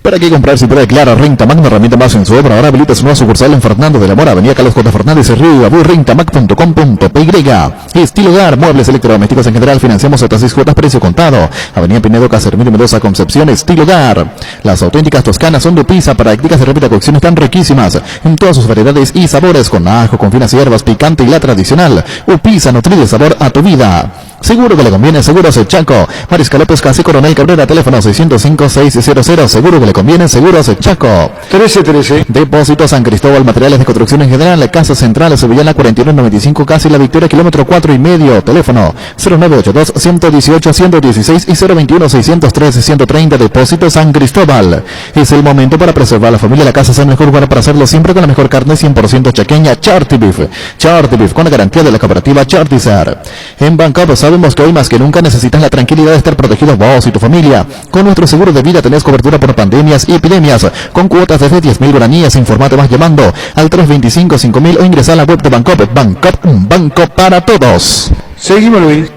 ¿Para qué comprar si puede? Claro, Rentamac, una herramienta más en su obra. Ahora habilita su nueva sucursal en Fernando de la Mora, Avenida Carlos J. Fernández, Río y Abu, rentamac.com.py. Estilo Hogar, muebles electrodomésticos en general, financiamos hasta 6 cuotas, precio contado. Avenida Pinedo, Casermino, Mendoza, Concepción, Estilo Hogar. Las auténticas toscanas son de pizza, prácticas de rápida cocción, están riquísimas en todas sus variedades y sabores, con ajo, con finas hierbas, picante y la tradicional. Pizza, nutrido sabor a tu vida. Seguro que le conviene, Seguros Chaco. Mariscal López, casi Coronel Cabrera, teléfono 605-600. Seguro que le conviene, Seguros Chaco. 1313. Depósito San Cristóbal, materiales de construcción en general, Casa Central, Sevillana 4195, casi La Victoria, kilómetro 4,5. Teléfono 0982-118-116 y 021-613-130. Depósito San Cristóbal. Es el momento para preservar la familia. La casa es el mejor lugar para hacerlo, siempre con la mejor carne 100% chaqueña, Charty Beef. Charty Beef, con la garantía de la cooperativa Chartizar. En Banco Pesado, Sabemos que hoy más que nunca necesitas la tranquilidad de estar protegidos vos y tu familia. Con nuestro seguro de vida tenés cobertura por pandemias y epidemias, con cuotas desde 10.000 guaraníes. Informate más llamando al 325-5000 o ingresa a la web de Bancop. Bancop, un banco para todos. Seguimos, Luis.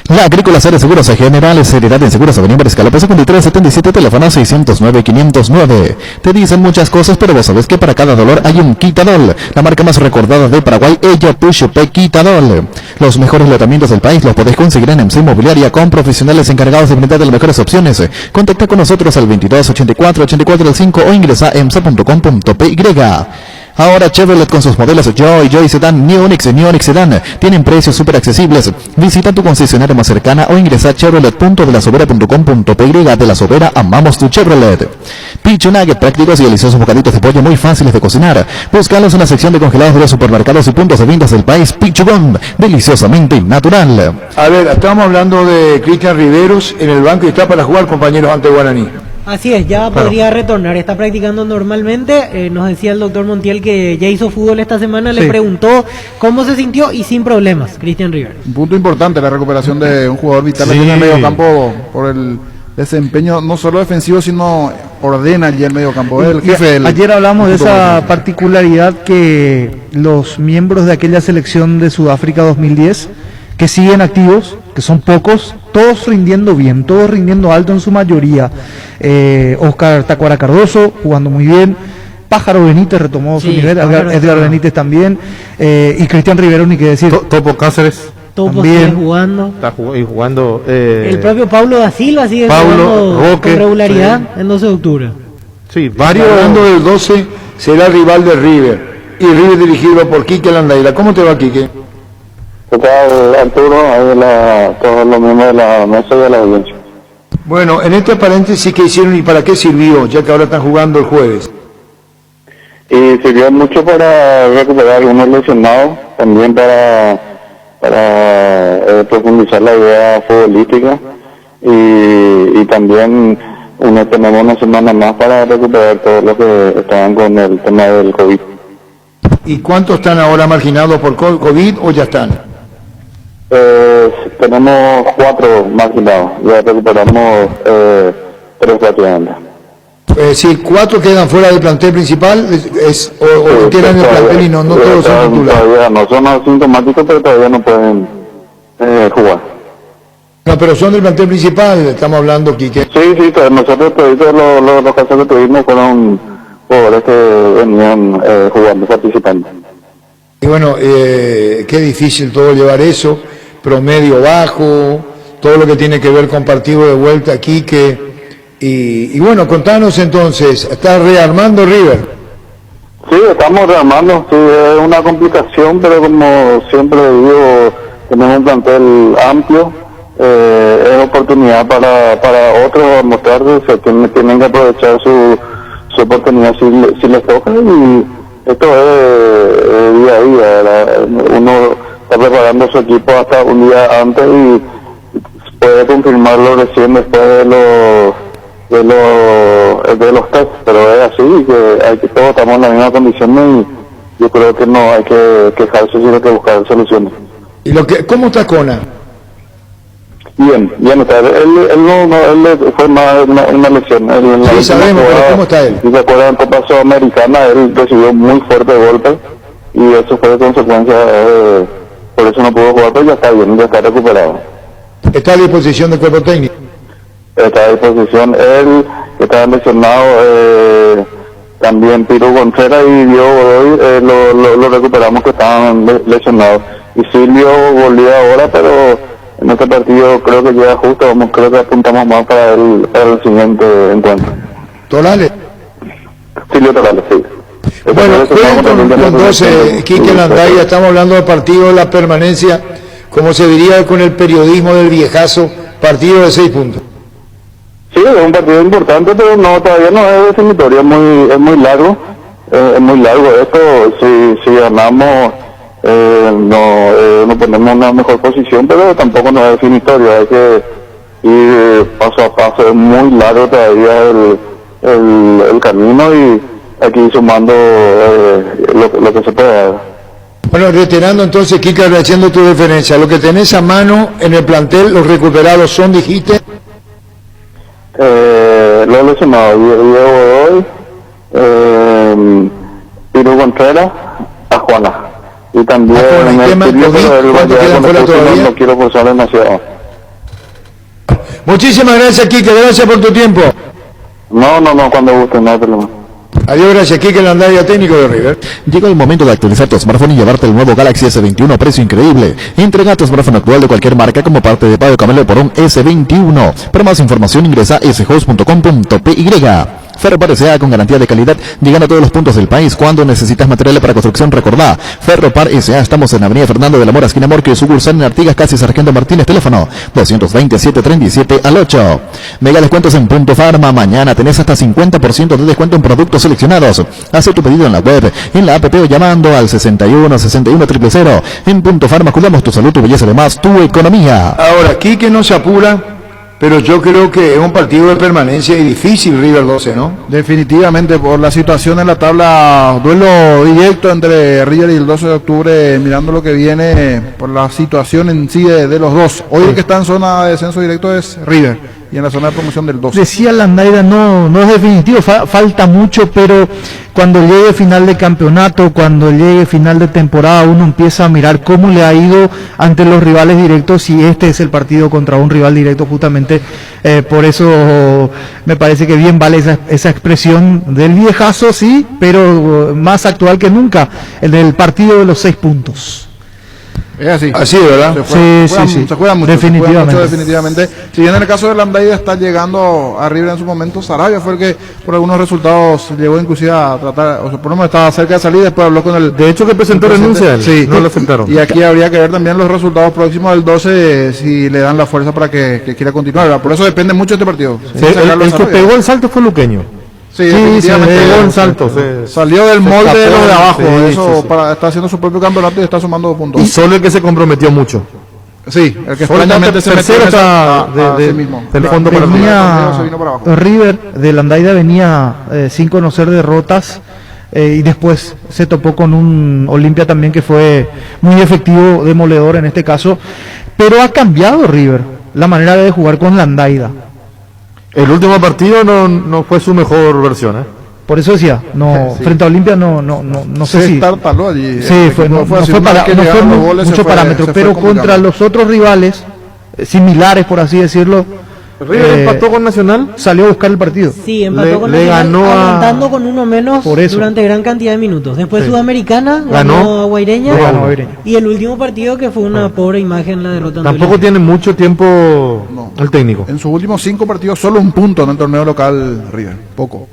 La Agrícola Serie Seguros Generales, Seriedad en Seguros, Avenida Escalopé 5377, teléfono 609-509. Te dicen muchas cosas, pero vos sabés que para cada dolor hay un Quitadol. La marca más recordada de Paraguay, ella Pushupe Quitadol. Los mejores tratamientos del país los podés conseguir en MC Inmobiliaria con profesionales encargados de brindar las mejores opciones. Contacta con nosotros al 2284-8405 o ingresa a emsa.com.py. Ahora Chevrolet con sus modelos Joy Sedan, New Onix Sedan tienen precios súper accesibles. Visita tu concesionaria más cercana o ingresa a chevrolet.delasobera.com.py. De La Sobera, amamos tu Chevrolet. Pichu Nugget, prácticos y deliciosos bocaditos de pollo muy fáciles de cocinar. Búscalos en la sección de congelados de los supermercados y puntos de ventas del país. Pichugón, deliciosamente natural. A ver, estamos hablando de Cristian Riveros en el banco y está para jugar, compañeros, ante Guaraní. Así es, ya podría retornar, está practicando normalmente. Nos decía el doctor Montiel que ya hizo fútbol esta semana, le preguntó cómo se sintió y sin problemas, Cristian Rivera. Un punto importante, la recuperación de un jugador vital en el medio campo por el desempeño no solo defensivo, sino ordena allí el medio campo. El jefe ayer hablamos de esa particularidad que los miembros de aquella selección de Sudáfrica 2010, que siguen activos, que son pocos, todos rindiendo bien, todos rindiendo alto en su mayoría. Oscar Tacuara Cardoso jugando muy bien, Pájaro Benítez retomó su nivel, Edgar Benítez también, y Cristian Rivero, ni que decir. Topo Cáceres Topo sigue jugando. Está jugando. El propio Pablo da Silva sigue jugando Roque, con regularidad en 12 de octubre. Sí, varios. Hablando del 12, será rival de River, y River dirigido por Quique Landaira. ¿Cómo te va, Quique? ¿Qué tal, Arturo? Todos los miembros de la mesa y de la audiencia. Bueno, en este paréntesis, ¿qué hicieron y para qué sirvió, ya que ahora están jugando el jueves? Y sirvió mucho para recuperar algunos lesionados, también para profundizar la idea futbolística y también tenemos una semana más para recuperar todos los que estaban con el tema del COVID. ¿Y cuántos están ahora marginados por COVID o ya están? Tenemos 4 marginados, ya recuperamos 3 prácticamente. Si 4 quedan fuera del plantel principal, o tienen el plantel y no todos son titulares. Todavía no son asintomáticos, pero todavía no pueden jugar. No, pero son del plantel principal, estamos hablando, Quique. Sí, nosotros todos los casos que tuvimos fueron jugadores que venían jugando, participando. Y bueno, qué difícil todo llevar eso, promedio bajo, todo lo que tiene que ver con partido de vuelta, Quique. Y bueno, contanos entonces, ¿estás rearmando River? Sí, estamos rearmando, sí, es una complicación, pero como siempre digo, tenemos un plantel amplio, es oportunidad para otros mostrarse, tienen que aprovechar su oportunidad si les toca, y esto es día a día, ¿verdad? Uno está preparando su equipo hasta un día antes y puede confirmarlo recién después de los test, pero es así, que todos estamos en la misma condición y yo creo que no hay que quejarse, sino que buscar soluciones. ¿Y cómo está Cona? Bien, está. Él fue más una lesión. Sí, sabemos, pero ¿cómo está él? Si se acuerdan, en Copa Sudamericana, él recibió muy fuerte golpe y eso fue de consecuencia, por eso no pudo jugar, pero ya está bien, ya está recuperado. ¿Está a disposición del cuerpo técnico? Está a disposición él, que estaba lesionado, también Piro Contreras y Diego Godoy, lo recuperamos que estaban lesionados. Y Silvio volvió ahora, pero en este partido creo que llega justo, creo que apuntamos más para el siguiente encuentro. ¿Torales? Silvio Torales, sí. Bueno, con 12, Quique Landaira, estamos hablando del partido de la permanencia, como se diría con el periodismo del viejazo, partido de 6 puntos. Sí, es un partido importante, pero todavía no es definitorio, es muy largo esto. Si ganamos, no ponemos en una mejor posición, pero tampoco no es definitorio, hay que ir paso a paso, es muy largo todavía el camino y hay que ir sumando lo que se pueda. Bueno, reiterando entonces, Kika, agradeciendo tu referencia, lo que tenés a mano en el plantel, los recuperados son, dijiste. Los lesionados, Diego Godoy, Piru Contreras, a Juana. Y también no quiero forzar demasiado. Muchísimas gracias, Kike, gracias por tu tiempo. No, cuando guste, no hay problema. Adiós, gracias, Kike Landaya, técnico de River. Llegó el momento de actualizar tu smartphone y llevarte el nuevo Galaxy S21 a precio increíble. Entrega tu smartphone actual de cualquier marca como parte de pago Camelo por un S21. Para más información ingresa a shows.com.py. Ferropar S.A. con garantía de calidad, llegando a todos los puntos del país. Cuando necesitas materiales para construcción, recordá, Ferropar S.A. Estamos en Avenida Fernando de la Mora, esquina Morque, sucursal en Artigas, casi Sargento Martínez, teléfono 227-37 Mega descuentos en Punto Farma. Mañana tenés hasta 50% de descuento en productos seleccionados. Haz tu pedido en la web, en la app o llamando al 61 61 000. En Punto Farma cuidamos tu salud, tu belleza, además tu economía. Ahora, Kike no se apura, pero yo creo que es un partido de permanencia y difícil River 12, ¿no? Definitivamente, por la situación en la tabla, duelo directo entre River y el 12 de octubre, mirando lo que viene por la situación en sí de los dos. Hoy el que está en zona de descenso directo es River, y en la zona de promoción del 12. Decía Landaida, no es definitivo, falta mucho, pero cuando llegue final de campeonato, cuando llegue final de temporada, uno empieza a mirar cómo le ha ido ante los rivales directos, y este es el partido contra un rival directo justamente. Por eso me parece que bien vale esa expresión del viejazo, sí, pero más actual que nunca, el del partido de los 6 puntos. Es así. Así, ¿verdad? Sí. Se juega mucho. Definitivamente. Definitivamente. Si bien en el caso de Landaida está llegando a River en su momento, Sarabia fue el que por algunos resultados llegó inclusive a tratar, o sea, por lo menos estaba cerca de salir, después habló con el... De hecho que presentó renuncia, sí, no lo aceptaron. Y aquí habría que ver también los resultados próximos del 12, si le dan la fuerza para que quiera continuar, ¿verdad? Por eso depende mucho de este partido. Sí, el que pegó el salto fue Luqueño. Sí, definitivamente pegó el salto. Salió del molde de los de abajo. Sí. Está haciendo su propio campeonato y está sumando puntos. Y solo el que se comprometió mucho. Sí, el que extrañamente se metió del fondo para abajo. River de Landaida venía sin conocer derrotas, y después se topó con un Olimpia también que fue muy efectivo, demoledor en este caso, pero ha cambiado River la manera de jugar con Landaida. El último partido no fue su mejor versión, ¿eh? Por eso decía, frente a Olimpia no sé si estartaló allí. Sí, no fue mucho parámetro, pero contra los otros rivales similares, por así decirlo, River empató con Nacional, salió a buscar el partido. Sí, empató con Nacional, aguantando con uno menos durante gran cantidad de minutos. Después Sudamericana ganó a Guaireña, y el último partido que fue una pobre imagen, la derrota. Tampoco tiene mucho tiempo el técnico. En sus últimos 5 partidos solo un punto en el torneo local River, poco.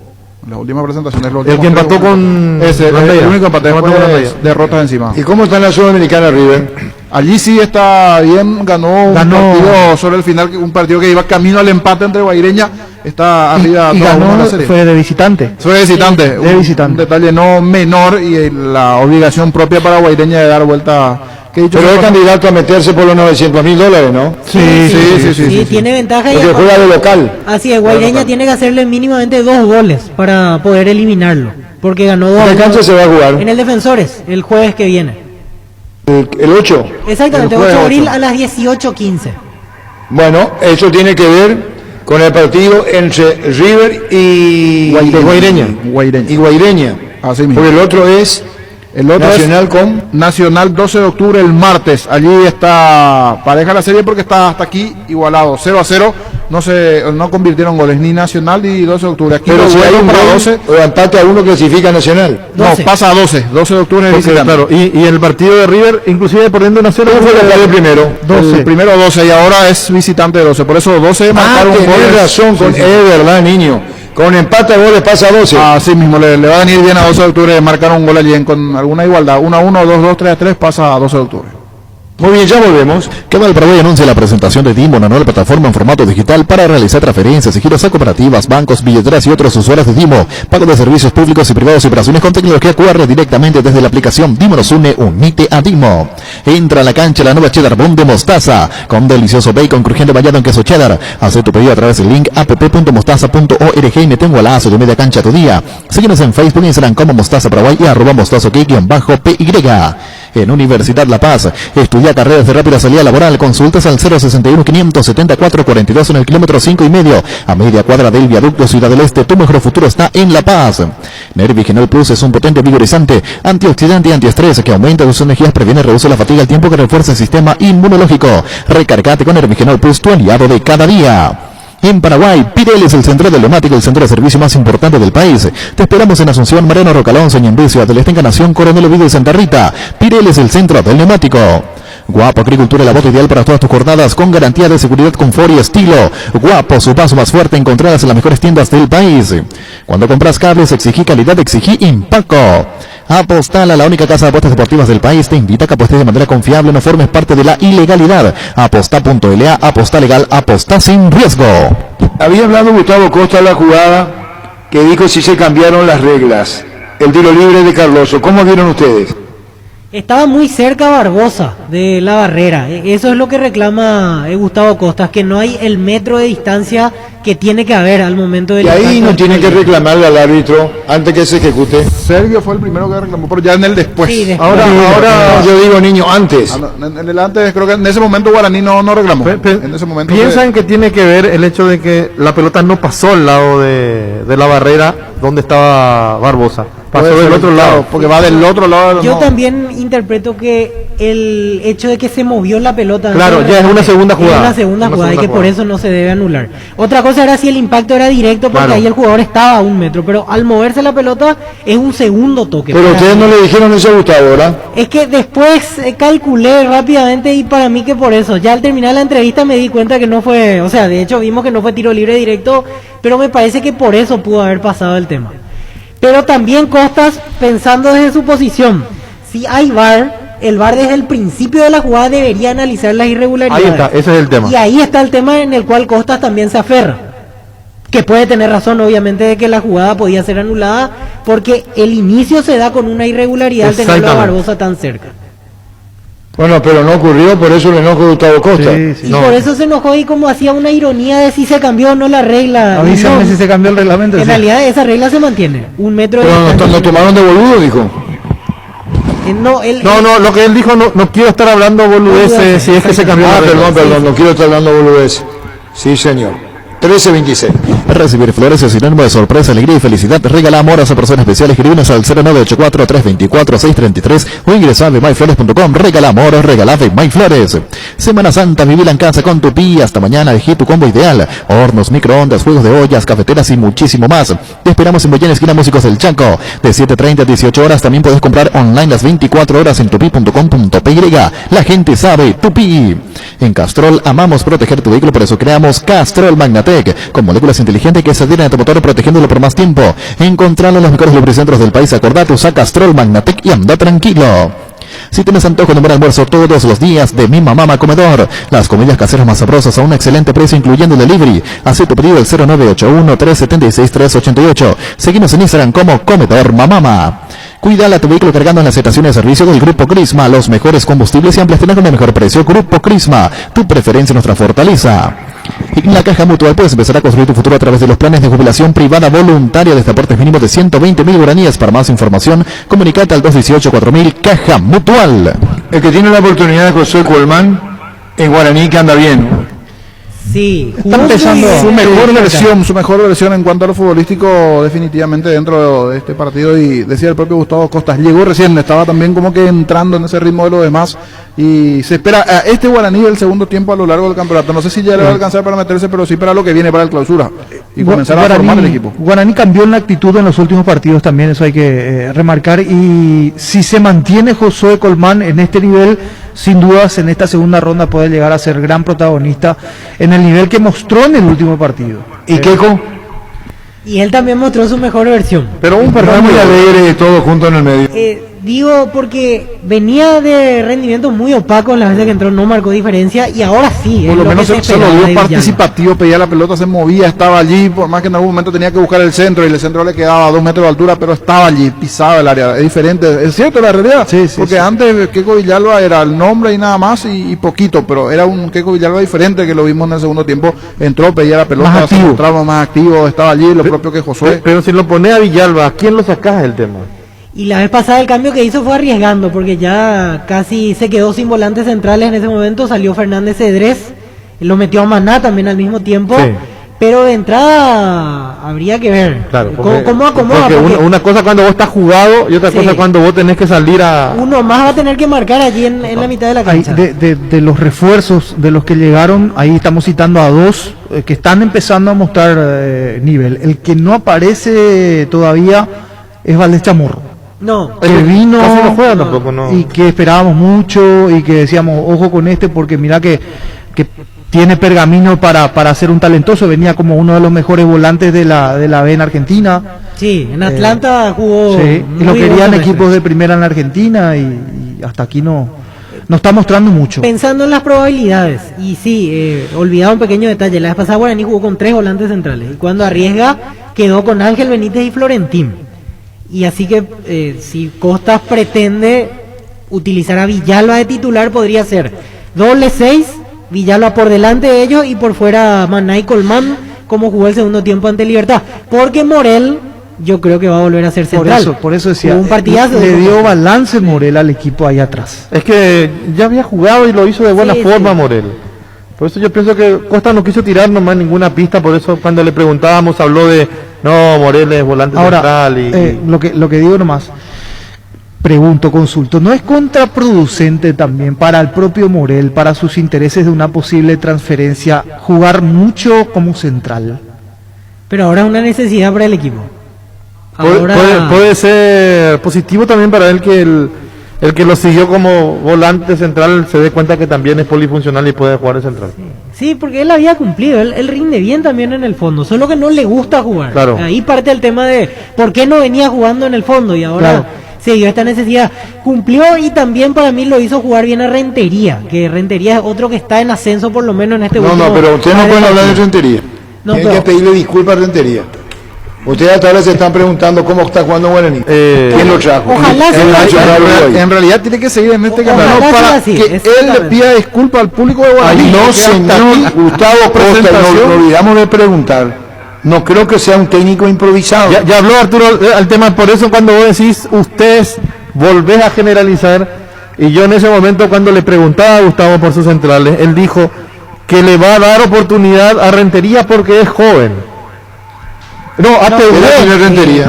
Las últimas presentaciones. El que empató con el único empate fue derrotas encima. ¿Y cómo está en la Sudamericana River? Allí sí está bien, ganó un partido sobre el final, un partido que iba camino al empate entre Guaireña, está arriba y ganó, la serie. Fue de visitante. Un detalle no menor, y la obligación propia para Guaireña de dar vuelta. Pero es candidato a meterse por los $900,000, ¿no? Sí, tiene ventaja. Porque juega de local. Así es, Guaireña tiene que hacerle mínimamente 2 goles para poder eliminarlo, porque ganó 2. ¿En qué cancha se va a jugar? En el Defensores, el jueves que viene. El 8. Exactamente, 8 de abril a las 18:15. Bueno, eso tiene que ver con el partido entre River y Guaireña. Así mismo. Porque el otro es Nacional con Nacional 12 de octubre el martes. Allí está pareja la serie porque está hasta aquí igualado, 0-0. No convirtieron goles ni Nacional ni 12 de octubre. Aquí pero si hay un para 12 o empate a 1 clasifica Nacional. 12. No, pasa a 12 de octubre claro, y el partido de River inclusive perdiendo Nacional. ¿Cómo fue el primero? 12. El primero 12 y ahora es visitante de 12. Por eso 12 marcaron goles. Tienes razón, es verdad, niño. Con empate a goles pasa a 12. Así mismo, le va a venir bien a 12 de octubre marcar un gol allí con alguna igualdad. 1-1, 2-2, 3-3, pasa a 12 de octubre. Muy bien, ya volvemos. Cabal Paraguay anuncia la presentación de Dimo, una nueva plataforma en formato digital para realizar transferencias y giros a cooperativas, bancos, billeteras y otros usuarios de Dimo. Pago de servicios públicos y privados y operaciones con tecnología QR directamente desde la aplicación Dimo nos une, unite a Dimo. Entra a la cancha la nueva Cheddar Bomb de mostaza, con delicioso bacon crujiente bañado en queso cheddar. Haz tu pedido a través del link app.mostaza.org y mete un golazo de media cancha a tu día. Síguenos en Facebook e Instagram como Mostaza Paraguay y @mostaza_PY. En Universidad La Paz, estudia carreras de rápida salida laboral. Consultas al 061-574-42 en el kilómetro 5,5, a media cuadra del viaducto Ciudad del Este. Tu mejor futuro está en La Paz. Nervigenol Plus es un potente vigorizante, antioxidante y antiestrés que aumenta tus energías, previene y reduce la fatiga al tiempo que refuerza el sistema inmunológico. Recargate con Nervigenol Plus, tu aliado de cada día. En Paraguay, Pirelli es el centro del neumático, el centro de servicio más importante del país. Te esperamos en Asunción, Mariano Rocalonso, Ñembecio, del Este, Encarnación, Coronel Oviedo y Santa Rita. Pirelli es el centro del neumático. Guapo Agricultura, la bota ideal para todas tus jornadas, con garantía de seguridad, confort y estilo. Guapo, su paso más fuerte, encontradas en las mejores tiendas del país. Cuando compras cables, exigí calidad, exigí Impaco. Apostal, a la única casa de apuestas deportivas del país, te invita a que apuestes de manera confiable, no formes parte de la ilegalidad. Aposta.la, aposta legal, aposta sin riesgo. Había hablado Gustavo Costa de la jugada que dijo si se cambiaron las reglas. El tiro libre de Carloso, ¿cómo vieron ustedes? Estaba muy cerca Barbosa de la barrera. Eso es lo que reclama Gustavo Costas, que no hay el metro de distancia que tiene que haber al momento del Y ahí no tiene que reclamarle al árbitro antes que se ejecute. Sergio fue el primero que reclamó, pero ya en el después. Sí, después. Ahora yo digo, niño, antes. En el antes, creo que en ese momento Guaraní no reclamó. En ese momento ¿Piensan que tiene que ver el hecho de que la pelota no pasó al lado de la barrera donde estaba Barbosa? Pasó del otro lado, porque va del otro lado. Yo también interpreto que el hecho de que se movió la pelota. Claro, ya es una segunda jugada. Es una segunda jugada y que por eso no se debe anular. Otra cosa era si el impacto era directo, porque ahí el jugador estaba a 1 metro, pero al moverse la pelota es un segundo toque. Pero ustedes no le dijeron eso a Gustavo, ¿verdad? Es que después calculé rápidamente y para mí que por eso, ya al terminar la entrevista me di cuenta que no fue, o sea, de hecho vimos que no fue tiro libre directo, pero me parece que por eso pudo haber pasado el tema. Pero también Costas, pensando desde su posición, si hay VAR, el VAR desde el principio de la jugada debería analizar las irregularidades. Ahí está, ese es el tema. Y ahí está el tema en el cual Costas también se aferra. Que puede tener razón, obviamente, de que la jugada podía ser anulada, porque el inicio se da con una irregularidad al tenerlo a Barbosa tan cerca. Bueno, pero no ocurrió, por eso le enojó Gustavo Costa. Y por eso se enojó y como hacía una ironía de si se cambió o no la regla. Avísame si se cambió el reglamento. En realidad esa regla se mantiene. 1 metro de distancia. Pero nos tomaron de boludo, dijo. No, lo que él dijo, no quiero estar hablando boludeces si es que se cambió la regla. Perdón, no quiero estar hablando boludeces. Sí, señor. 1326. Recibir flores es sinónimo de sorpresa, alegría y felicidad. Regala amor a esa persona especial. Escribinos al 0984-324-633 o ingresa a myflores.com. Regala amor, regala MyFlores. Semana Santa, vivila en casa con tu Pi. Hasta mañana, elegí tu combo ideal. Hornos, microondas, juegos de ollas, cafeteras y muchísimo más. Te esperamos en Boyén, esquina Músicos del Chaco. De 7:30 a 18 horas. También puedes comprar online las 24 horas en tupi.com.py. La gente sabe, Tupi. En Castrol amamos proteger tu vehículo, por eso creamos Castrol Magnatec, con moléculas inteligentes que se adhieren a tu motor protegiéndolo por más tiempo. Encontralo en los mejores lubricentros del país. Acordate, usa Castrol Magnatec y anda tranquilo. Si tienes antojo de un buen almuerzo todos los días de Mi Mamá Comedor, las comidas caseras más sabrosas a un excelente precio incluyendo delivery. Haz tu pedido al 0981-376-388. Seguimos en Instagram como Comedor Mamama. Cuida a tu vehículo cargando en las estaciones de servicio del Grupo Crisma. Los mejores combustibles y amplias cenas con el mejor precio. Grupo Crisma, tu preferencia, nuestra fortaleza. En la Caja Mutual puedes empezar a construir tu futuro a través de los planes de jubilación privada voluntaria desde aportes mínimos de 120.000 guaraníes. Para más información, comunicate al 218-4000 Caja Mutual. El que tiene la oportunidad de José Colmán en Guaraní que anda bien. Sí, está empezando su mejor versión en cuanto a lo futbolístico, definitivamente dentro de este partido. Y decía el propio Gustavo Costas, llegó recién, estaba también como que entrando en ese ritmo de los demás. Y se espera a este Guaraní el segundo tiempo a lo largo del campeonato. No sé si ya le va a alcanzar para meterse, pero sí para lo que viene para el clausura y comenzar a formar el equipo. Guaraní cambió en la actitud en los últimos partidos también, eso hay que remarcar. Y si se mantiene Josué Colmán en este nivel, sin dudas en esta segunda ronda puede llegar a ser gran protagonista en el nivel que mostró en el último partido. ¿Y Keiko? Y él también mostró su mejor versión. Pero un partido muy alegre, todo junto en el medio. Digo, porque venía de rendimientos muy opacos las veces que entró, no marcó diferencia y ahora sí. Por lo menos se lo dio participativo, pedía la pelota, se movía, estaba allí, por más que en algún momento tenía que buscar el centro y el centro le quedaba a 2 metros de altura, pero estaba allí, pisaba el área. Es diferente, es cierto la realidad, porque antes Keiko Villalba era el nombre y nada más y poquito, pero era un Keiko Villalba diferente que lo vimos en el segundo tiempo, entró, pedía la pelota, se mostraba más activo, estaba allí, lo propio que Josué. Pero si lo pone a Villalba, ¿a quién lo sacás el tema? Y la vez pasada el cambio que hizo fue arriesgando, porque ya casi se quedó sin volantes centrales en ese momento. Salió Fernández Cedrés, lo metió a Maná también al mismo tiempo. Sí. Pero de entrada habría que ver Claro, cómo acomoda. porque una cosa cuando vos estás jugado y otra cosa cuando vos tenés que salir a... Uno más va a tener que marcar allí en la mitad de la cancha. De los refuerzos de los que llegaron, ahí estamos citando a dos que están empezando a mostrar nivel. El que no aparece todavía es Valdés Chamorro. No, que vino casi no juega tampoco, no. Y que esperábamos mucho y que decíamos, ojo con este, porque mira que tiene pergamino para ser un talentoso. Venía como uno de los mejores volantes de la B en Argentina. Sí, en Atlanta jugó. Sí, y lo muy querían bien equipos de primera en Argentina y hasta aquí no está mostrando mucho. Pensando en las probabilidades, y sí, olvidaba un pequeño detalle. La vez pasada Guaraní jugó con 3 volantes centrales y cuando arriesga quedó con Ángel Benítez y Florentín. Y así que si Costas pretende utilizar a Villalba de titular, podría ser doble 6, Villalba por delante de ellos y por fuera Maná y Colmán, como jugó el segundo tiempo ante Libertad. Porque Morel, yo creo que va a volver a ser central. Por eso decía, un partidazo le dio balance Morel al equipo ahí atrás. Es que ya había jugado y lo hizo de buena forma, sí. Morel. Por eso yo pienso que Costa no quiso tirar nomás ninguna pista, por eso cuando le preguntábamos habló de, no, Morel es volante central. Lo que digo nomás, pregunto, consulto, ¿no es contraproducente también para el propio Morel, para sus intereses de una posible transferencia, jugar mucho como central? Pero ahora es una necesidad para el equipo. Puede ser positivo también para él que el que lo siguió como volante central se dé cuenta que también es polifuncional y puede jugar de central. Sí, porque él había cumplido, él rinde bien también en el fondo, solo que no le gusta jugar. Claro. Ahí parte el tema de por qué no venía jugando en el fondo y ahora se dio esta necesidad. Cumplió y también para mí lo hizo jugar bien a Rentería, que Rentería es otro que está en ascenso por lo menos en este último. No, pero ustedes no pueden hablar de Rentería. Tienen que pedirle disculpas a Rentería. Ustedes hasta ahora se están preguntando cómo está jugando Guaraní. ¿Quién lo trajo? Ojalá en realidad tiene que seguir en este camino para que él le pida disculpas al público de Guaraní. No, señor Gustavo Costa, nos olvidamos de preguntar. No creo que sea un técnico improvisado. Ya habló Arturo al tema, por eso cuando vos decís, ustedes volvés a generalizar, y yo en ese momento cuando le preguntaba a Gustavo por sus centrales, él dijo que le va a dar oportunidad a Rentería porque es joven. No, a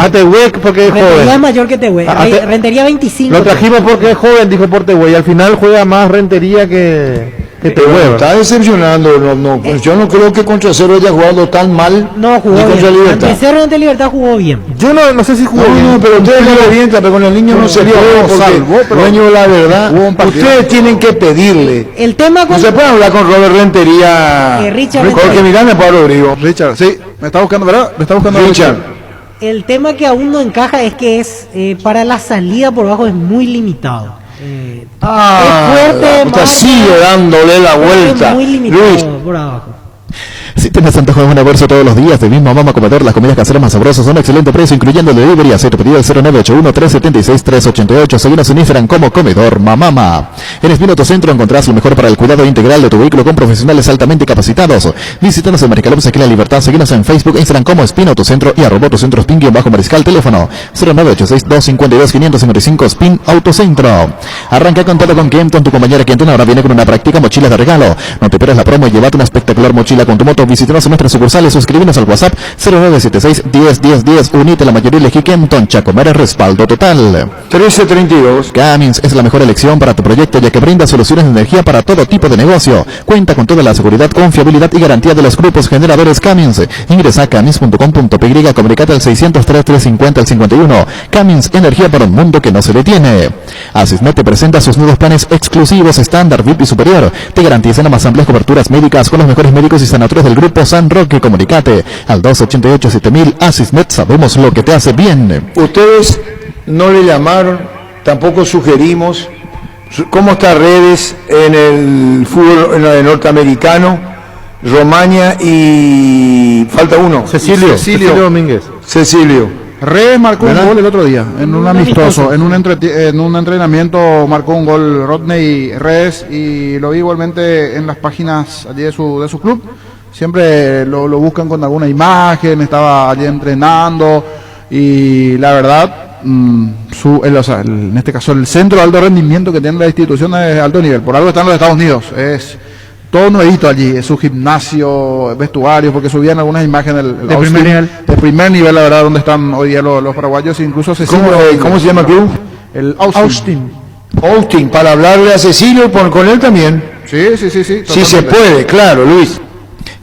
Tehuec porque es joven. Rentería es mayor que Tehuec. Rentería 25. Lo trajimos porque es joven, dijo por Tehuec, y al final juega más Rentería que Tehuec. Está decepcionando. Yo no creo que contra Cerro haya jugado tan mal. No, jugó bien. Ante Cerro, ante Libertad jugó bien. Yo no sé si jugó bien. No, pero ustedes no lo bien, pero con el niño no se puede, dueño, la verdad, ustedes tienen que pedirle. El tema no se puede hablar con Robert Rentería. Jorge Miranda, Pablo Rodrigo. Richard, sí, me está buscando, ¿verdad? Me está buscando Richard. El tema que aún no encaja es que para la salida por abajo es muy limitado. Es fuerte, sigue dándole la vuelta. Es muy limitado por abajo. Si tienes antojo de buen almuerzo todos los días, de mismo Mama Comedor, las comidas caseras más sabrosas son a excelente precio, incluyendo el delivery. Haz tu pedido al 0981-376-388. Seguinos en Instagram como Comedor Mamama. En Espino Autocentro encontrás lo mejor para el cuidado integral de tu vehículo con profesionales altamente capacitados. Visítanos en Maricalopes, aquí en La Libertad. Seguinos en Facebook e Instagram como Espino Autocentro y @Autocentro Spin-Mariscal. Teléfono 0986-252-555 Spin Autocentro. Arranca con todo con Kenton, tu compañera Kenton ahora viene con una práctica mochila de regalo. No te pierdas la promo y llévate una espectacular mochila con tu moto. Visítanos en nuestras sucursales, suscríbenos al WhatsApp 0976-101010. Unite a la mayoría, elegí Kenton, Chacomera, respaldo total. 1332. Cummins es la mejor elección para tu proyecto, ya que brinda soluciones de energía para todo tipo de negocio. Cuenta con toda la seguridad, confiabilidad y garantía de los grupos generadores Cummins. Ingresa a cummins.com.py, comunicate al 603-350-51. Cummins, energía para un mundo que no se detiene. Asisnet te presenta sus nuevos planes exclusivos, estándar, VIP y superior. Te garantizan las más amplias coberturas médicas con los mejores médicos y sanatorios del Grupo San Roque. Comunicate al 288-7000. Asisnet, sabemos lo que te hace bien. Ustedes no le llamaron, tampoco sugerimos. ¿Cómo está redes en el fútbol en el norteamericano? Romaña y falta uno. Cecilio Domínguez. Cecilio. Redes marcó un gol el otro día, en un amistoso, en un entrenamiento marcó un gol Rodney Redes, y lo vi igualmente en las páginas allí de su club. Siempre lo buscan con alguna imagen, estaba allí entrenando, y la verdad en este caso el centro de alto rendimiento que tiene la institución es de alto nivel. Por algo están en los Estados Unidos. Es todo nuevito allí, es su gimnasio, vestuario, porque subían algunas imágenes de primer nivel. De primer nivel, la verdad, donde están hoy día los paraguayos, incluso ¿Cómo se llama el club? El Austin. Austin, para hablarle a Cecilio con él también. Sí. Sí se puede, claro, Luis.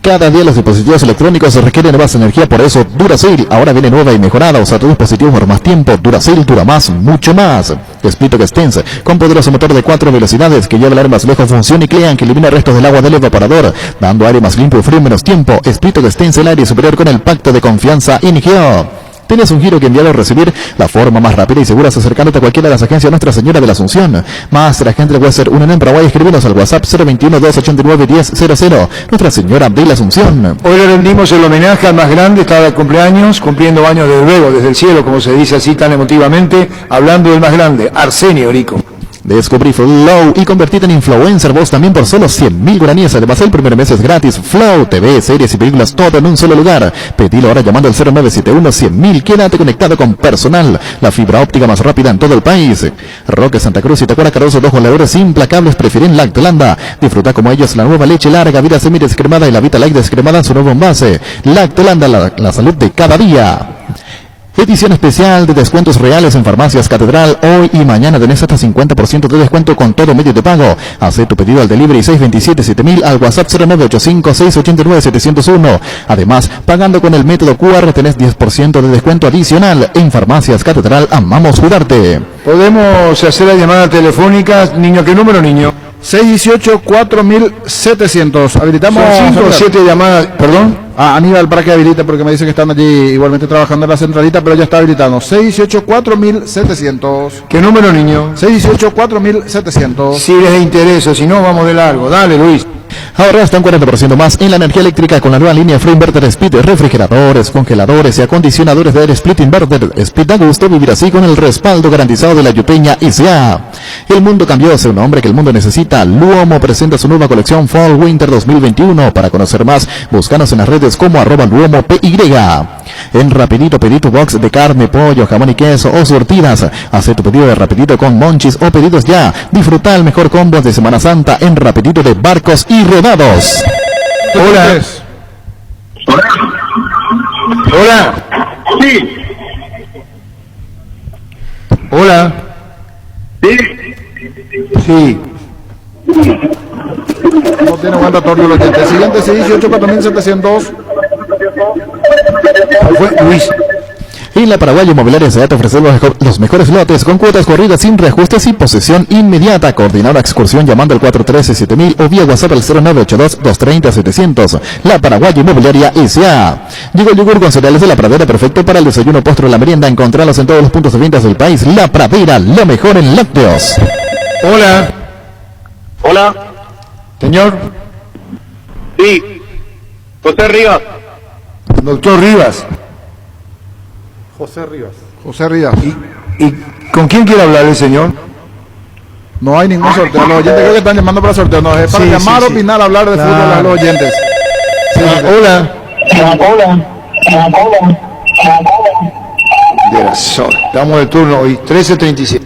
Cada día los dispositivos electrónicos requieren más energía, por eso Duracell ahora viene nueva y mejorada. Usa tu dispositivo por más tiempo. Duracell dura más, mucho más. Splitock Extense, con poderoso motor de 4 velocidades que lleva el aire más lejos, funciona y clean, que elimina restos del agua del evaporador, dando aire más limpio y frío en menos tiempo. Splitock Extense, el aire superior con el pacto de confianza Inigeo. ¿Tienes un giro que enviar o recibir? La forma más rápida y segura es acercándote a cualquiera de las agencias Nuestra Señora de la Asunción. Más la gente puede ser un en Paraguay. Escríbenos al WhatsApp 021-289-1000. Nuestra Señora de la Asunción. Hoy le rendimos el homenaje al más grande, está de cumpleaños, cumpliendo años desde luego, desde el cielo, como se dice así tan emotivamente, hablando del más grande, Arsenio Rico. Descubrí Flow y convertirte en influencer vos también por solo 100.000 guaraníes. Además, el primer mes es gratis. Flow, TV, series y películas, todo en un solo lugar. Pedilo ahora llamando al 0971-100.000. Quédate conectado con Personal, la fibra óptica más rápida en todo el país. Roque Santa Cruz y Tacuara Cardoso, dos goleadores implacables prefieren Lactolanda. Disfruta como ellos la nueva leche larga, vida semi descremada y la Vita Light descremada en su nuevo envase. Lactolanda, la salud de cada día. Edición especial de descuentos reales en Farmacias Catedral. Hoy y mañana tenés hasta 50% de descuento con todo medio de pago. Haz tu pedido al delivery 627-7000 al WhatsApp 0985-689-701. Además, pagando con el método QR tenés 10% de descuento adicional. En Farmacias Catedral, amamos cuidarte. Podemos hacer la llamada telefónica. Niño, ¿qué número, niño? 618-4700. Habilitamos 5 o 7 llamadas, perdón. Aníbal, para que habilite, porque me dice que están allí igualmente trabajando en la centralita, pero ya está habilitando. 618-4700. ¿Qué número, niño? 618-4700. Si les de interés, o si no, vamos de largo. Dale, Luis. Ahora hasta un 40% más en la energía eléctrica con la nueva línea Free Inverter Speed. Refrigeradores, congeladores y acondicionadores de aire Split Inverter. Speed da gusto vivir así con el respaldo garantizado de la Yupeña S.A. El mundo cambió hacia un hombre que el mundo necesita. Luomo presenta su nueva colección Fall Winter 2021. Para conocer más, búscanos en las redes como @LuomoPY. En Rapidito, pedí tu box de carne, pollo, jamón y queso o surtidas. Haz tu pedido de Rapidito con Monchis o pedidos ya. Disfruta el mejor combo de Semana Santa en Rapidito de Barcos y Rodados. Hola. Hola. Sí. Hola. Sí. No tiene mandatorio los oyentes. Siguiente 618-4700. Fue Luis. En la Paraguay Inmobiliaria se te ofrecer los mejores lotes con cuotas corridas sin reajustes y posesión inmediata. Coordinar una excursión llamando al 413-7000 o vía WhatsApp al 0982-230-700. La Paraguay Inmobiliaria S.A. Llegó el yogur con cereales de La Pradera, perfecto para el desayuno, postre o la merienda. Encontralos en todos los puntos de ventas del país. La Pradera, lo mejor en lácteos. Hola. Hola. Señor. Sí. José Rivas. Doctor Rivas. José Rivas. ¿Y con quién quiere hablar el señor? No hay ningún sorteo. Los oyentes creo que están llamando para sorteo. No, es para llamar, opinar, hablar de fútbol a los oyentes. Hola. De la zona. Estamos de turno hoy, 13:37.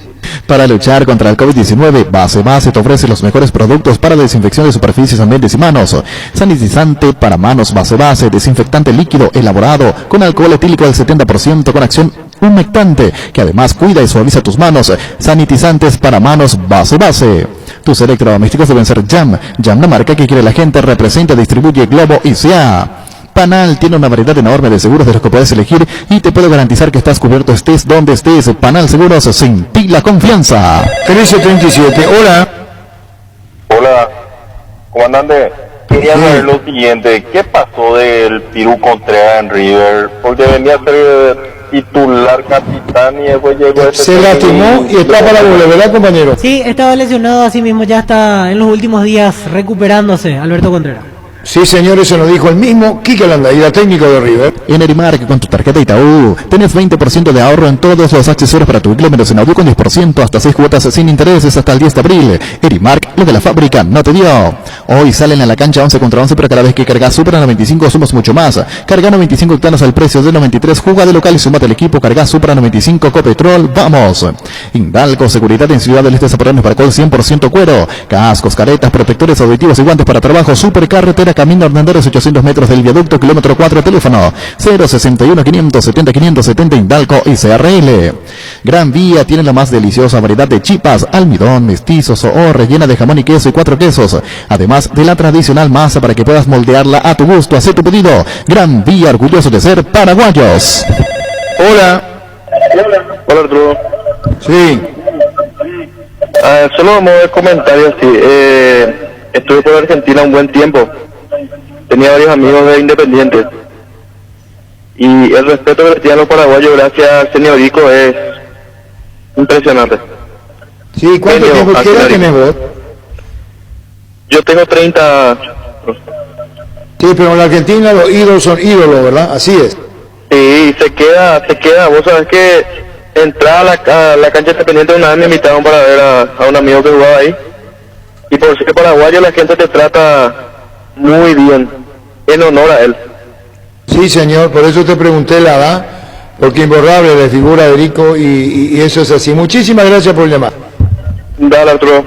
Para luchar contra el COVID-19, Base te ofrece los mejores productos para desinfección de superficies, ambientes y manos. Sanitizante para manos Base, desinfectante líquido elaborado con alcohol etílico del 70% con acción humectante, que además cuida y suaviza tus manos. Sanitizantes para manos Base. Tus electrodomésticos deben ser Jam, la marca que quiere la gente, representa, distribuye Globo y S.A. Panal tiene una variedad enorme de seguros de los que puedes elegir y te puedo garantizar que estás cubierto estés donde estés. Panal Seguros, sin ti la confianza. 13:37. Hola. Hola, comandante. Quería saber lo siguiente. ¿Qué pasó del Pirú Contreras en River? Porque venía a ser titular capitán y después llegó... Se lastimó y está para volver, ¿verdad, compañero? Sí, estaba lesionado, así mismo ya está en los últimos días recuperándose, Alberto Contreras. Sí, señor, eso nos dijo el mismo Quique Landaíra, técnico de River. En Erimark, con tu tarjeta Itaú, tenés 20% de ahorro en todos los accesorios para tu kilómetros en audio con 10%, hasta 6 cuotas sin intereses hasta el 10 de abril. Erimark, lo de la fábrica no te dio. Hoy salen a la cancha 11 contra 11, pero cada vez que cargas Super a 95 sumas mucho más. Carga 95 octanos al precio de 93, juega de local y sumate al equipo, carga Super a 95 Copetrol, vamos. Indalco, seguridad en Ciudad del Este, Zaporrones, Paracol, 100% cuero. Cascos, caretas, protectores auditivos y guantes para trabajo, supercarretera, camino Hernández, 800 metros del viaducto, kilómetro 4, teléfono 061 570 570, Indalco y CRL. Gran Vía tiene la más deliciosa variedad de chipas, almidón, mestizos o rellena de jamón y queso y 4 quesos, además de la tradicional masa para que puedas moldearla a tu gusto. Haz tu pedido. Gran Vía, orgulloso de ser paraguayos. Hola. Hola, Arturo. Sí. Solo vamos a ver comentarios. Sí. Estuve por Argentina un buen tiempo. Tenía varios amigos de Independiente. Y el respeto que le tienen los paraguayos gracias al señorico es impresionante. Sí, ¿cuánto tiempo tenés vos? Yo tengo 30. Sí, pero en la Argentina los ídolos son ídolos, ¿verdad? Así es. Sí, se queda. Vos sabés que entrar a la cancha Independiente una vez me invitaron para ver a un amigo que jugaba ahí. Y por ser paraguayo la gente te trata muy bien, en honor a él. Sí, señor, por eso te pregunté la edad, porque imborrable la figura de Erico y eso es así. Muchísimas gracias por llamar. Dale, Arturo.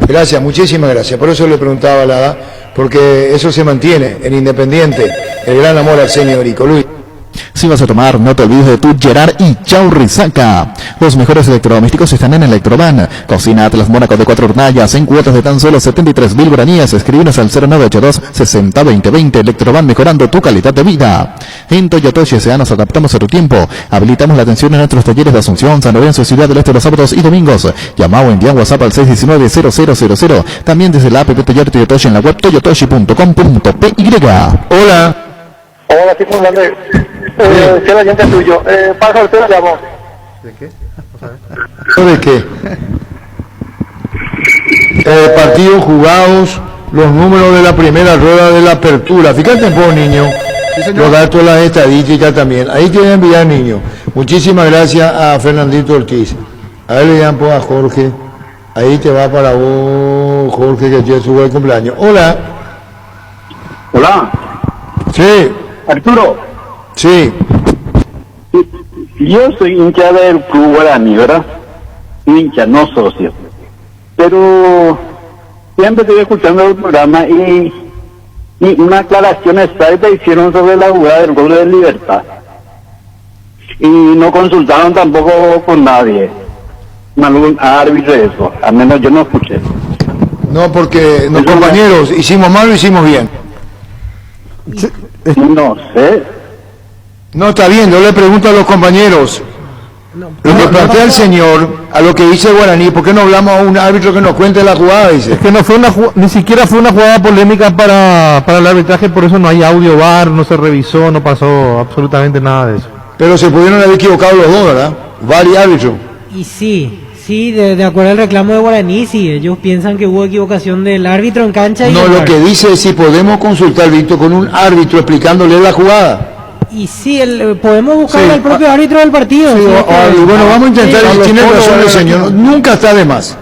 Gracias, muchísimas gracias. Por eso le preguntaba la edad, porque eso se mantiene en Independiente, el gran amor al señor Erico. Luis. Si vas a tomar, no te olvides de tu Gerard y Chau Risaca. Los mejores electrodomésticos están en Electroban. Cocina Atlas Mónaco de 4 hornallas en cuotas de tan solo 73.000 guaraníes. Escríbenos al 0982 60 20 20. Electroban, mejorando tu calidad de vida. En Toyotoshi S.A. nos adaptamos a tu tiempo. Habilitamos la atención en nuestros talleres de Asunción, San Lorenzo y Ciudad del Este los sábados y domingos. Llama o envía WhatsApp al 619-0000. También desde la app Taller Toyotoshi en la web toyotoshi.com.py. Hola. Hola, sí, Andrés. ¿Qué la gente tuyo? Para usted la llamó. ¿De qué? ¿De qué? Partidos jugados, los números de la primera rueda de la apertura. Fíjate un poco, niño. Sí, los datos de las estadísticas también. Ahí tiene que enviar, niño. Muchísimas gracias a Fernandito Ortiz. A ver, le llaman a Jorge. Ahí te va para vos, Jorge, que ya sube el cumpleaños. Hola. Hola. Sí. Arturo. Sí. Yo soy hincha del Club Guaraní, ¿verdad? Hincha, no socio. Pero siempre estoy escuchando el programa y una aclaración exacta hicieron sobre la jugada del gol de Libertad. Y no consultaron tampoco con nadie. Algún árbitro de eso. Al menos yo no escuché. No, porque los compañeros hicimos mal o hicimos bien. No sé. No, está bien, yo le pregunto a los compañeros. Lo que plantea el señor, a lo que dice Guaraní, ¿por qué no hablamos a un árbitro que nos cuente la jugada? Dice. Es que no fue ni siquiera fue una jugada polémica para el arbitraje, por eso no hay audio VAR, no se revisó, no pasó absolutamente nada de eso. Pero se pudieron haber equivocado los dos, ¿verdad? VAR y árbitro. Y sí, de acuerdo al reclamo de Guaraní, sí, ellos piensan que hubo equivocación del árbitro en cancha. No, lo que dice es si podemos consultar, Víctor, con un árbitro explicándole la jugada. Y sí, podemos buscar al propio árbitro del partido. Sí, y bueno, vamos a intentar, tiene razón el señor, nunca está de más,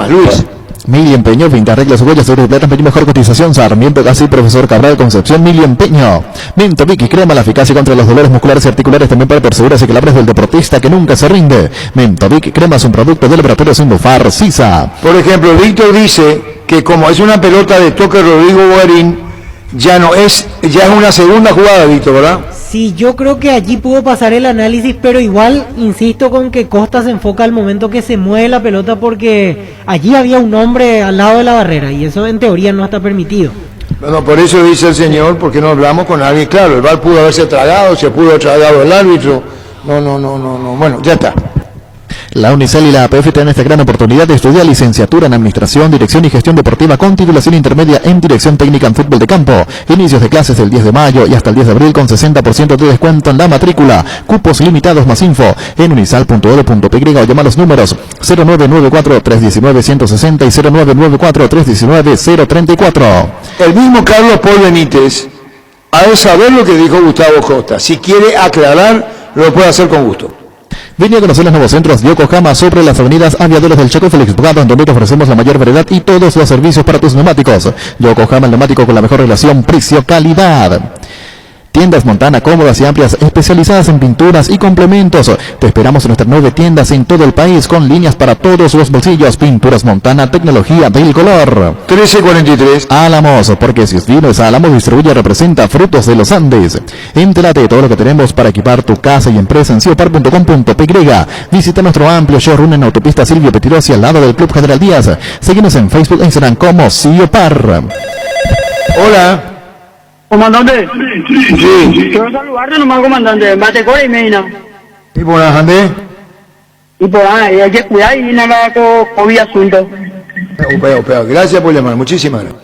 Luis. Mili Empeño, pinta reglas, huellas, sobre plata, empeño, mejor cotización, Sarmiento, casi Profesor Cabral, Concepción, Mili Empeño. Mento Vicky, crema la eficacia contra los dolores musculares y articulares, también para perseguras y calambres del deportista que nunca se rinde. Mento Vicky, crema es un producto del laboratorio sin bufar, Sisa. Por ejemplo, Víctor dice que como es una pelota de toque Rodrigo Guarín, ya es una segunda jugada, Víctor, ¿verdad? Sí, yo creo que allí pudo pasar el análisis, pero igual insisto con que Costa se enfoca al momento que se mueve la pelota porque allí había un hombre al lado de la barrera y eso en teoría no está permitido. Bueno, por eso dice el señor, porque no hablamos con alguien, claro, el VAR pudo haberse tragado, se pudo haber tragado el árbitro, no, bueno, ya está. La Unicel y la APF tienen esta gran oportunidad de estudiar licenciatura en Administración, Dirección y Gestión Deportiva con titulación intermedia en Dirección Técnica en Fútbol de Campo. Inicios de clases del 10 de mayo y hasta el 10 de abril con 60% de descuento en la matrícula. Cupos limitados. Más info en unisal.edu.py o llama a los números 0994-319-160 y 0994-319-034. El mismo Carlos Paul Benítez ha de saber lo que dijo Gustavo Costa. Si quiere aclarar, lo puede hacer con gusto. Vine a conocer los nuevos centros Yokohama sobre las avenidas Aviadores del Chaco y Félix Bogado, donde te ofrecemos la mayor variedad y todos los servicios para tus neumáticos. Yokohama, el neumático con la mejor relación precio-calidad. Tiendas Montana, cómodas y amplias, especializadas en pinturas y complementos. Te esperamos en nuestras 9 tiendas en todo el país con líneas para todos los bolsillos. Pinturas Montana, tecnología del color. 1343 Álamos, porque si es vino es Álamos, distribuye y representa Frutos de los Andes. Entérate de todo lo que tenemos para equipar tu casa y empresa en ciopar.com.py. Visita nuestro amplio showroom en autopista Silvio Petirosi al lado del Club General Díaz. Síguenos en Facebook e Instagram como Ciopar. Hola. Comandante. Sí. Quiero saludarte nomás, comandante. Batecore y Medina. ¿Y por ahí, Andrés? Y por ahí, hay que cuidar y nada con COVID asunto. Gracias por llamar, muchísimas gracias.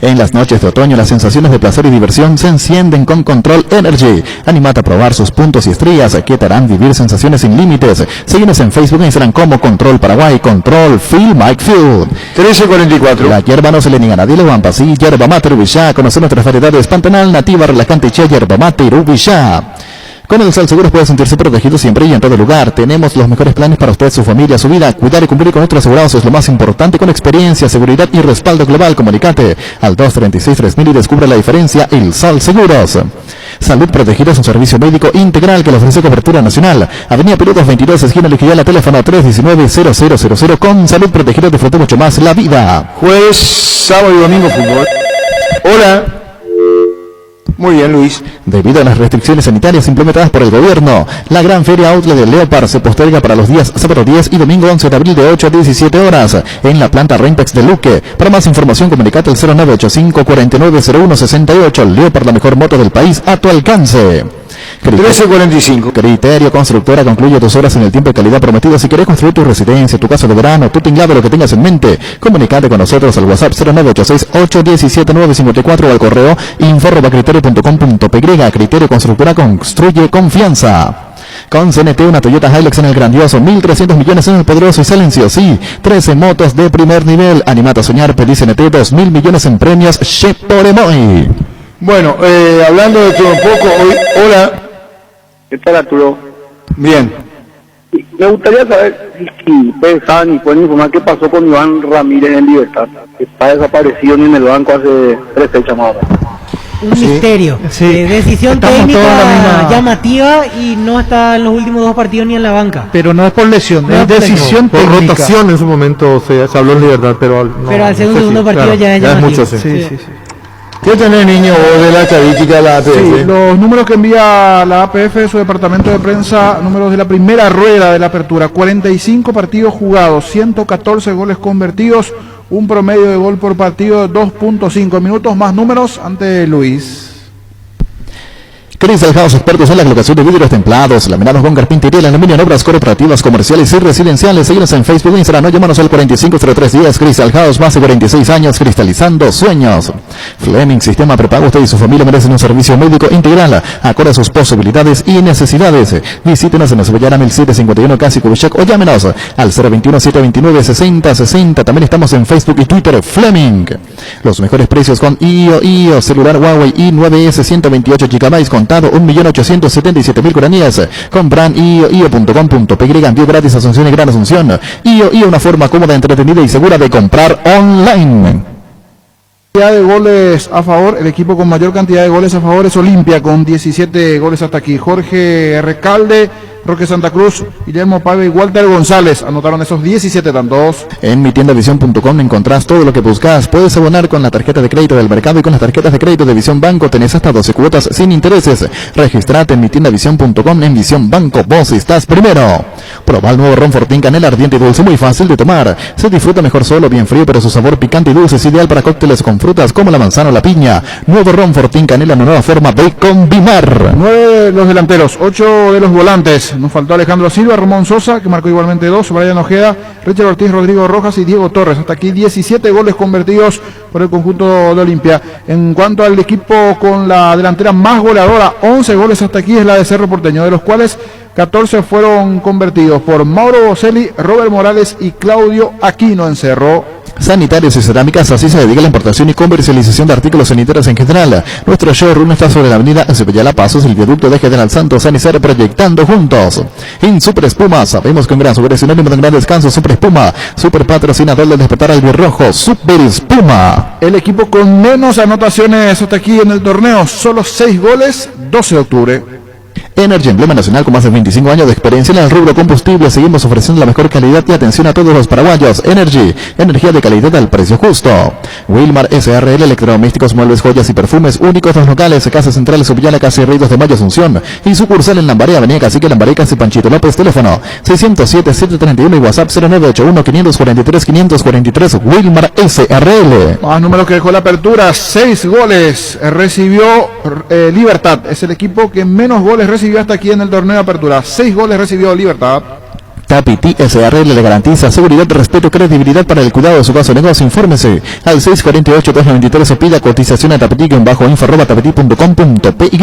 En las noches de otoño, las sensaciones de placer y diversión se encienden con Control Energy. Anímate a probar sus puntos y estrellas que te harán vivir sensaciones sin límites. Síguenos en Facebook e Instagram como Control Paraguay, Control Feel Mike Field. 1344. La hierba no se le niega a nadie, le van pasí, yerba mate Rubishá. Conocer nuestras variedades Pantanal, Nativa, Relajante y yerba mate Rubishá. Con el Sal Seguros puede sentirse protegido siempre y en todo lugar. Tenemos los mejores planes para usted, su familia, su vida. Cuidar y cumplir con nuestros asegurados es lo más importante, con experiencia, seguridad y respaldo global. Comunicate al 236-3000 y descubre la diferencia. El Sal Seguros. Salud Protegida es un servicio médico integral que le ofrece cobertura nacional. Avenida Pilotos 22, esquina Liquidala, teléfono 319-0000. Con Salud Protegida disfruta mucho más la vida. Jueves, sábado y domingo fútbol. Hola. Muy bien, Luis. Debido a las restricciones sanitarias implementadas por el gobierno, la gran feria Outlet de Leopard se posterga para los días sábado 10 y domingo 11 de abril de 8 a 17 horas en la planta Rentex de Luque. Para más información, comunicate al 0985-490168. Leopard, la mejor moto del país a tu alcance. 1345. Criterio Constructora concluye tus obras en el tiempo y calidad prometido. Si querés construir tu residencia, tu casa de verano, tu tinglado, lo que tengas en mente, comunicate con nosotros al WhatsApp 0986-817-954 o al correo info@criterio.com.py. Criterio Constructora construye confianza. Con CNT, una Toyota Hilux en el grandioso, 1.300 millones en el poderoso y silencio, sí, 13 motos de primer nivel. Animate a soñar, pedí CNT, 2.000 millones en premios, Sheporemoy. Bueno, hablando de todo un poco, hoy, hola. ¿Qué tal, Arturo? Bien. Me gustaría saber si ustedes saben y pueden informar qué pasó con Iván Ramírez en Libertad, que está desaparecido en el banco hace 3 fechas más o menos. Un misterio. Decisión Estamos todos en la técnica misma- llamativa y no está en los últimos 2 partidos ni en la banca. Pero no es por lesión, No es es por decisión Por técnica. rotación en su momento se habló en Libertad, pero no, Pero al ser un segundo partido ya es llamativo. mucho, sí. Sí. ¿Qué tenés, niño, vos de la estadística de la APF? Sí, los números que envía la APF, su departamento de prensa, números de la primera rueda de la apertura: 45 partidos jugados, 114 goles convertidos, un promedio de gol por partido de 2.5 minutos. Más números ante Luis. Crystal House, expertos en la colocación de vidrios templados, laminados con carpintería, aluminio en obras corporativas, comerciales y residenciales. Síguenos en Facebook e Instagram, llámanos al 450310. Crystal House, más de 46 años cristalizando sueños. Fleming, sistema prepago. Usted y su familia merecen un servicio médico integral, acorde a sus posibilidades y necesidades. Visítenos en la Cebollana 1751 Casi Kubishek o llámenos al 021-729-6060. También estamos en Facebook y Twitter. Fleming. Los mejores precios con IO, celular Huawei i9S 128 GB contado 1.877.000 guaraníes. Compran io.com.py, envío gratis a Asunción y Gran Asunción. IO, una forma cómoda, entretenida y segura de comprar online. Cantidad de goles a favor, el equipo con mayor cantidad de goles a favor es Olimpia, con 17 goles hasta aquí. Jorge Recalde, Roque Santa Cruz, Guillermo Paiva y Walter González anotaron esos 17 tantos. En mitiendavision.com encontrás todo lo que buscas. Puedes abonar con la tarjeta de crédito del mercado y con las tarjetas de crédito de Visión Banco tenés hasta 12 cuotas sin intereses. Registrate en mitiendavision.com. En Visión Banco, vos estás primero. Proba el nuevo ron Fortín Canela, ardiente y dulce, muy fácil de tomar. Se disfruta mejor solo, bien frío, pero su sabor picante y dulce es ideal para cócteles con frutas como la manzana o la piña. Nuevo ron Fortín Canela, una nueva forma de combinar. 9 los delanteros, 8 de los volantes. goles. Nos faltó Alejandro Silva, Ramón Sosa, que marcó igualmente 2, Brian Ojeda, Richard Ortiz, Rodrigo Rojas y Diego Torres. Hasta aquí 17 goles convertidos por el conjunto de Olimpia. En cuanto al equipo con la delantera más goleadora, 11 goles hasta aquí es la de Cerro Porteño, de los cuales 14 fueron convertidos por Mauro Boselli, Robert Morales y Claudio Aquino en Cerro. Sanitarios y Cerámicas, así se dedica a la importación y comercialización de artículos sanitarios en general. Nuestro showroom está sobre la avenida Cepillala Pasos, el viaducto de General Santos, Sanizar, proyectando juntos. En Super Espuma, sabemos que un gran super es sinónimo de un gran descanso. Super Espuma, super patrocinador del despertar albirrojo. Super Espuma. El equipo con menos anotaciones hasta aquí en el torneo, solo 6 goles, 12 de octubre. Energy, emblema nacional con más de 25 años de experiencia en el rubro combustible. Seguimos ofreciendo la mejor calidad y atención a todos los paraguayos. Energy, energía de calidad al precio justo. Wilmar SRL, electrodomésticos, muebles, joyas y perfumes únicos. Dos locales, Casa Central, Subillana, Casi Ríos de Mayo, Asunción. Y sucursal en Lambaré, Avenida Cacique, Lambaré, Casi Panchito López. Teléfono 607-731 y WhatsApp 0981-543-543. Wilmar SRL. Más números que dejó la apertura. 6 goles recibió Libertad. Es el equipo que menos goles recibió hasta aquí en el torneo de apertura. 6 goles recibió Libertad. Tapiti SRL le garantiza seguridad, respeto, credibilidad para el cuidado de su caso de negocio. Infórmese al 648-293 o pida cotización a tapiti-info@tapiti.com.py.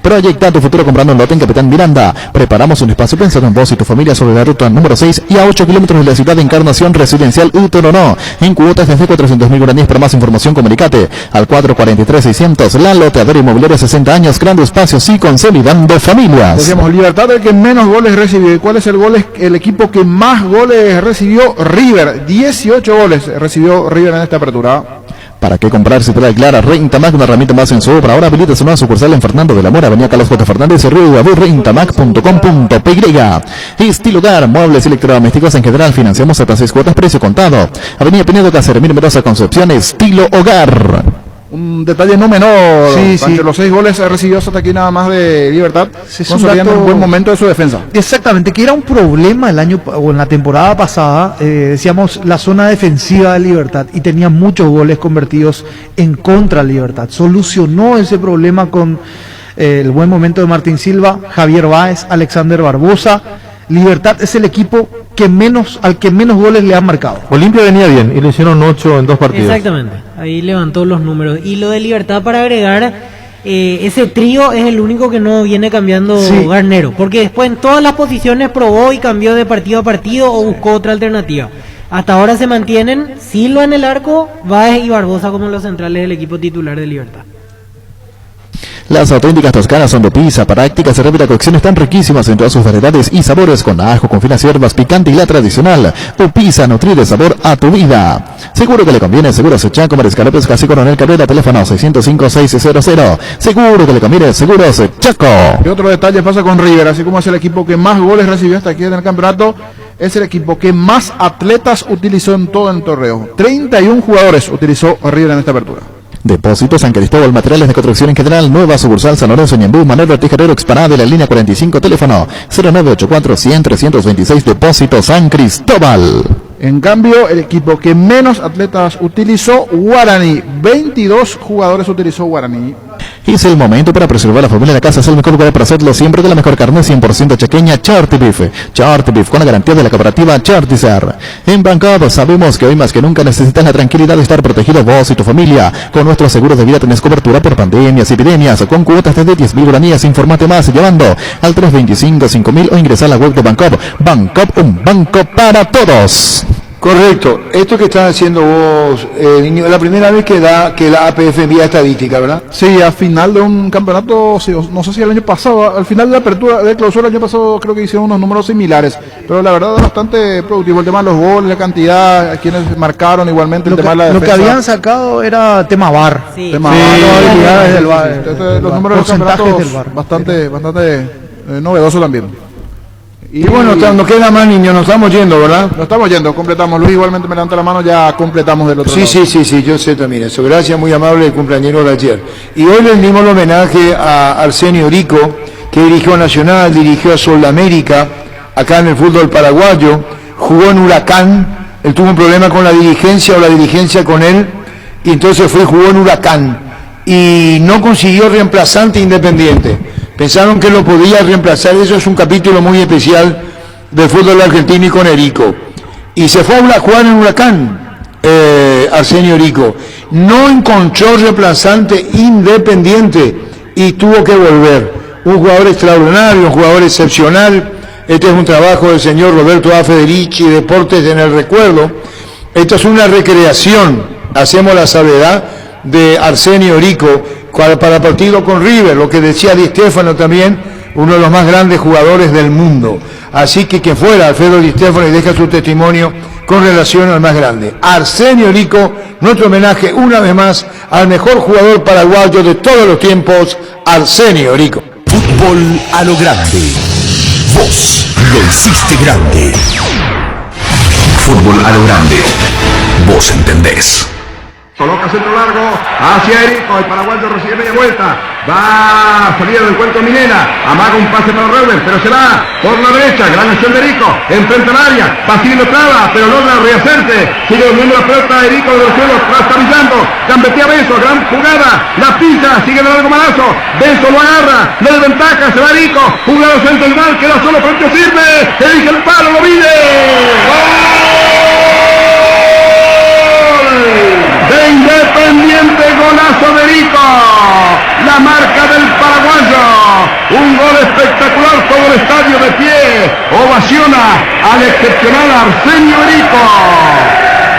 Proyecta tu futuro comprando un lote en Capitán Miranda. Preparamos un espacio pensado en vos y tu familia sobre la ruta número 6 y a 8 kilómetros de la ciudad de Encarnación Residencial Uteronó. En cuotas desde 400.000 guaraníes. Para más información comunicate al 443-600. La loteadora inmobiliaria, 60 años, grandes espacios y consolidando familias. Decíamos, Libertad el que menos goles recibió. ¿Y cuál es el equipo que más goles recibió? River. 18 goles recibió River en esta apertura. ¿Para qué comprar si te da clara? Rentamac, una herramienta más en su obra. Ahora habilita su nueva sucursal en Fernando de la Mora, Avenida Carlos J. Fernández, Río de Abur, rentamac.com.py. Estilo Hogar, muebles electrodomésticos en general, financiamos hasta 6 cuotas, precio contado. Avenida Pinedo, Caceremín, Mendoza, Concepción, Estilo Hogar. Un detalle no menor, sí. Los 6 goles recibió hasta aquí nada más de Libertad, consolidando un buen momento de su defensa. Exactamente, que era un problema el año o en la temporada pasada, decíamos la zona defensiva de Libertad y tenía muchos goles convertidos en contra de Libertad. Solucionó ese problema con el buen momento de Martín Silva, Javier Báez, Alexander Barbosa. Libertad es el equipo al que menos goles le han marcado. Olimpia venía bien y le hicieron 8 en 2 partidos. Exactamente, ahí levantó los números. Y lo de Libertad, para agregar, ese trío es el único que no viene cambiando Garnero, porque después en todas las posiciones probó y cambió de partido a partido o buscó otra alternativa. Hasta ahora se mantienen Silva en el arco, Báez y Barbosa como los centrales del equipo titular de Libertad. Las auténticas toscanas son de pizza, prácticas y rápida cocción, están riquísimas en todas sus variedades y sabores, con ajo, con finas hierbas, picante y la tradicional. Tu pizza, nutrir de sabor a tu vida. Seguro que le conviene, Seguros Chaco, Mariscal López, Casi Coronel Cabrera, teléfono 605-600. Seguro que le conviene, Seguros Chaco. Y otro detalle pasa con River, así como es el equipo que más goles recibió hasta aquí en el campeonato, es el equipo que más atletas utilizó en todo el torneo. 31 jugadores utilizó River en esta apertura. Depósito San Cristóbal, materiales de construcción en general, nueva sucursal San Lorenzo, Ñembú, Manuel Tijerero, Expanada de la línea 45, teléfono 0984-100-326, Depósito San Cristóbal. En cambio, el equipo que menos atletas utilizó, Guaraní. 22 jugadores utilizó Guaraní. Es el momento para preservar la familia en la casa. Es el mejor lugar para hacerlo siempre, de la mejor carne 100% chaqueña, Charty Beef. Charty Beef, con la garantía de la cooperativa Chartizer. En Bancop sabemos que hoy más que nunca necesitas la tranquilidad de estar protegido vos y tu familia. Con nuestros seguros de vida tenés cobertura por pandemias y epidemias, con cuotas desde 10.000 guaraníes. Informate más llamando al 325-5000 o ingresar a la web de Bancop. Bancop, un banco para todos. Correcto. Esto que estás haciendo vos, niño, es la primera vez que la APF envía estadística, ¿verdad? Sí, al final de un campeonato, sí, no sé si el año pasado, al final de la apertura, de clausura el año pasado, creo que hicieron unos números similares, pero la verdad es bastante productivo el tema de los goles, la cantidad, quienes marcaron igualmente, el tema de la defensa. Lo que habían sacado era tema VAR. Sí. Tema habilidades del VAR. Los números del campeonato bastante novedoso también. Y bueno, nos queda más, niños, nos estamos yendo, ¿verdad? Nos estamos yendo, completamos. Luis igualmente me levanta la mano, ya completamos del otro lado. Sí, yo sé también eso. Gracias, muy amable el cumpleañero de ayer. Y hoy le rendimos el homenaje a Arsenio Rico, que dirigió a Nacional, dirigió a Sudamérica, acá en el fútbol paraguayo, jugó en Huracán, él tuvo un problema con la dirigencia o la dirigencia con él, y entonces jugó en Huracán, y no consiguió reemplazante Independiente. pensaron que lo podía reemplazar. Eso es un capítulo muy especial del fútbol argentino y con Erico. Y se fue a jugar en Huracán, Arsenio Erico. No encontró reemplazante Independiente y tuvo que volver. Un jugador extraordinario, un jugador excepcional. Este es un trabajo del señor Roberto A. Federici, Deportes en el Recuerdo. Esto es una recreación, hacemos la salvedad, de Arsenio Erico para el partido con River, lo que decía Di Stéfano también, uno de los más grandes jugadores del mundo. Así que quien fuera Alfredo Di Stéfano y deja su testimonio con relación al más grande. Arsenio Erico, nuestro homenaje una vez más al mejor jugador paraguayo de todos los tiempos, Arsenio Erico. Fútbol a lo grande. Vos lo hiciste grande. Fútbol a lo grande. Vos entendés. Coloca centro largo hacia Erico, el paraguayo recibe media vuelta, va a salida del encuentro Minera, amaga un pase para Reuben, pero se va por la derecha, gran acción de Erico, enfrenta al área, Basilio traba, pero logra rehacerse, sigue durmiendo la pelota, Erico de los cielos, trastabillando, gambetea Benzo, gran jugada, la pisa, sigue de largo malazo, Benzo lo agarra, le desventaja, se va Erico, jugado central, queda solo, frente sirve, elige el palo, lo mide. De Independiente, golazo de Erico, la marca del paraguayo, un gol espectacular, todo el estadio de pie, ovaciona al excepcional Arsenio Erico.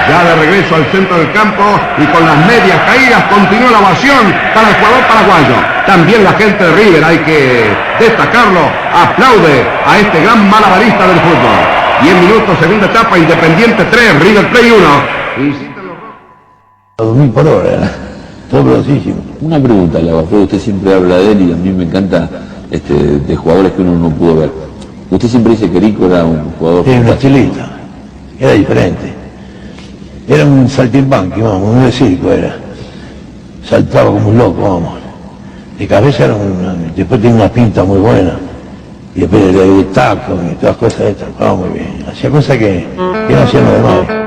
Ya de regreso al centro del campo y con las medias caídas continúa la ovación para el jugador paraguayo. También la gente de River, hay que destacarlo, aplaude a este gran malabarista del fútbol. 10 minutos, segunda etapa, Independiente 3, River Play 1. A 2000 por hora, todo velocísimo. Una pregunta, Alfredo, usted siempre habla de él y a mí me encanta de jugadores que uno no pudo ver. Usted siempre dice que Erico era un jugador... Era un estilista, era diferente. Era un saltimbanqui, vamos, un circo era. Saltaba como un loco, vamos. De cabeza era después tenía una pinta muy buena. Y después de tacto y todas cosas estas, jugaba muy bien. Hacía cosas que no hacían los demás.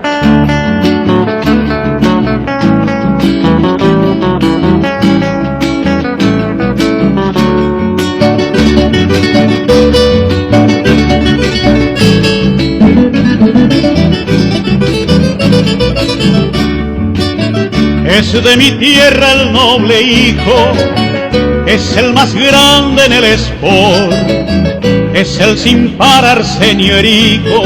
Es de mi tierra el noble hijo, es el más grande en el sport, es el sin par Arsenio Erico,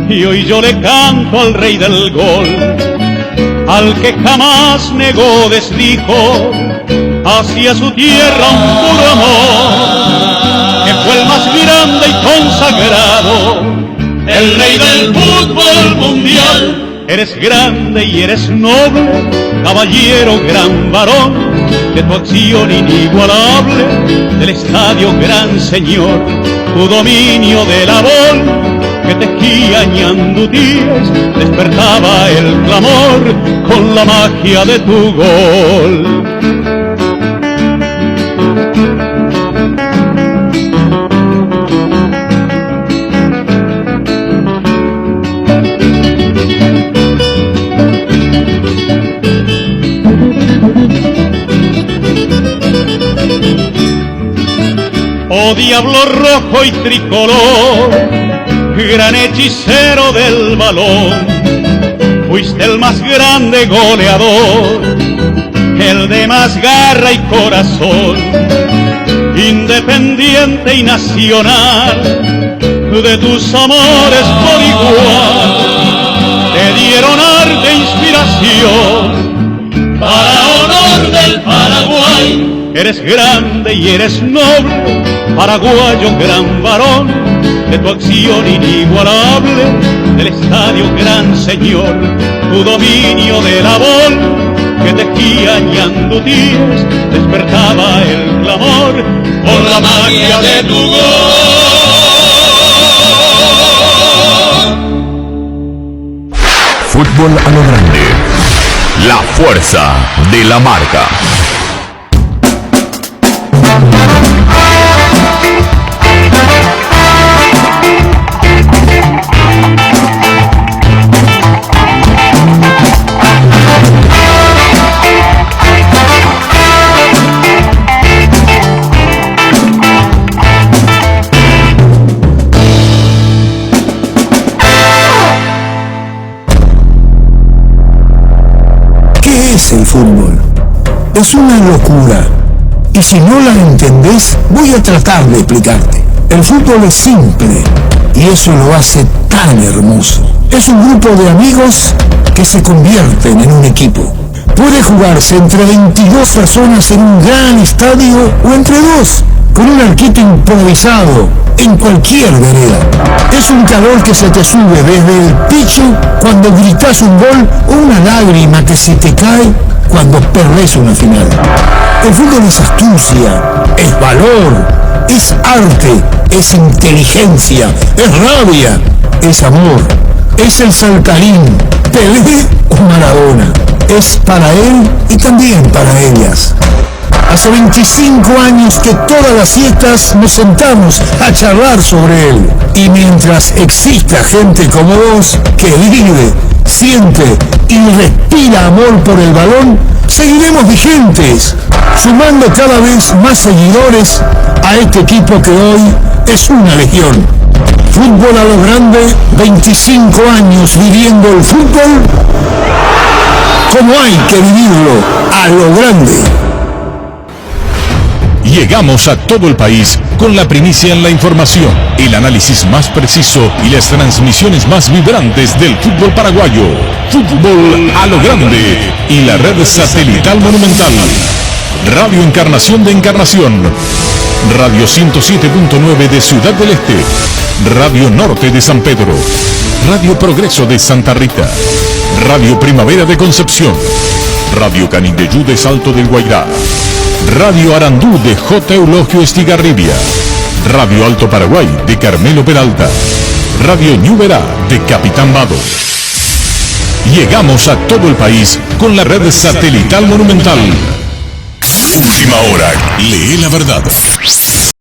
y hoy yo le canto al rey del gol, al que jamás negó desdijo, hacia su tierra un puro amor, que fue el más grande y consagrado, el rey del fútbol mundial. Eres grande y eres noble, caballero, gran varón, de tu acción inigualable, del estadio gran señor, tu dominio de la bola, que tejía ñandutíes, despertaba el clamor con la magia de tu gol. Oh diablo rojo y tricolor, gran hechicero del balón, fuiste el más grande goleador, el de más garra y corazón, independiente y nacional, de tus amores por igual, te dieron arte e inspiración, para honor del Paraguay. Eres grande y eres noble, paraguayo gran varón, de tu acción inigualable, del estadio gran señor, tu dominio de la bola, que tejía ñandutíes, despertaba el clamor por la magia de tu gol. Fútbol a lo grande, la fuerza de la marca. es el fútbol. Es una locura. Y si no la entendés, voy a tratar de explicarte. El fútbol es simple y eso lo hace tan hermoso. Es un grupo de amigos que se convierten en un equipo. Puede jugarse entre 22 personas en un gran estadio o entre dos, con un arquito improvisado en cualquier vereda. Es un calor que se te sube desde el pecho cuando gritas un gol o una lágrima que se te cae cuando perdés una final. El fútbol es astucia, es valor, es arte, es inteligencia, es rabia, es amor, es el saltarín, Pelé o Maradona. Es para él y también para ellas. Hace 25 años que todas las fiestas nos sentamos a charlar sobre él. Y mientras exista gente como vos que vive, siente y respira amor por el balón, seguiremos vigentes, sumando cada vez más seguidores a este equipo que hoy es una legión. Fútbol a lo grande, 25 años viviendo el fútbol como hay que vivirlo, a lo grande. Llegamos a todo el país con la primicia en la información, el análisis más preciso y las transmisiones más vibrantes del fútbol paraguayo. Fútbol a lo grande y la red satelital Monumental. Radio Encarnación de Encarnación. Radio 107.9 de Ciudad del Este. Radio Norte de San Pedro. Radio Progreso de Santa Rita. Radio Primavera de Concepción. Radio Canindeyú de Salto del Guairá. Radio Arandú de J. Eulogio Estigarribia. Radio Alto Paraguay de Carmelo Peralta. Radio Ñuberá de Capitán Vado. Llegamos a todo el país con la red satelital Monumental. Última hora. Lee la verdad.